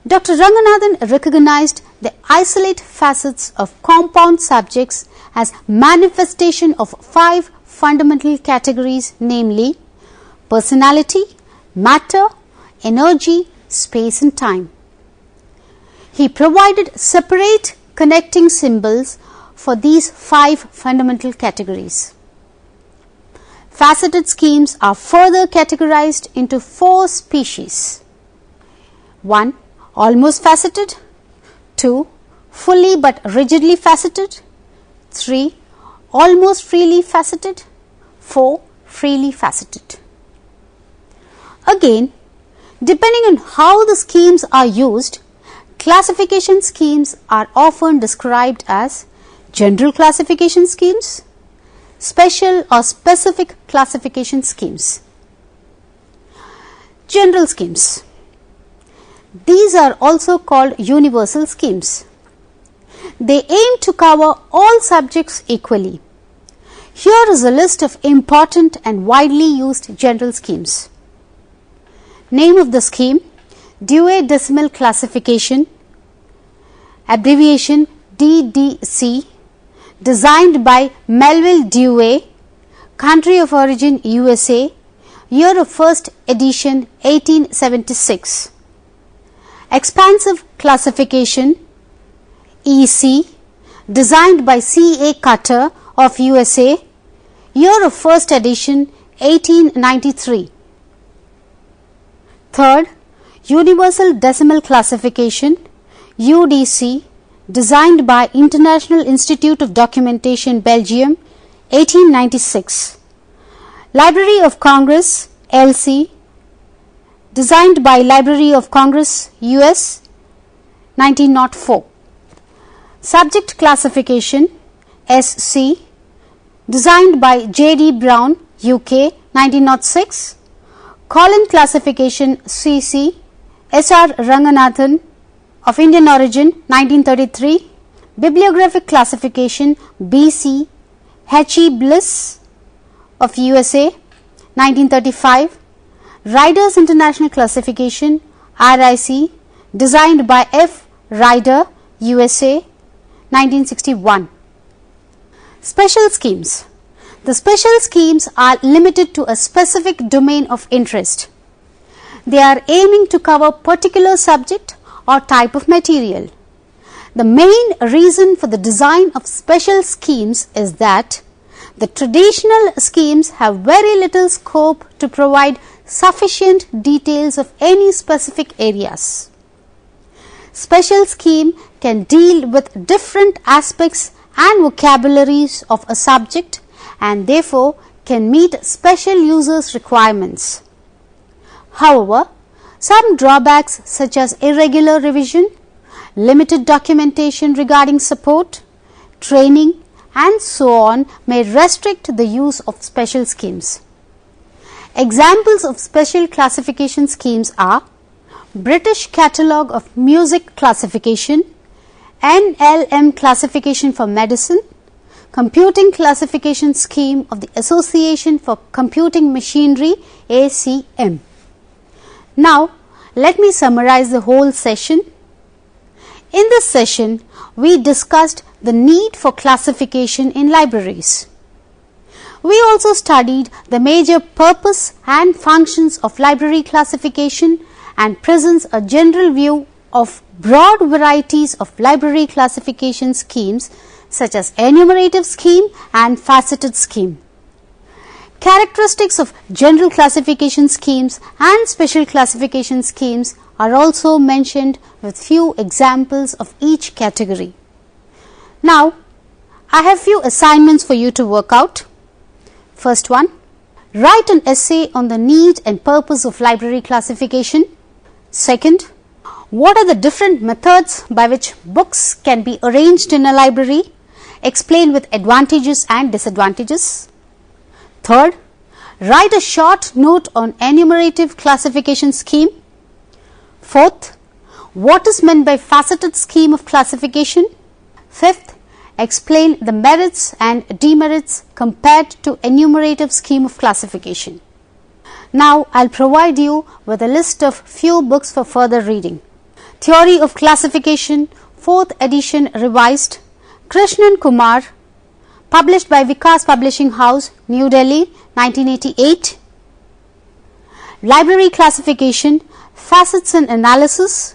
Dr. Ranganathan recognized the isolate facets of compound subjects as manifestation of 5 fundamental categories, namely personality, matter, energy, space and time. He provided separate connecting symbols for these 5 fundamental categories. Faceted schemes are further categorized into 4 species. 1. Almost faceted. 2. Fully but rigidly faceted. 3. Almost freely faceted. 4. Freely faceted. Again, depending on how the schemes are used, classification schemes are often described as General classification schemes, special or specific classification schemes. General schemes. These are also called universal schemes. They aim to cover all subjects equally. Here is a list of important and widely used general schemes. Name of the scheme: Dewey Decimal Classification, abbreviation DDC, designed by Melville Dewey, country of origin USA, year of first edition 1876. Expansive Classification EC, designed by C.A. Cutter of USA, year of first edition 1893. Third, Universal Decimal Classification UDC, designed by International Institute of Documentation, Belgium, 1896. Library of Congress LC, designed by Library of Congress US, 1904. Subject Classification SC, designed by J.D. Brown UK, 1906. Column Classification CC, S.R. Ranganathan of Indian origin, 1933. Bibliographic Classification BC, H.E. Bliss of USA, 1935. Riders International Classification RIC, designed by F. Ryder USA, 1961. Special schemes. The special schemes are limited to a specific domain of interest. They are aiming to cover particular subject or type of material. The main reason for the design of special schemes is that the traditional schemes have very little scope to provide sufficient details of any specific areas. Special scheme can deal with different aspects and vocabularies of a subject and therefore can meet special users' requirements. However, some drawbacks such as irregular revision, limited documentation regarding support, training and so on may restrict the use of special schemes. Examples of special classification schemes are British Catalogue of Music Classification, NLM Classification for Medicine, Computing Classification Scheme of the Association for Computing Machinery ACM. Now, let me summarize the whole session. In this session, we discussed the need for classification in libraries. We also studied the major purpose and functions of library classification and presents a general view of broad varieties of library classification schemes such as enumerative scheme and faceted scheme. Characteristics of general classification schemes and special classification schemes are also mentioned with few examples of each category. Now, I have few assignments for you to work out. First one, write an essay on the need and purpose of library classification. Second, what are the different methods by which books can be arranged in a library? Explain with advantages and disadvantages. Third, write a short note on enumerative classification scheme. Fourth, what is meant by faceted scheme of classification? Fifth, explain the merits and demerits compared to enumerative scheme of classification. Now, I'll provide you with a list of few books for further reading. Theory of Classification, 4th edition revised, Krishnan Kumar, published by Vikas Publishing House, New Delhi, 1988. Library Classification, Facets and Analysis,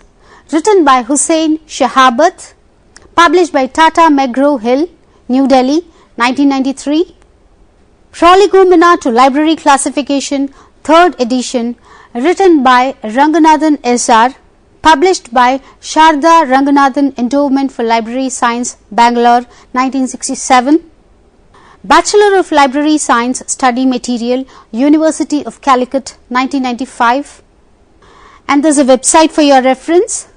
written by Hussain Shahabat, published by Tata McGraw-Hill, New Delhi, 1993. Prolegomena to Library Classification, 3rd edition, written by Ranganathan S.R., published by Sharda Ranganathan Endowment for Library Science, Bangalore, 1967. Bachelor of Library Science Study Material, University of Calicut, 1995. And there is a website for your reference,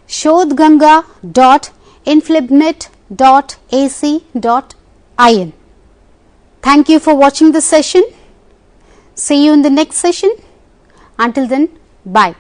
shodhganga.inflibnet.com. www.emmrc.ac.in. Thank you for watching this session. See you in the next session. Until then, bye.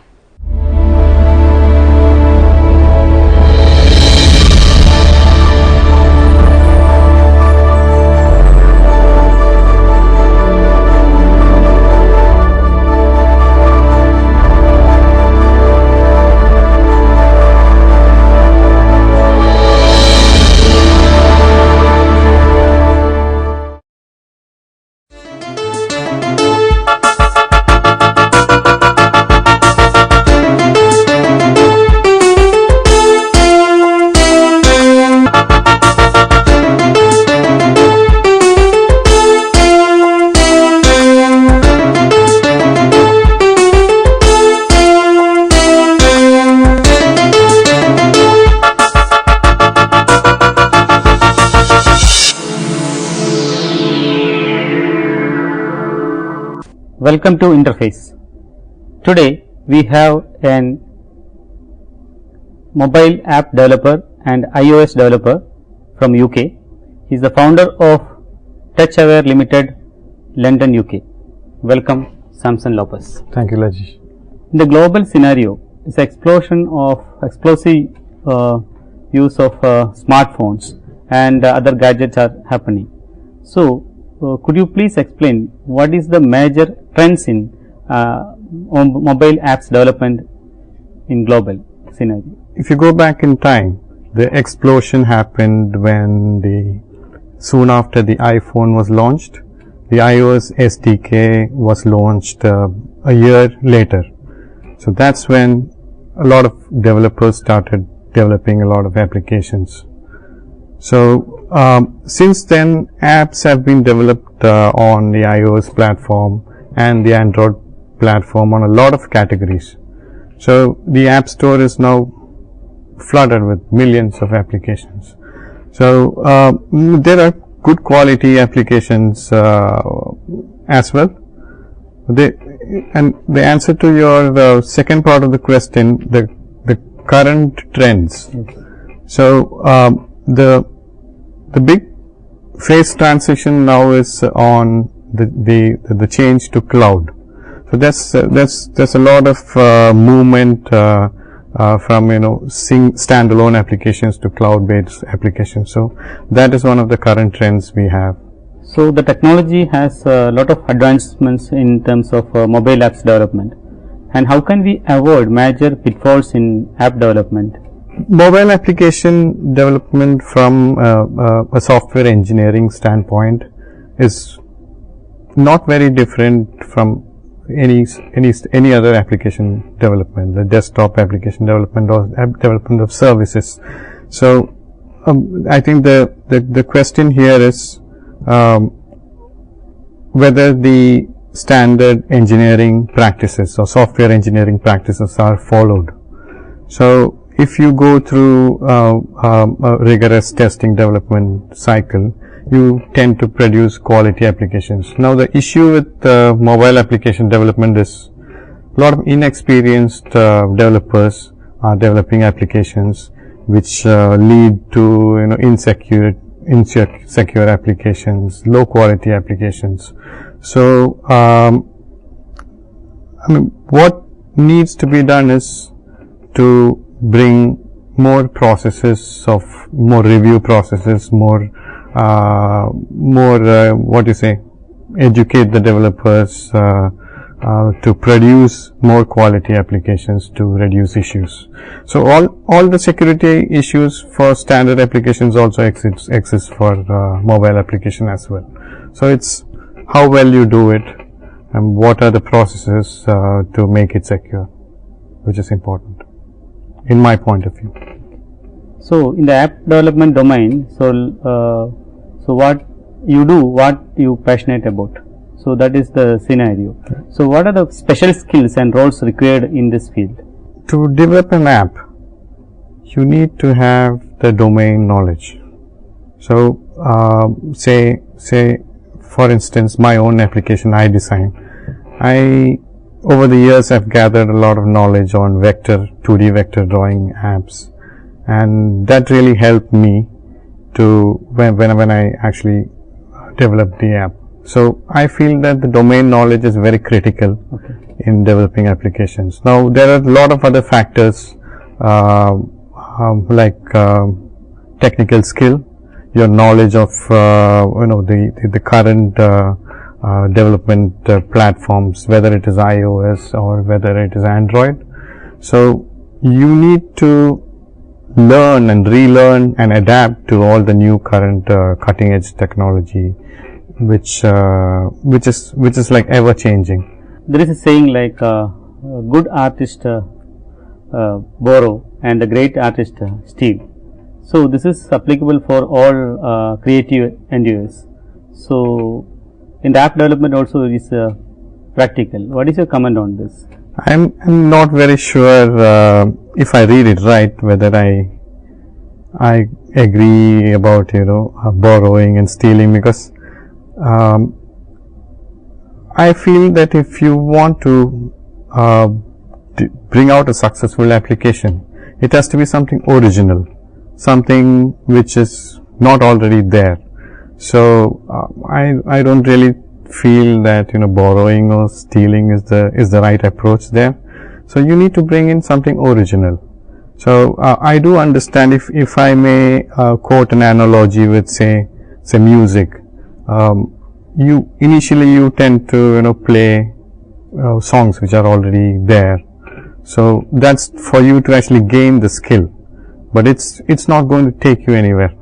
Welcome to Interface. Today we have an mobile app developer and iOS developer from UK. He is the founder of TouchAware Limited, London, UK. Welcome, Samson Lopez. Thank you, Lajesh. In the global scenario, this explosion of explosive use of smartphones and other gadgets are happening. So, could you please explain what is the major trends in mobile apps development in global scenario? If you go back in time, the explosion happened when soon after the iPhone was launched. The iOS SDK was launched a year later. So that's when a lot of developers started developing a lot of applications. So since then, apps have been developed on the iOS platform and the Android platform on a lot of categories. So the App Store is now flooded with millions of applications. So there are good quality applications as well. And the answer to your second part of the question, the current trends. So the big phase transition now is on the change to cloud. So there's a lot of movement from standalone applications to cloud-based applications. So that is one of the current trends we have. So the technology has a lot of advancements in terms of mobile apps development. And how can we avoid major pitfalls in app development? Mobile application development from a software engineering standpoint is not very different from any other application development, the desktop application development or development of services. So I think the question here is whether the standard engineering practices or software engineering practices are followed. So if you go through a rigorous testing development cycle, you tend to produce quality applications. Now the issue with mobile application development is a lot of inexperienced developers are developing applications which lead to insecure applications, low quality applications. So what needs to be done is to bring more processes of more review processes, educate the developers to produce more quality applications to reduce issues. So all the security issues for standard applications also exist for mobile application as well. So it's how well you do it and what are the processes to make it secure, which is important in my point of view. So in the app development domain, so what you do, what you passionate about. So that is the scenario. So what are the special skills and roles required in this field? To develop an app, you need to have the domain knowledge. So say for instance, my own application I design. Over the years I've gathered a lot of knowledge on 2D vector drawing apps, and that really helped me to when I actually develop the app. So I feel that the domain knowledge is very critical in developing applications. Now there are a lot of other factors like technical skill, your knowledge of the current development platforms, whether it is iOS or whether it is Android. So you need to learn and relearn and adapt to all the new current cutting edge technology, which is like ever changing. There is a saying like a good artist borrow and a great artist steal. So this is applicable for all creative endeavors. So in the app development also is practical. What is your comment on this? I'm not very sure if I read it right whether I agree about borrowing and stealing, because I feel that if you want to bring out a successful application, it has to be something original, something which is not already there. So I don't really feel that borrowing or stealing is the right approach there. So you need to bring in something original. So I do understand, if I may quote an analogy with say music. You initially tend to play songs which are already there. So that's for you to actually gain the skill, but it's not going to take you anywhere.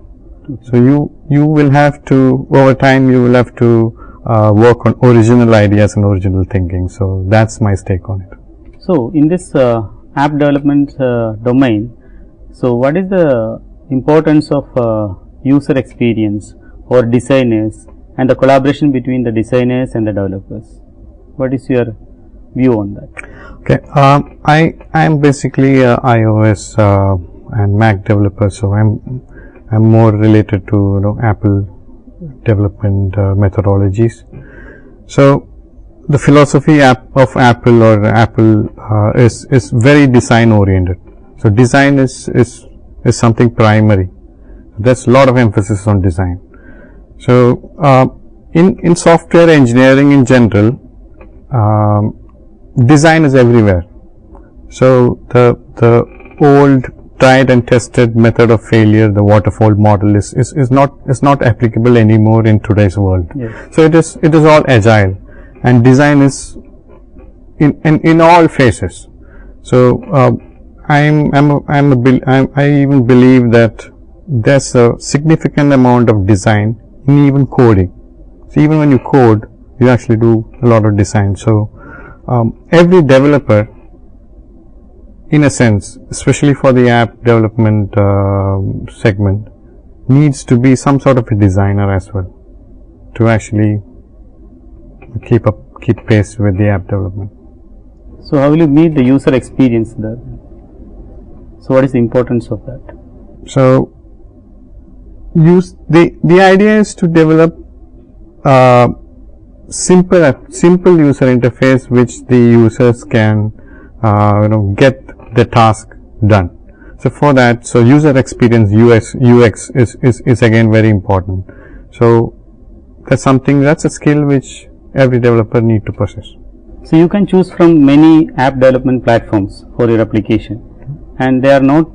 So you will have to, over time you will have to work on original ideas and original thinking. So that's my take on it. So in this app development domain, so what is the importance of user experience or designers and the collaboration between the designers and the developers? What is your view on that? Okay, I am basically a iOS and Mac developer, so I'm more related to Apple development methodologies. So the philosophy of Apple is very design oriented. So design is something primary. There's a lot of emphasis on design. So in software engineering in general, design is everywhere. So the old tried and tested method of failure, the waterfall model, is not applicable anymore in today's world. Yes. So it is all agile, and design is in all phases. So I even believe that there's a significant amount of design in even coding. So even when you code, you actually do a lot of design. So every developer, in a sense, especially for the app development segment, needs to be some sort of a designer as well, to actually keep pace with the app development. So how will you meet the user experience there? So what is the importance of that? So the idea is to develop simple user interface which the users can get the task done. So for that, so user experience, UX is again very important. So that's a skill which every developer need to possess. So you can choose from many app development platforms for your application, and they are not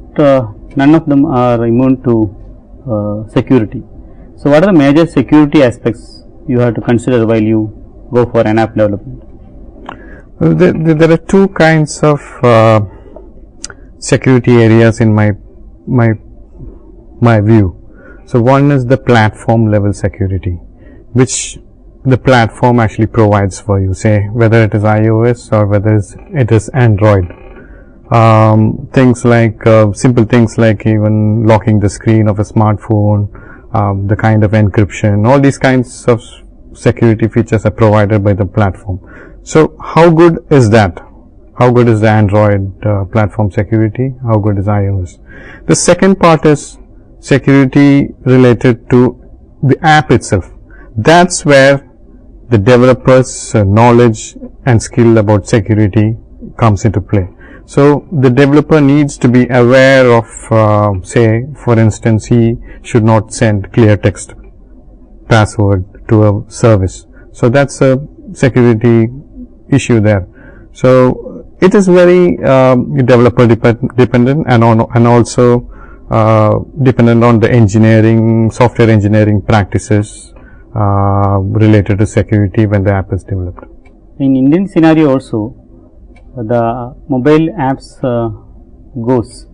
none of them are immune to security. So what are the major security aspects you have to consider while you go for an app development? Well, there are two kinds of security areas in my view. So one is the platform level security, which the platform actually provides for you, say whether it is iOS or whether it is Android. Things like simple things like even locking the screen of a smartphone, the kind of encryption, all these kinds of security features are provided by the platform. So how good is that? How good is the Android platform security? How good is iOS? The second part is security related to the app itself. That's where the developer's knowledge and skill about security comes into play. So the developer needs to be aware of, say, for instance, he should not send clear text password to a service. So that's a security issue there. So it is very developer dependent, and also dependent on the engineering, software engineering practices related to security when the app is developed. In Indian scenario also, the mobile apps goes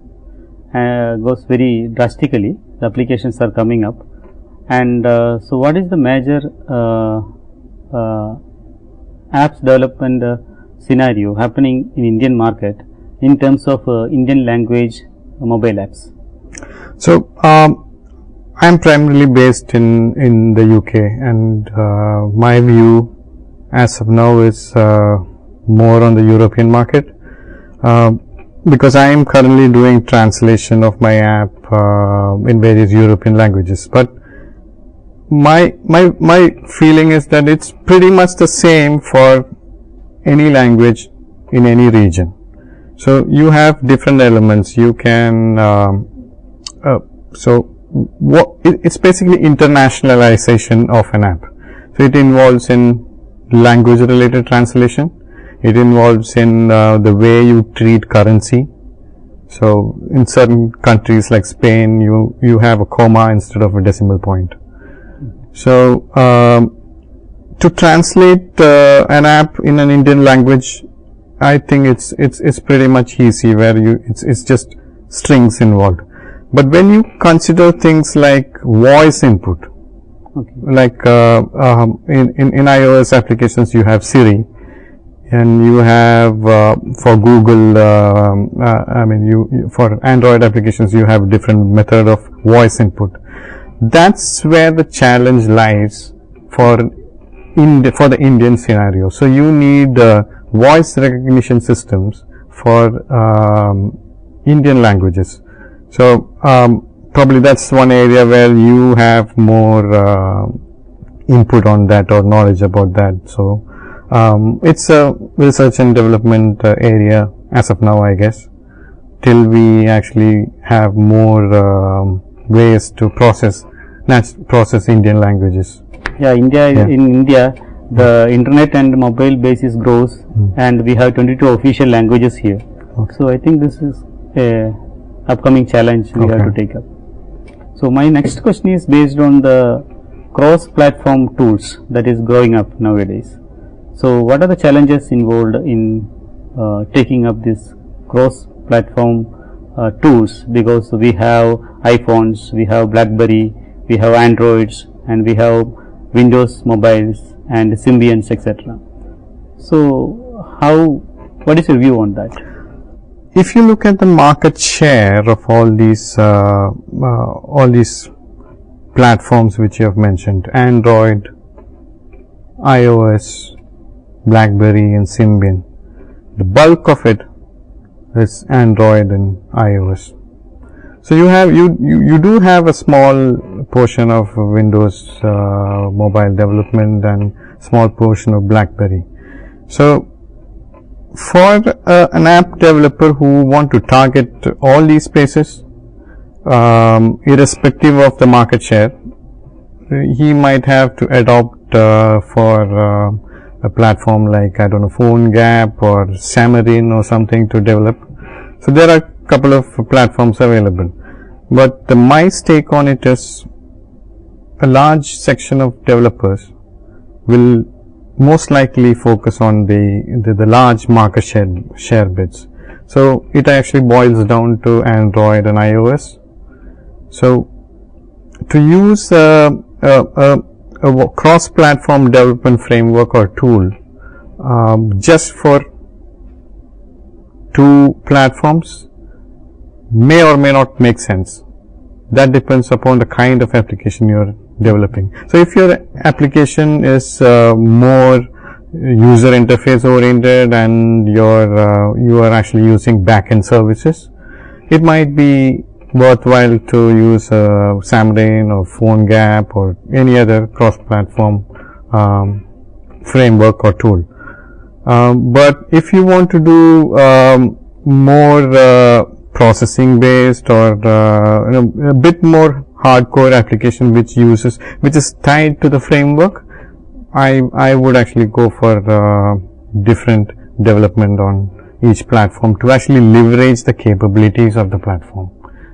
very drastically. The applications are coming up, and so what is the major apps development scenario happening in Indian market in terms of Indian language mobile apps? So I am primarily based in the UK, and my view as of now is more on the European market, because I am currently doing translation of my app in various European languages. But my feeling is that it's pretty much the same for any language in any region. So you have different elements. You can it's basically internationalization of an app. So it involves in language related translation. It involves in the way you treat currency. So in certain countries like Spain, you have a comma instead of a decimal point. So to translate an app in an Indian language, I think it's pretty much easy, where it's just strings involved. But when you consider things like voice input, okay, like in iOS applications you have Siri, and you have for Google, for Android applications you have different method of voice input. That's where the challenge lies for the Indian scenario. So you need voice recognition systems for Indian languages. So probably that's one area where you have more input on that or knowledge about that. So it's a research and development area as of now, I guess, till we actually have more ways to process Indian languages. Yeah, in India, the internet and mobile basis grows, and we have 22 official languages here. Okay. So I think this is a upcoming challenge we have to take up. So my next question is based on the cross-platform tools that is growing up nowadays. So what are the challenges involved in taking up this cross-platform tools? Because we have iPhones, we have BlackBerry, we have Androids, and we have Windows mobiles and Symbians, etc. So what is your view on that? If you look at the market share of all these platforms which you have mentioned, Android, iOS, BlackBerry and Symbian, the bulk of it is Android and iOS. So you do have a small portion of Windows mobile development and small portion of BlackBerry. So for an app developer who want to target all these spaces, irrespective of the market share, he might have to adopt for a platform like, I don't know, PhoneGap or Xamarin or something to develop. So there are a couple of platforms available, but my take on it is a large section of developers will most likely focus on the large market share bits. So it actually boils down to Android and iOS. So to use a cross-platform development framework or tool just for two platforms may or may not make sense. That depends upon the kind of application you are developing. So if your application is more user interface oriented and you are actually using backend services, it might be worthwhile to use Xamarin or PhoneGap or any other cross-platform framework or tool. But if you want to do more processing based, or a bit more hardcore application which is tied to the framework, I would actually go for different development on each platform to actually leverage the capabilities of the platform,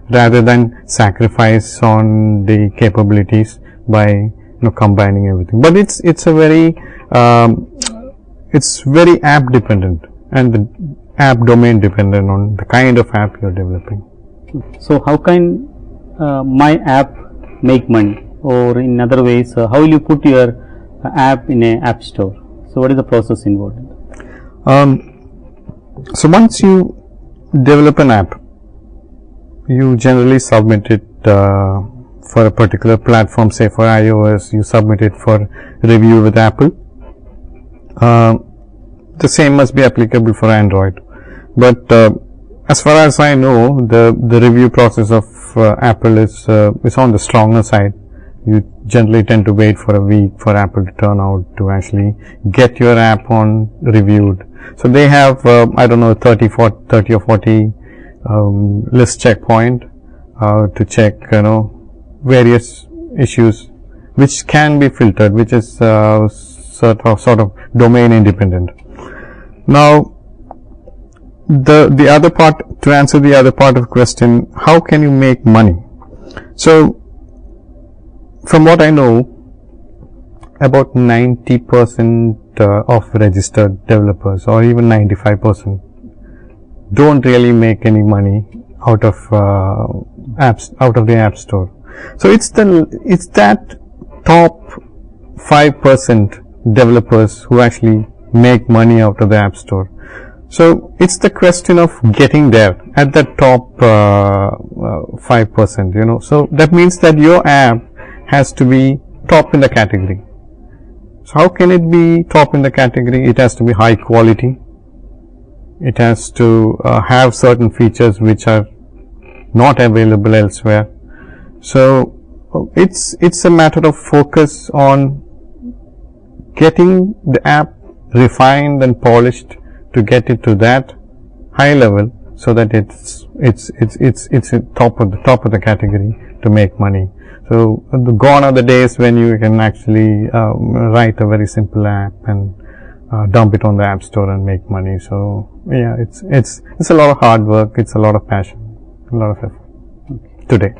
rather than sacrifice on the capabilities by combining everything. But it's a very it's very app dependent and the app domain dependent on the kind of app you're developing. So how can my app make money, or in other ways, how will you put your app in a app store? So what is the process involved? So once you develop an app, you generally submit it for a particular platform. Say for iOS, you submit it for review with Apple. The same must be applicable for Android. But as far as I know, the review process of Apple is on the stronger side. You generally tend to wait for a week for Apple to turn out to actually get your app on reviewed. So they have I don't know 30 or 40 list checkpoint to check various issues which can be filtered, which is sort of domain independent. Now the other part, to answer the other part of the question, how can you make money? So from what I know, about 90% of registered developers, or even 95%, don't really make any money out of apps, out of the App Store. So it's that top 5% developers who actually make money out of the App Store. So it's the question of getting there at the top 5%, So that means that your app has to be top in the category. So how can it be top in the category? It has to be high quality. It has to have certain features which are not available elsewhere. So it's a matter of focus on getting the app refined and polished to get it to that high level, so that it's top of the category to make money. So gone are the days when you can actually write a very simple app and dump it on the App Store and make money. So yeah, it's a lot of hard work, it's a lot of passion, a lot of effort today.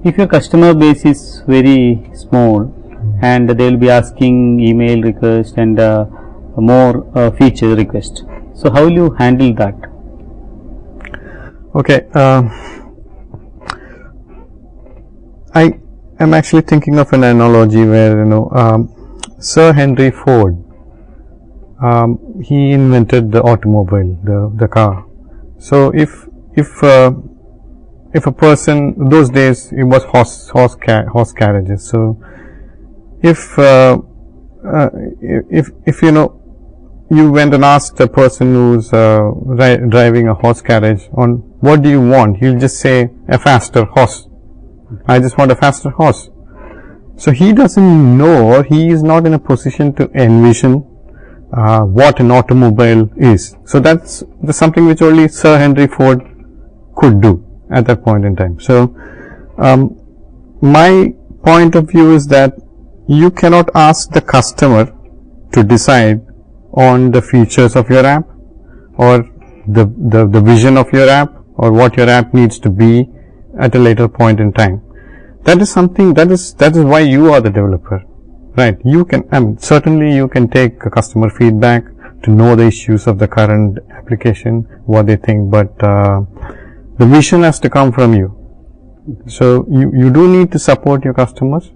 If your customer base is very small and they will be asking email request and more feature request, so how will you handle that? Okay, I am actually thinking of an analogy where Sir Henry Ford, he invented the automobile, the car. So if a person, those days it was horse carriages. So if you went and asked a person who's driving a horse carriage on what do you want, he'll just say a faster horse. I just want a faster horse. So he doesn't know, or he is not in a position to envision what an automobile is. So that's something which only Sir Henry Ford could do at that point in time. So my point of view is that you cannot ask the customer to decide on the features of your app, or the vision of your app, or what your app needs to be at a later point in time. That is something, that is why you are the developer, right? You can, certainly you can take a customer feedback to know the issues of the current application, what they think, but the vision has to come from you. So you do need to support your customers,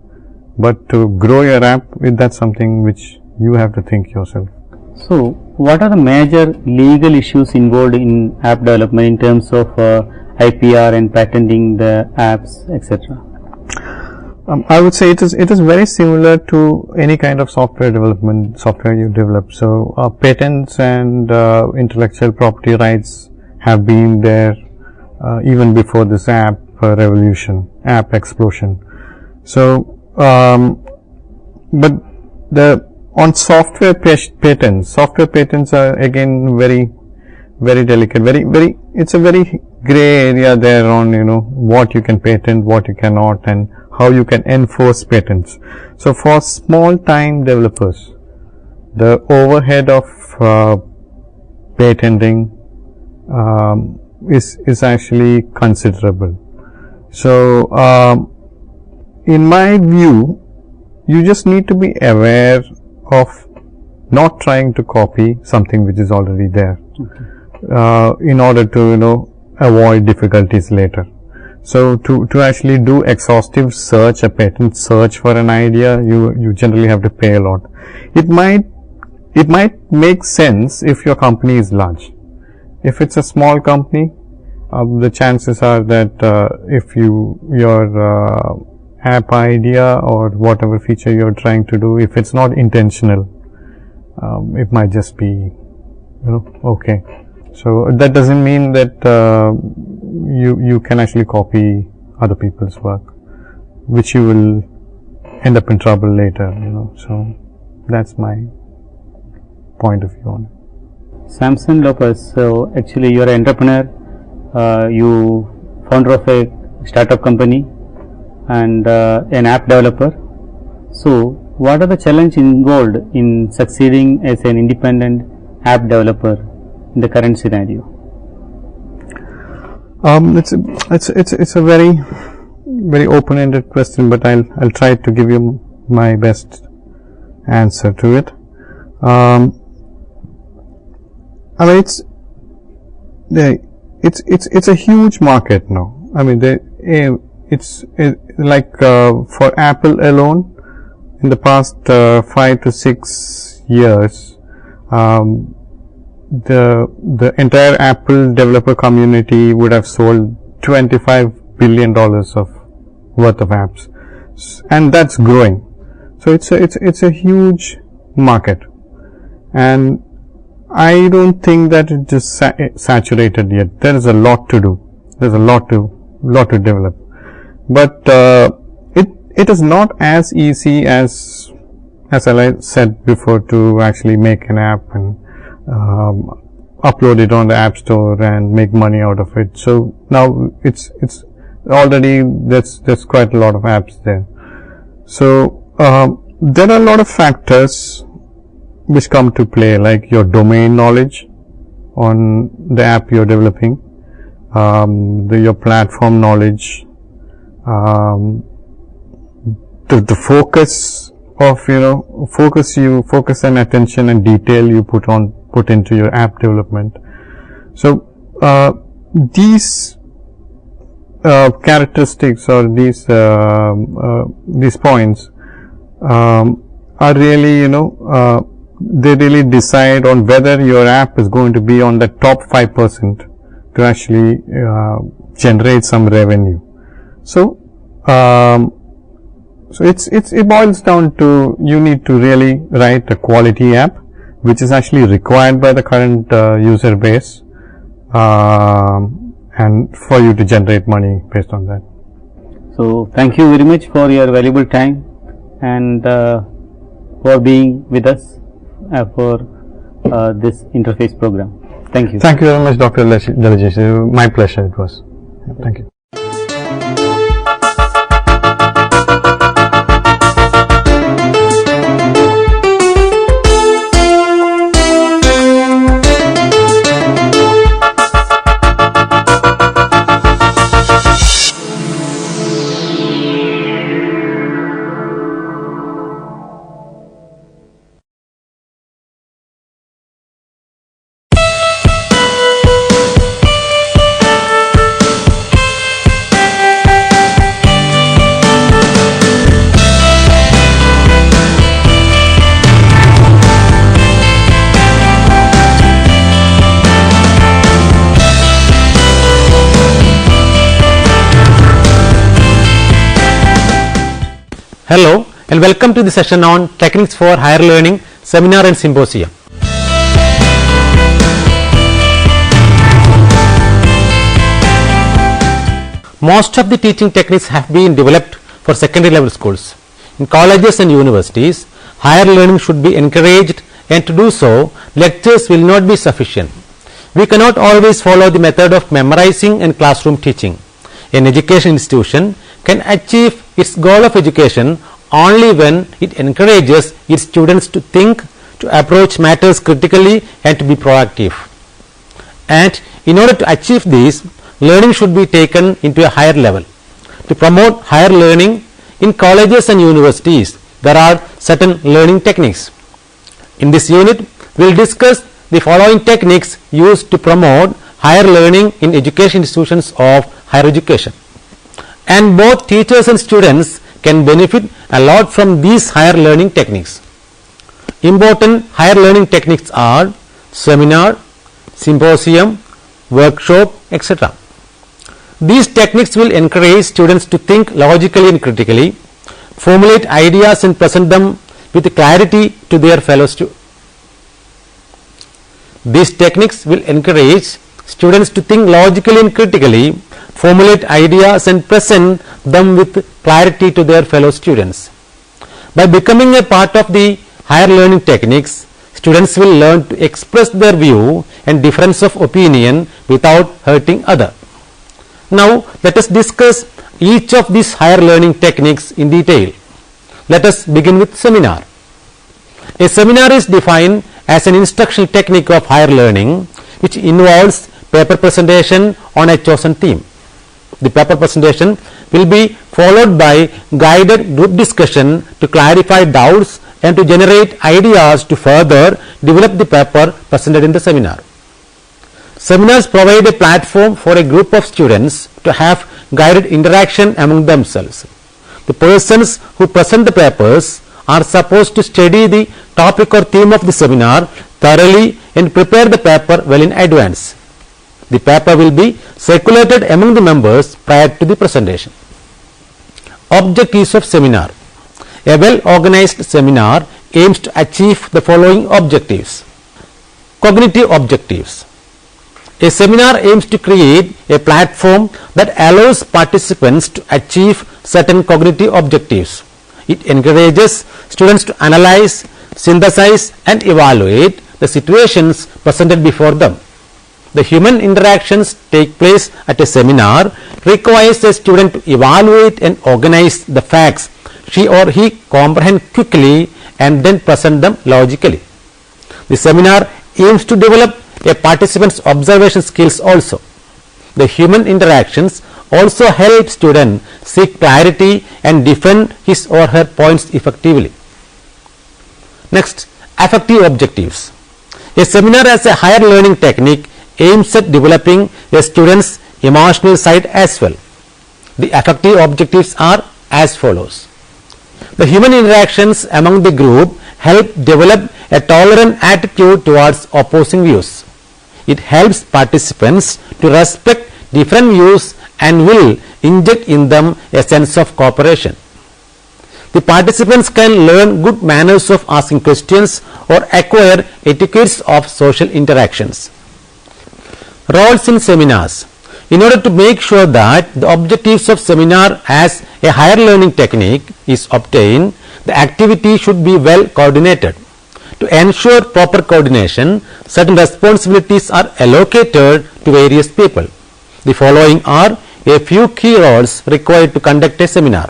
but to grow your app, that's something which you have to think yourself. So what are the major legal issues involved in app development in terms of IPR and patenting the apps, etc.? I would say it is very similar to any kind of software development, software you develop. So patents and intellectual property rights have been there even before this app revolution, app explosion. So but on software patents are again very delicate, very it's a very gray area there on, what you can patent, what you cannot, and how you can enforce patents. So for small time developers, the overhead of patenting is actually considerable. So in my view, you just need to be aware of not trying to copy something which is already there, in order to avoid difficulties later. So to actually do exhaustive search, a patent search for an idea, you generally have to pay a lot. It might make sense if your company is large. If it's a small company, the chances are that if your app idea or whatever feature you're trying to do, if it's not intentional, it might just be okay. So that doesn't mean that you can actually copy other people's work, which you will end up in trouble later. So that's my point of view on it. Samson Lopez, so actually you are an entrepreneur, you founder of a startup company and an app developer. So what are the challenges involved in succeeding as an independent app developer in the current scenario? It's a very, very open-ended question, but I'll try to give you my best answer to it. I mean, it's a huge market now. I mean, it's like for Apple alone, in the past 5 to 6 years, the entire Apple developer community would have sold $25 billion of worth of apps, and that's growing. So it's a huge market, and I don't think that it is saturated yet. There is a lot to do. There's a lot to develop, but it is not as easy as I said before, to actually make an app and upload it on the App Store and make money out of it. So now it's already there's quite a lot of apps there. So there are a lot of factors which come to play, like your domain knowledge on the app you're developing, your platform knowledge, the focus of focus and attention and detail you put into your app development. So these characteristics or these points are really they really decide on whether your app is going to be on the top 5% to actually generate some revenue. So it boils down to, you need to really write a quality app which is actually required by the current user base, and for you to generate money based on that. So thank you very much for your valuable time and for being with us for this interface program. Thank you. Thank you very much, Dr. Dalajesh. My pleasure it was. Thank you. Hello and welcome to the session on Techniques for Higher Learning Seminar and Symposium. Most of the teaching techniques have been developed for secondary level schools. In colleges and universities, higher learning should be encouraged, and to do so, lectures will not be sufficient. We cannot always follow the method of memorizing and classroom teaching. An education institution can achieve its goal of education only when it encourages its students to think, to approach matters critically, and to be proactive. And in order to achieve this, learning should be taken into a higher level. To promote higher learning in colleges and universities, there are certain learning techniques. In this unit, we will discuss the following techniques used to promote higher learning in education institutions of higher education. And both teachers and students can benefit a lot from these higher learning techniques. Important higher learning techniques are seminar, symposium, workshop, etc. These techniques will encourage students to think logically and critically, formulate ideas and present them with clarity to their fellow students. These techniques will encourage students to think logically and critically, formulate ideas and present them with clarity to their fellow students. By becoming a part of the higher learning techniques, students will learn to express their view and difference of opinion without hurting others. Now let us discuss each of these higher learning techniques in detail. Let us begin with seminar. A seminar is defined as an instructional technique of higher learning which involves paper presentation on a chosen theme. The paper presentation will be followed by guided group discussion to clarify doubts and to generate ideas to further develop the paper presented in the seminar. Seminars provide a platform for a group of students to have guided interaction among themselves. The persons who present the papers are supposed to study the topic or theme of the seminar thoroughly and prepare the paper well in advance. The paper will be circulated among the members prior to the presentation. Objectives of seminar. A well-organized seminar aims to achieve the following objectives. Cognitive objectives. A seminar aims to create a platform that allows participants to achieve certain cognitive objectives. It encourages students to analyze, synthesize and evaluate the situations presented before them. The human interactions take place at a seminar requires a student to evaluate and organize the facts she or he comprehend quickly and then present them logically. The seminar aims to develop a participant's observation skills also. The human interactions also help student seek clarity and defend his or her points effectively. Next, affective objectives. A seminar as a higher learning technique aims at developing a student's emotional side as well. The affective objectives are as follows. The human interactions among the group help develop a tolerant attitude towards opposing views. It helps participants to respect different views and will inject in them a sense of cooperation. The participants can learn good manners of asking questions or acquire etiquettes of social interactions. Roles in seminars. In order to make sure that the objectives of seminar as a higher learning technique is obtained, the activity should be well coordinated. To ensure proper coordination, certain responsibilities are allocated to various people. The following are a few key roles required to conduct a seminar.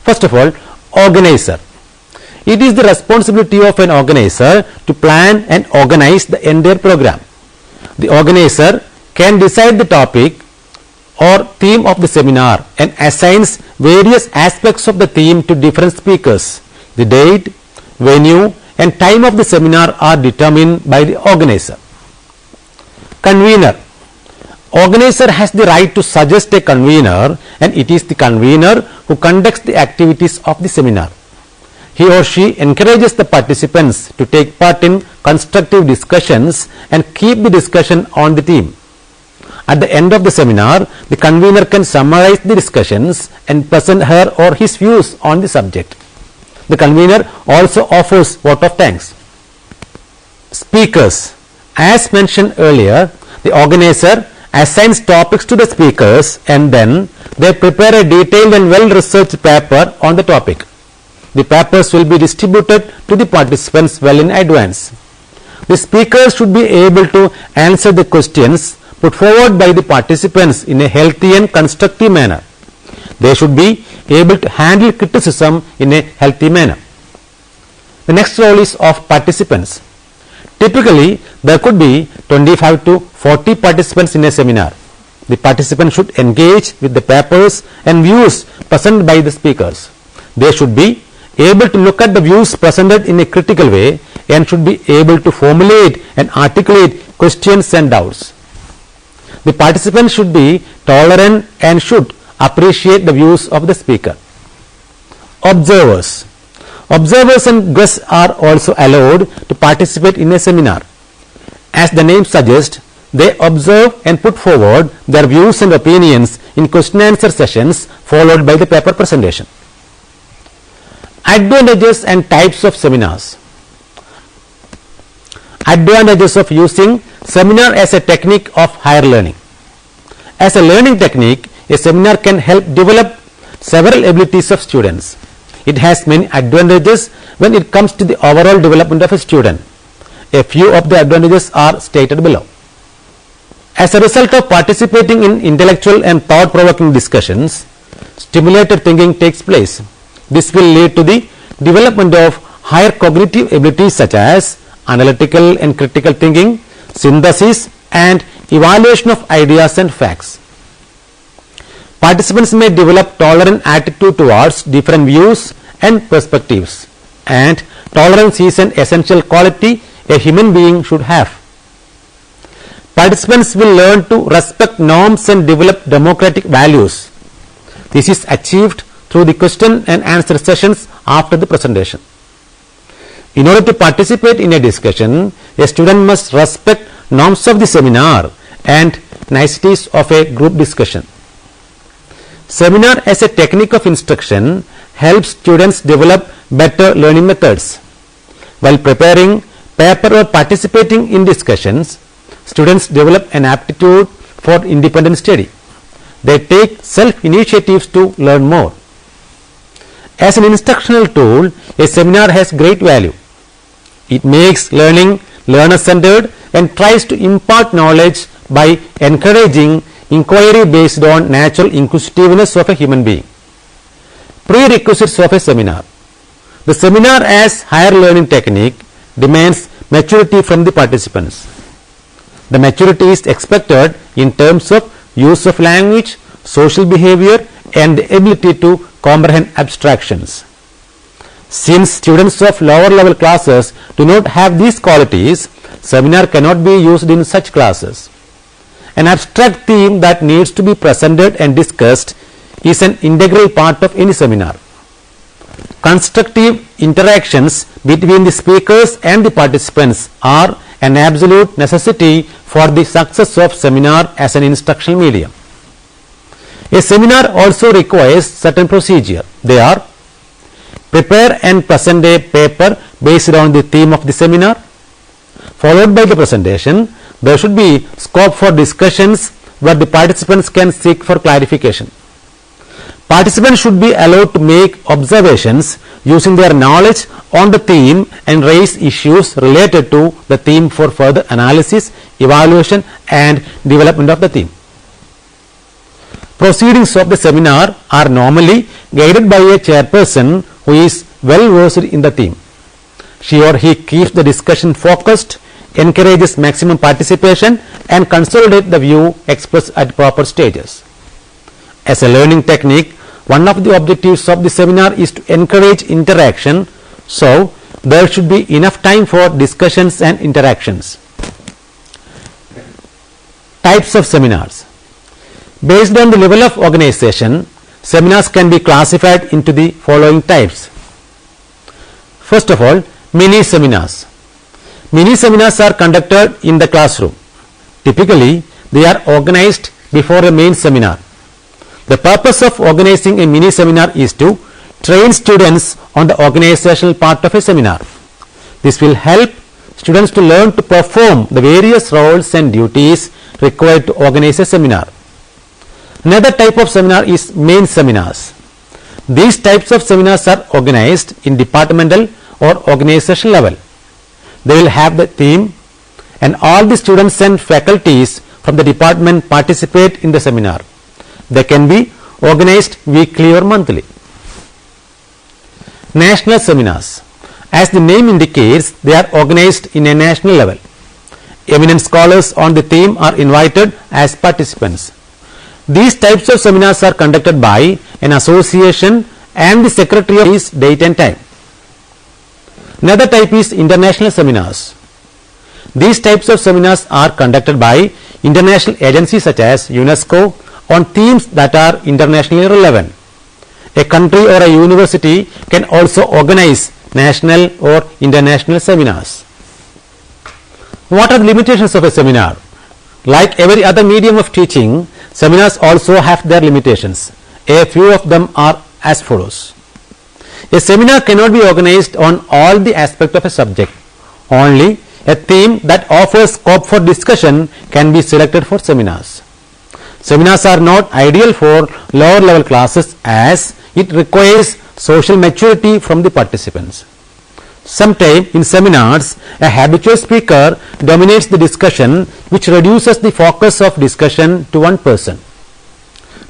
First of all, organizer. It is the responsibility of an organizer to plan and organize the entire program. The organizer can decide the topic or theme of the seminar and assigns various aspects of the theme to different speakers. The date, venue and time of the seminar are determined by the organizer. Convener. Organizer has the right to suggest a convener and it is the convener who conducts the activities of the seminar. He or she encourages the participants to take part in constructive discussions and keep the discussion on the theme. At the end of the seminar, the convener can summarize the discussions and present her or his views on the subject. The convener also offers vote of thanks. Speakers. As mentioned earlier, the organizer assigns topics to the speakers and then they prepare a detailed and well-researched paper on the topic. The papers will be distributed to the participants well in advance. The speakers should be able to answer the questions put forward by the participants in a healthy and constructive manner. They should be able to handle criticism in a healthy manner. The next role is of participants. Typically, there could be 25 to 40 participants in a seminar. The participants should engage with the papers and views presented by the speakers. They should be able to look at the views presented in a critical way and should be able to formulate and articulate questions and doubts. The participants should be tolerant and should appreciate the views of the speaker. Observers. Observers and guests are also allowed to participate in a seminar. As the name suggests, they observe and put forward their views and opinions in question and answer sessions followed by the paper presentation. Advantages and types of seminars. Advantages of using seminar as a technique of higher learning. As a learning technique, a seminar can help develop several abilities of students. It has many advantages when it comes to the overall development of a student. A few of the advantages are stated below. As a result of participating in intellectual and thought-provoking discussions, stimulated thinking takes place. This will lead to the development of higher cognitive abilities such as analytical and critical thinking, synthesis and evaluation of ideas and facts. Participants may develop tolerant attitude towards different views and perspectives, and tolerance is an essential quality a human being should have. Participants will learn to respect norms and develop democratic values. This is achieved through the question and answer sessions after the presentation. In order to participate in a discussion, a student must respect norms of the seminar and niceties of a group discussion. Seminar as a technique of instruction helps students develop better learning methods. While preparing paper or participating in discussions, students develop an aptitude for independent study. They take self-initiatives to learn more. As an instructional tool, a seminar has great value. It makes learning learner-centered and tries to impart knowledge by encouraging inquiry based on natural inquisitiveness of a human being. Prerequisites of a seminar. The seminar as higher learning technique demands maturity from the participants. The maturity is expected in terms of use of language, social behavior and the ability to comprehend abstractions. Since students of lower level classes do not have these qualities, seminar cannot be used in such classes. An abstract theme that needs to be presented and discussed is an integral part of any seminar. Constructive interactions between the speakers and the participants are an absolute necessity for the success of seminar as an instructional medium. A seminar also requires certain procedure. They are: prepare and present a paper based on the theme of the seminar. Followed by the presentation, there should be scope for discussions where the participants can seek for clarification. Participants should be allowed to make observations using their knowledge on the theme and raise issues related to the theme for further analysis, evaluation and development of the theme. Proceedings of the seminar are normally guided by a chairperson who is well versed in the theme. She or he keeps the discussion focused, encourages maximum participation and consolidates the view expressed at proper stages. As a learning technique, one of the objectives of the seminar is to encourage interaction, so there should be enough time for discussions and interactions. Types of seminars. Based on the level of organization, seminars can be classified into the following types. First of all, mini seminars. Mini seminars are conducted in the classroom. Typically, they are organized before a main seminar. The purpose of organizing a mini seminar is to train students on the organizational part of a seminar. This will help students to learn to perform the various roles and duties required to organize a seminar. Another type of seminar is main seminars. These types of seminars are organized in departmental or organizational level. They will have the theme, and all the students and faculties from the department participate in the seminar. They can be organized weekly or monthly. National seminars. As the name indicates, they are organized in a national level. Eminent scholars on the theme are invited as participants. These types of seminars are conducted by an association and the secretary is date and time. Another type is international seminars. These types of seminars are conducted by international agencies such as UNESCO on themes that are internationally relevant. A country or a university can also organize national or international seminars. What are the limitations of a seminar? Like every other medium of teaching, seminars also have their limitations. A few of them are as follows. A seminar cannot be organized on all the aspects of a subject. Only a theme that offers scope for discussion can be selected for seminars. Seminars are not ideal for lower level classes as it requires social maturity from the participants. Sometimes in seminars, a habitual speaker dominates the discussion, which reduces the focus of discussion to one person.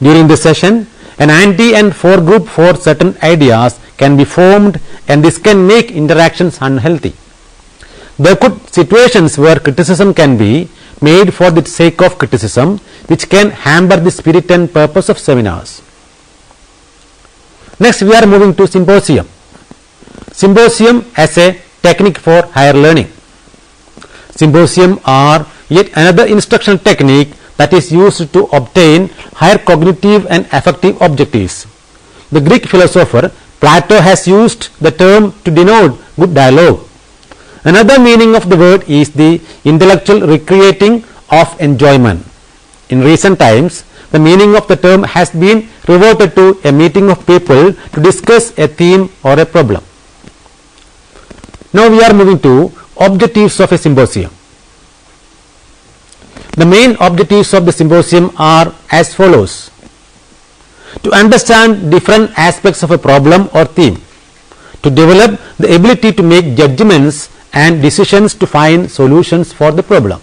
During the session, an anti and foregroup for certain ideas can be formed, and this can make interactions unhealthy. There could situations where criticism can be made for the sake of criticism, which can hamper the spirit and purpose of seminars. Next, we are moving to symposium. Symposium as a technique for higher learning. Symposium are yet another instructional technique that is used to obtain higher cognitive and affective objectives. The Greek philosopher Plato has used the term to denote good dialogue. Another meaning of the word is the intellectual recreating of enjoyment. In recent times, the meaning of the term has been reverted to a meeting of people to discuss a theme or a problem. Now we are moving to objectives of a symposium. The main objectives of the symposium are as follows. To understand different aspects of a problem or theme, to develop the ability to make judgments and decisions to find solutions for the problem,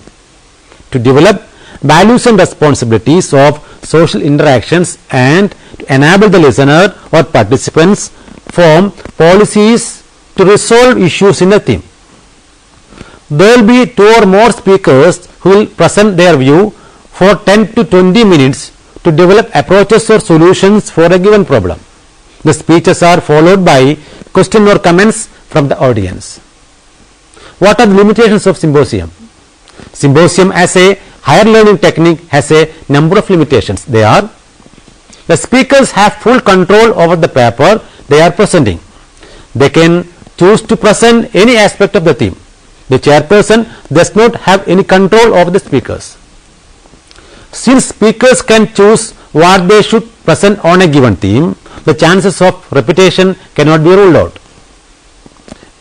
to develop values and responsibilities of social interactions, and to enable the listener or participants form policies to resolve issues in a theme. There will be 2 or more speakers who will present their view for 10 to 20 minutes to develop approaches or solutions for a given problem. The speeches are followed by questions or comments from the audience. What are the limitations of symposium? Symposium as a higher learning technique has a number of limitations. They are: the speakers have full control over the paper they are presenting. They can choose to present any aspect of the theme. The chairperson does not have any control over the speakers. Since speakers can choose what they should present on a given theme, the chances of repetition cannot be ruled out.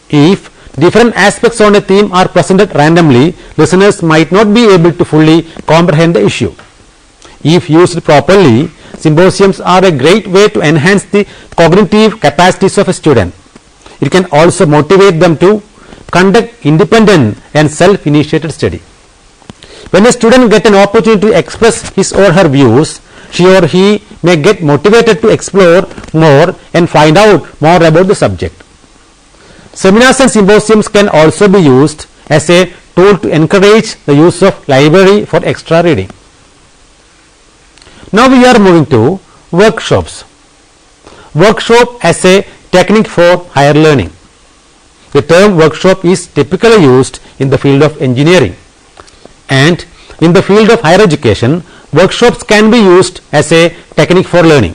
If different aspects on a theme are presented randomly, listeners might not be able to fully comprehend the issue. If used properly, symposiums are a great way to enhance the cognitive capacities of a student. It can also motivate them to conduct independent and self-initiated study. When a student gets an opportunity to express his or her views, she or he may get motivated to explore more and find out more about the subject. Seminars and symposiums can also be used as a tool to encourage the use of library for extra reading. Now we are moving to workshops. Workshop as a technique for higher learning. The term workshop is typically used in the field of engineering, and in the field of higher education, workshops can be used as a technique for learning.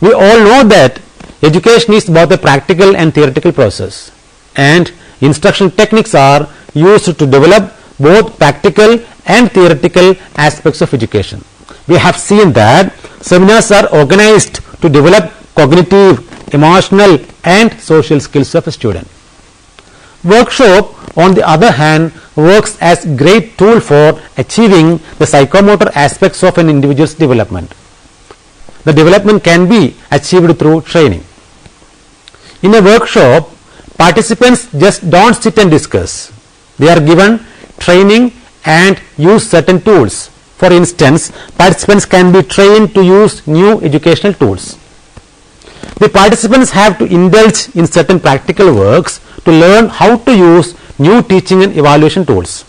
We all know that education is both a practical and theoretical process, and instructional techniques are used to develop both practical and theoretical aspects of education. We have seen that seminars are organized to develop cognitive, emotional and social skills of a student. Workshop, on the other hand, works as great tool for achieving the psychomotor aspects of an individual's development. The development can be achieved through training. In a workshop, participants just don't sit and discuss. They are given training and use certain tools. For instance, participants can be trained to use new educational tools. The participants have to indulge in certain practical works to learn how to use new teaching and evaluation tools.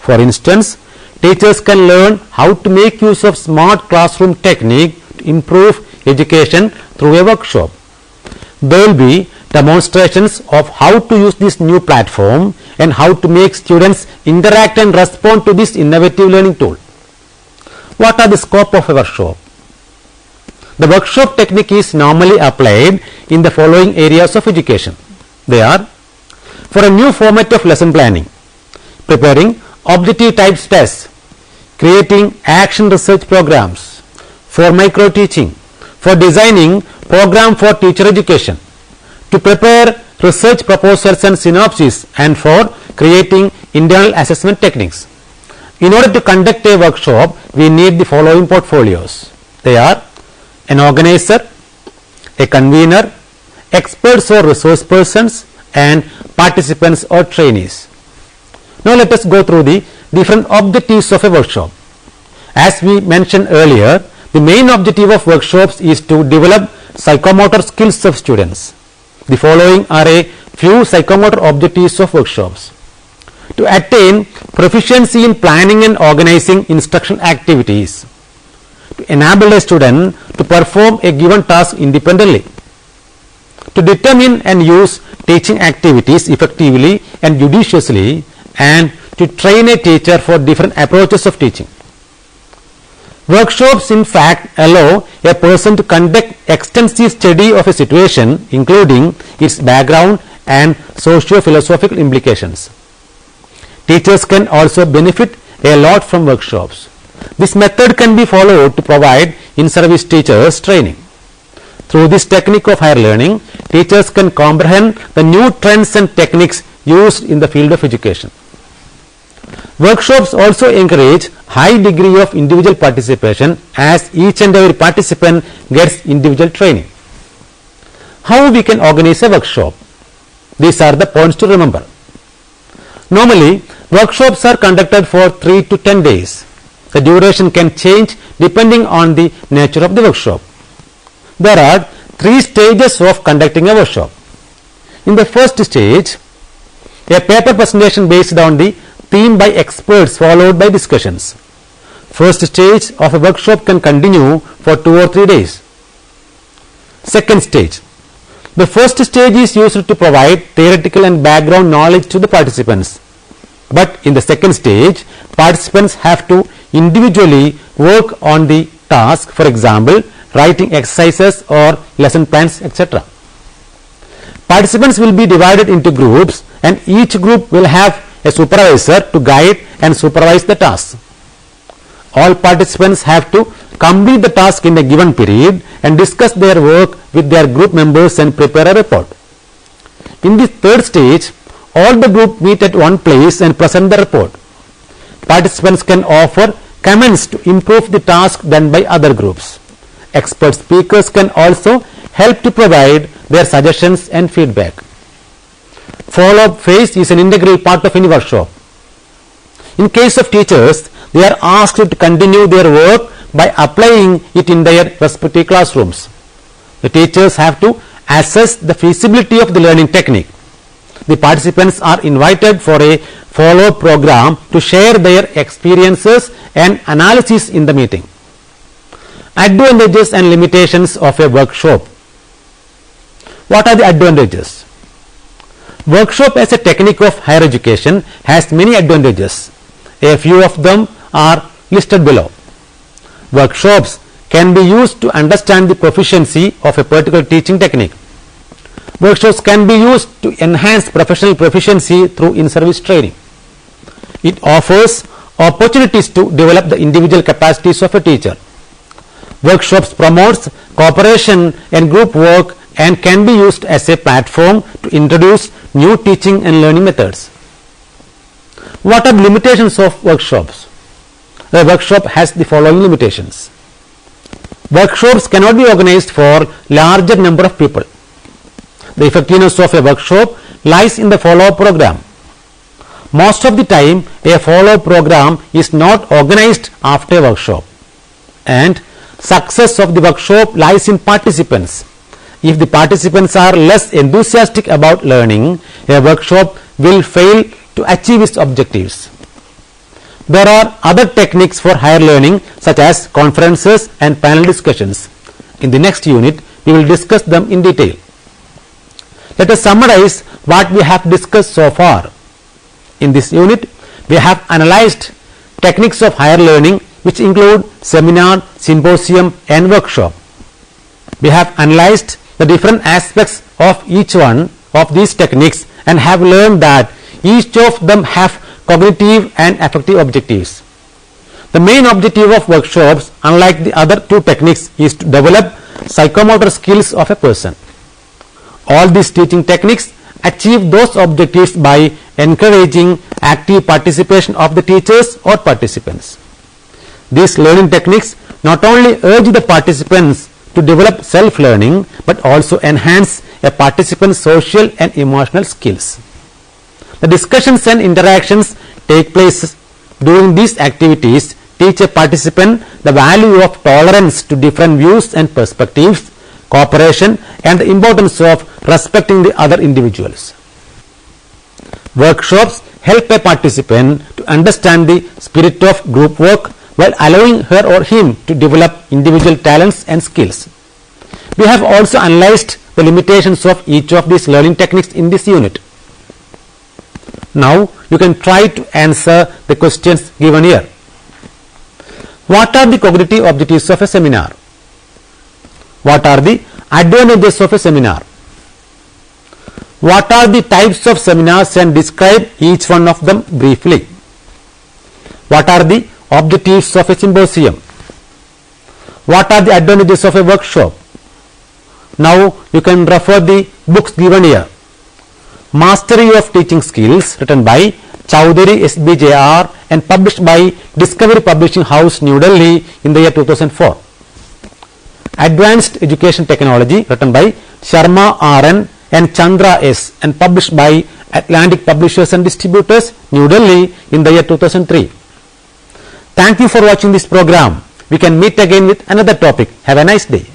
For instance, teachers can learn how to make use of smart classroom technique to improve education through a workshop. There will be demonstrations of how to use this new platform and how to make students interact and respond to this innovative learning tool. What are the scope of a workshop? The workshop technique is normally applied in the following areas of education. They are: for a new format of lesson planning, preparing objective type tests, creating action research programs, for micro teaching, for designing program for teacher education, to prepare research proposals and synopses, and for creating internal assessment techniques. In order to conduct a workshop, we need the following portfolios. They are an organizer, a convener, experts or resource persons, and participants or trainees. Now let us go through the different objectives of a workshop. As we mentioned earlier, the main objective of workshops is to develop psychomotor skills of students. The following are a few psychomotor objectives of workshops: to attain proficiency in planning and organizing instruction activities, to enable a student to perform a given task independently, to determine and use teaching activities effectively and judiciously, and to train a teacher for different approaches of teaching. Workshops in fact allow a person to conduct extensive study of a situation, including its background and socio-philosophical implications. Teachers can also benefit a lot from workshops. This method can be followed to provide in-service teachers training. Through this technique of higher learning, teachers can comprehend the new trends and techniques used in the field of education. Workshops also encourage high degree of individual participation, as each and every participant gets individual training. How we can organize a workshop? These are the points to remember. Normally, workshops are conducted for 3 to 10 days. The duration can change depending on the nature of the workshop. There are 3 stages of conducting a workshop. In the first stage, a paper presentation based on the theme by experts, followed by discussions. First stage of a workshop can continue for 2 or 3 days. Second stage. The first stage is used to provide theoretical and background knowledge to the participants. But in the second stage, participants have to individually work on the task, for example, writing exercises or lesson plans, etc. Participants will be divided into groups, and each group will have a supervisor to guide and supervise the task. All participants have to complete the task in a given period and discuss their work with their group members and prepare a report. In the third stage, all the group meet at one place and present the report. Participants can offer comments to improve the task done by other groups. Expert speakers can also help to provide their suggestions and feedback. Follow-up phase is an integral part of any workshop. In case of teachers, they are asked to continue their work by applying it in their respective classrooms. The teachers have to assess the feasibility of the learning technique. The participants are invited for a follow-up program to share their experiences and analysis in the meeting. Advantages and limitations of a workshop. What are the advantages? Workshop as a technique of higher education has many advantages. A few of them are listed below. Workshops can be used to understand the proficiency of a particular teaching technique. Workshops can be used to enhance professional proficiency through in-service training. It offers opportunities to develop the individual capacities of a teacher. Workshops promotes cooperation and group work and can be used as a platform to introduce new teaching and learning methods. What are the limitations of workshops? A workshop has the following limitations. Workshops cannot be organized for larger number of people. The effectiveness of a workshop lies in the follow-up program. Most of the time a follow program is not organized after a workshop, and success of the workshop lies in participants. If the participants are less enthusiastic about learning, a workshop will fail to achieve its objectives. There are other techniques for higher learning such as conferences and panel discussions. In the next unit, we will discuss them in detail. Let us summarize what we have discussed so far. In this unit, we have analyzed techniques of higher learning which include seminar, symposium and workshop. We have analyzed the different aspects of each one of these techniques and have learned that each of them have cognitive and affective objectives. The main objective of workshops, unlike the other two techniques, is to develop psychomotor skills of a person. All these teaching techniques achieve those objectives by encouraging active participation of the teachers or participants. These learning techniques not only urge the participants to develop self-learning but also enhance a participant's social and emotional skills. The discussions and interactions take place during these activities teach a participant the value of tolerance to different views and perspectives, cooperation and the importance of respecting the other individuals. Workshops help a participant to understand the spirit of group work while allowing her or him to develop individual talents and skills. We have also analyzed the limitations of each of these learning techniques in this unit. Now you can try to answer the questions given here. What are the cognitive objectives of a seminar? What are the advantages of a seminar? What are the types of seminars and describe each one of them briefly? What are the objectives of a symposium? What are the advantages of a workshop? Now you can refer the books given here. Mastery of Teaching Skills, written by Chowdhury SBJR and published by Discovery Publishing House, New Delhi in the year 2004. Advanced Education Technology, written by Sharma RN and Chandra S and published by Atlantic Publishers and Distributors, New Delhi in the year 2003. Thank you for watching this program. We can meet again with another topic. Have a nice day.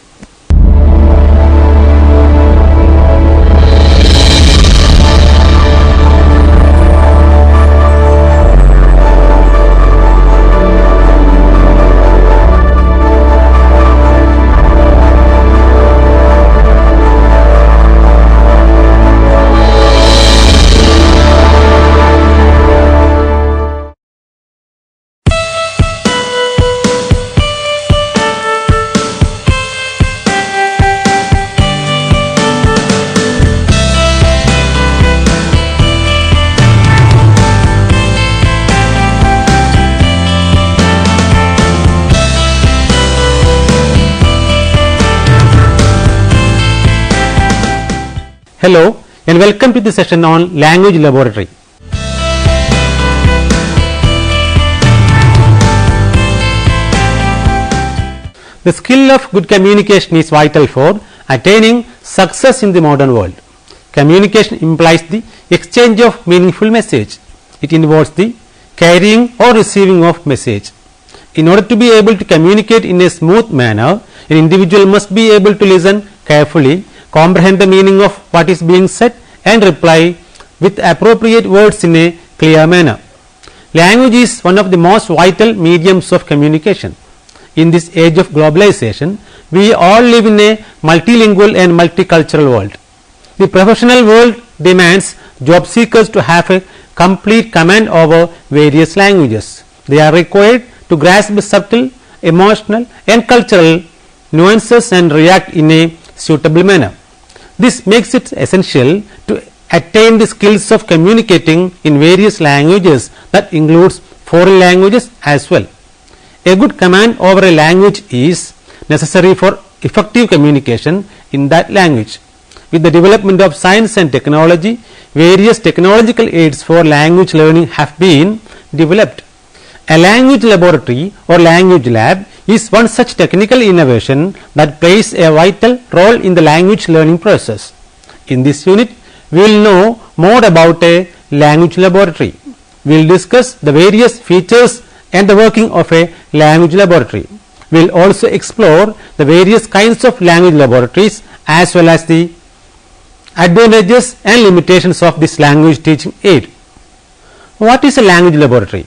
Hello and welcome to the session on Language Laboratory. The skill of good communication is vital for attaining success in the modern world. Communication implies the exchange of meaningful message. It involves the carrying or receiving of message. In order to be able to communicate in a smooth manner, an individual must be able to listen carefully, comprehend the meaning of what is being said and reply with appropriate words in a clear manner. Language is one of the most vital mediums of communication. In this age of globalization, we all live in a multilingual and multicultural world. The professional world demands job seekers to have a complete command over various languages. They are required to grasp subtle, emotional and cultural nuances and react in a suitable manner. This makes it essential to attain the skills of communicating in various languages, that includes foreign languages as well. A good command over a language is necessary for effective communication in that language. With the development of science and technology, various technological aids for language learning have been developed. A language laboratory or language lab is one such technical innovation that plays a vital role in the language learning process. In this unit, we will know more about a language laboratory. we will discuss the various features and the working of a language laboratory. We will also explore the various kinds of language laboratories as well as the advantages and limitations of this language teaching aid. What is a language laboratory?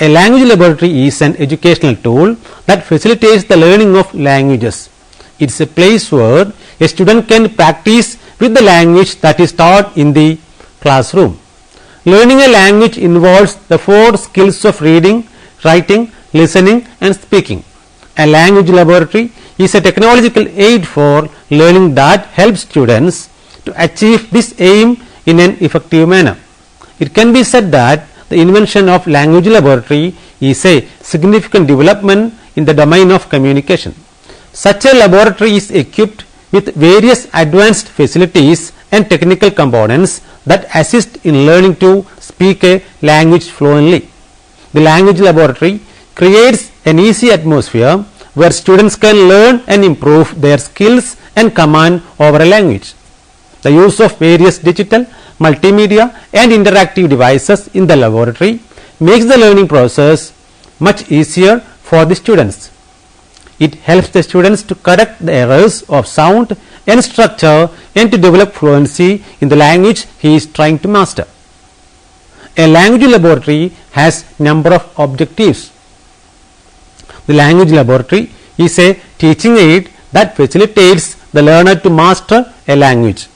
A language laboratory is an educational tool that facilitates the learning of languages. It is a place where a student can practice with the language that is taught in the classroom. Learning a language involves the 4 skills of reading, writing, listening and speaking. A language laboratory is a technological aid for learning that helps students to achieve this aim in an effective manner. It can be said that the invention of language laboratory is a significant development in the domain of communication. Such a laboratory is equipped with various advanced facilities and technical components that assist in learning to speak a language fluently. The language laboratory creates an easy atmosphere where students can learn and improve their skills and command over a language. The use of various digital, multimedia and interactive devices in the laboratory makes the learning process much easier for the students. It helps the students to correct the errors of sound and structure and to develop fluency in the language he is trying to master. A language laboratory has number of objectives. The language laboratory is a teaching aid that facilitates the learner to master a language.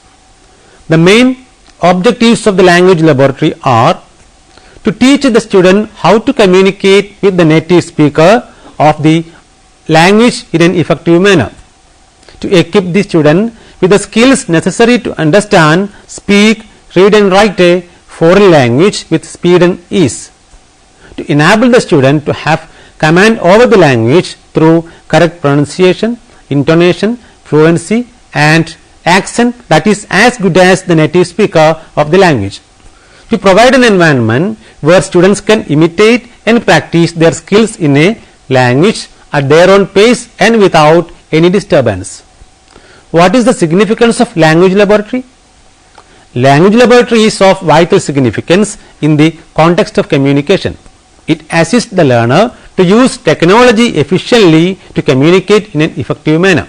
The main objectives of the language laboratory are to teach the student how to communicate with the native speaker of the language in an effective manner, to equip the student with the skills necessary to understand, speak, read and write a foreign language with speed and ease, to enable the student to have command over the language through correct pronunciation, intonation, fluency and accent that is as good as the native speaker of the language, to provide an environment where students can imitate and practice their skills in a language at their own pace and without any disturbance. What is the significance of language laboratory? Language laboratory is of vital significance in the context of communication. It assists the learner to use technology efficiently to communicate in an effective manner.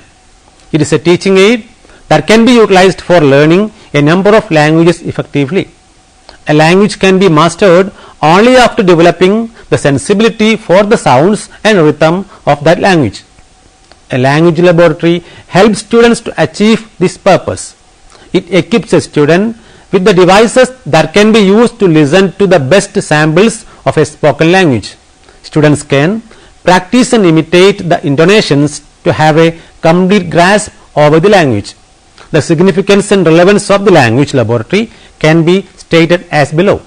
It is a teaching aid that can be utilized for learning a number of languages effectively. A language can be mastered only after developing the sensibility for the sounds and rhythm of that language. A language laboratory helps students to achieve this purpose. It equips a student with the devices that can be used to listen to the best samples of a spoken language. Students can practice and imitate the intonations to have a complete grasp over the language. The significance and relevance of the language laboratory can be stated as below.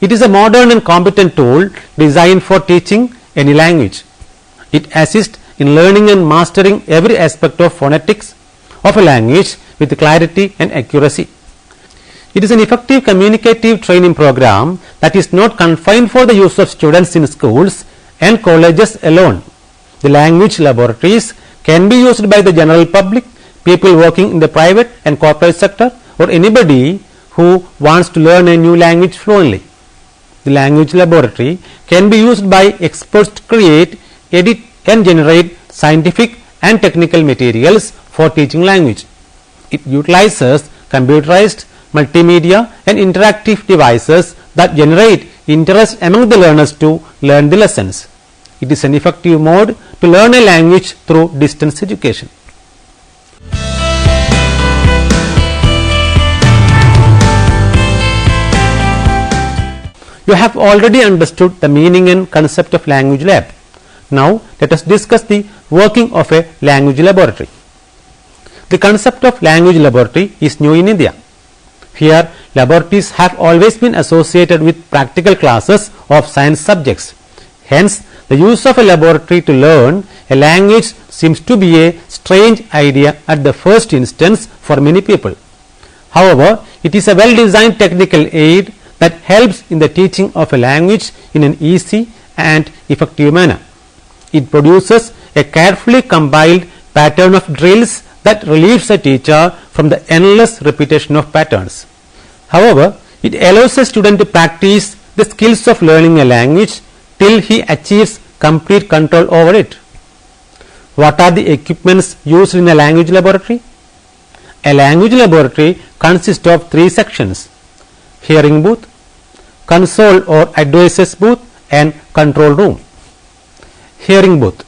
It is a modern and competent tool designed for teaching any language. It assists in learning and mastering every aspect of phonetics of a language with clarity and accuracy. It is an effective communicative training program that is not confined for the use of students in schools and colleges alone. The language laboratories can be used by the general public, people working in the private and corporate sector, or anybody who wants to learn a new language fluently. The language laboratory can be used by experts to create, edit and generate scientific and technical materials for teaching language. It utilizes computerized, multimedia and interactive devices that generate interest among the learners to learn the lessons. It is an effective mode to learn a language through distance education. You have already understood the meaning and concept of language lab. Now let us discuss the working of a language laboratory. The concept of language laboratory is new in India. Here laboratories have always been associated with practical classes of science subjects. Hence the use of a laboratory to learn a language seems to be a strange idea at the first instance for many people. However, it is a well-designed technical aid that helps in the teaching of a language in an easy and effective manner. It produces a carefully compiled pattern of drills that relieves a teacher from the endless repetition of patterns. However, it allows a student to practice the skills of learning a language till he achieves complete control over it. What are the equipments used in a language laboratory? A language laboratory consists of 3 sections: hearing booth, console or advisor's booth, and control room. Hearing booth.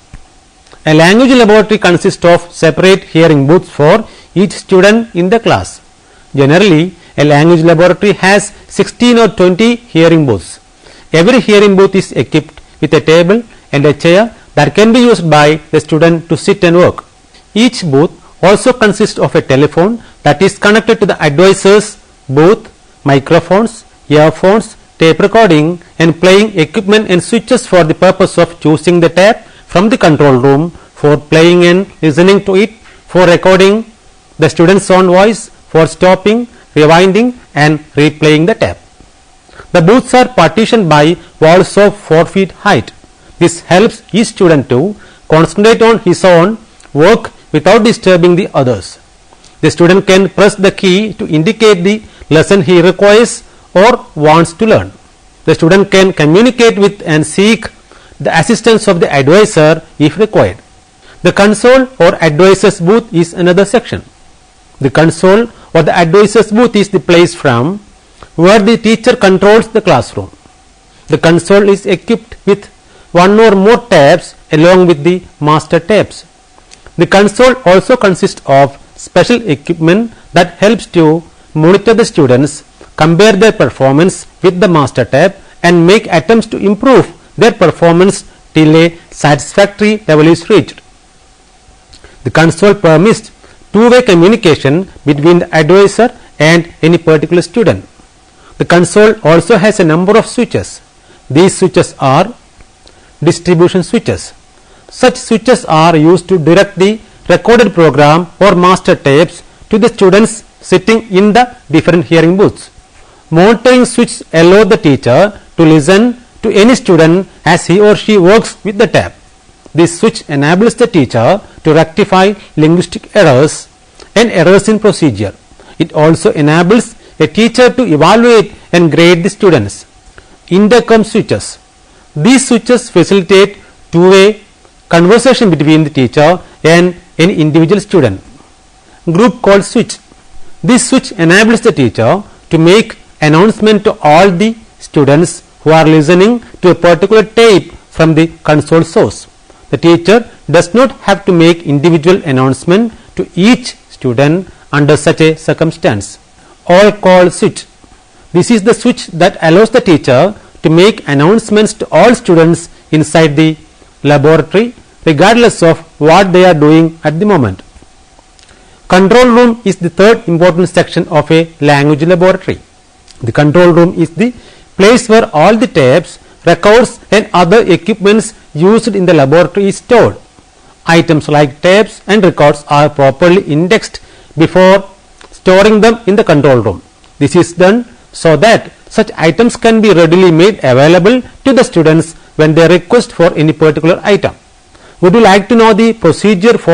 A language laboratory consists of separate hearing booths for each student in the class. Generally, a language laboratory has 16 or 20 hearing booths. Every hearing booth is equipped with a table and a chair that can be used by the student to sit and work. Each booth also consists of a telephone that is connected to the advisor's booth, microphones, earphones, tape recording and playing equipment and switches for the purpose of choosing the tape from the control room, for playing and listening to it, for recording the student's own voice, for stopping, rewinding and replaying the tape. The booths are partitioned by walls of 4 feet height. This helps each student to concentrate on his own work without disturbing the others. The student can press the key to indicate the lesson he requires or wants to learn. The student can communicate with and seek the assistance of the advisor if required. The console or advisor's booth is another section. The console or the advisor's booth is the place from where the teacher controls the classroom. The console is equipped with 1 or more tapes along with the master tapes. The console also consists of special equipment that helps to monitor the students, compare their performance with the master tape and make attempts to improve their performance till a satisfactory level is reached. The console permits two-way communication between the advisor and any particular student. The console also has a number of switches. These switches are distribution switches. Such switches are used to direct the recorded program or master tapes to the students sitting in the different hearing booths. Monitoring switches allow the teacher to listen to any student as he or she works with the tape. This switch enables the teacher to rectify linguistic errors and errors in procedure. It also enables a teacher to evaluate and grade the students. Intercom switches. These switches facilitate two-way conversation between the teacher and any individual student. Group call switch. This switch enables the teacher to make announcement to all the students who are listening to a particular tape from the console source. The teacher does not have to make individual announcement to each student under such a circumstance. All call switch. This is the switch that allows the teacher to make announcements to all students inside the laboratory regardless of what they are doing at the moment. Control room is the third important section of a language laboratory. The control room is the place where all the tapes, records and other equipments used in the laboratory is stored. Items like tapes and records are properly indexed before storing them in the control room. This is done so that such items can be readily made available to the students when they request for any particular item. Would you like to know the procedure for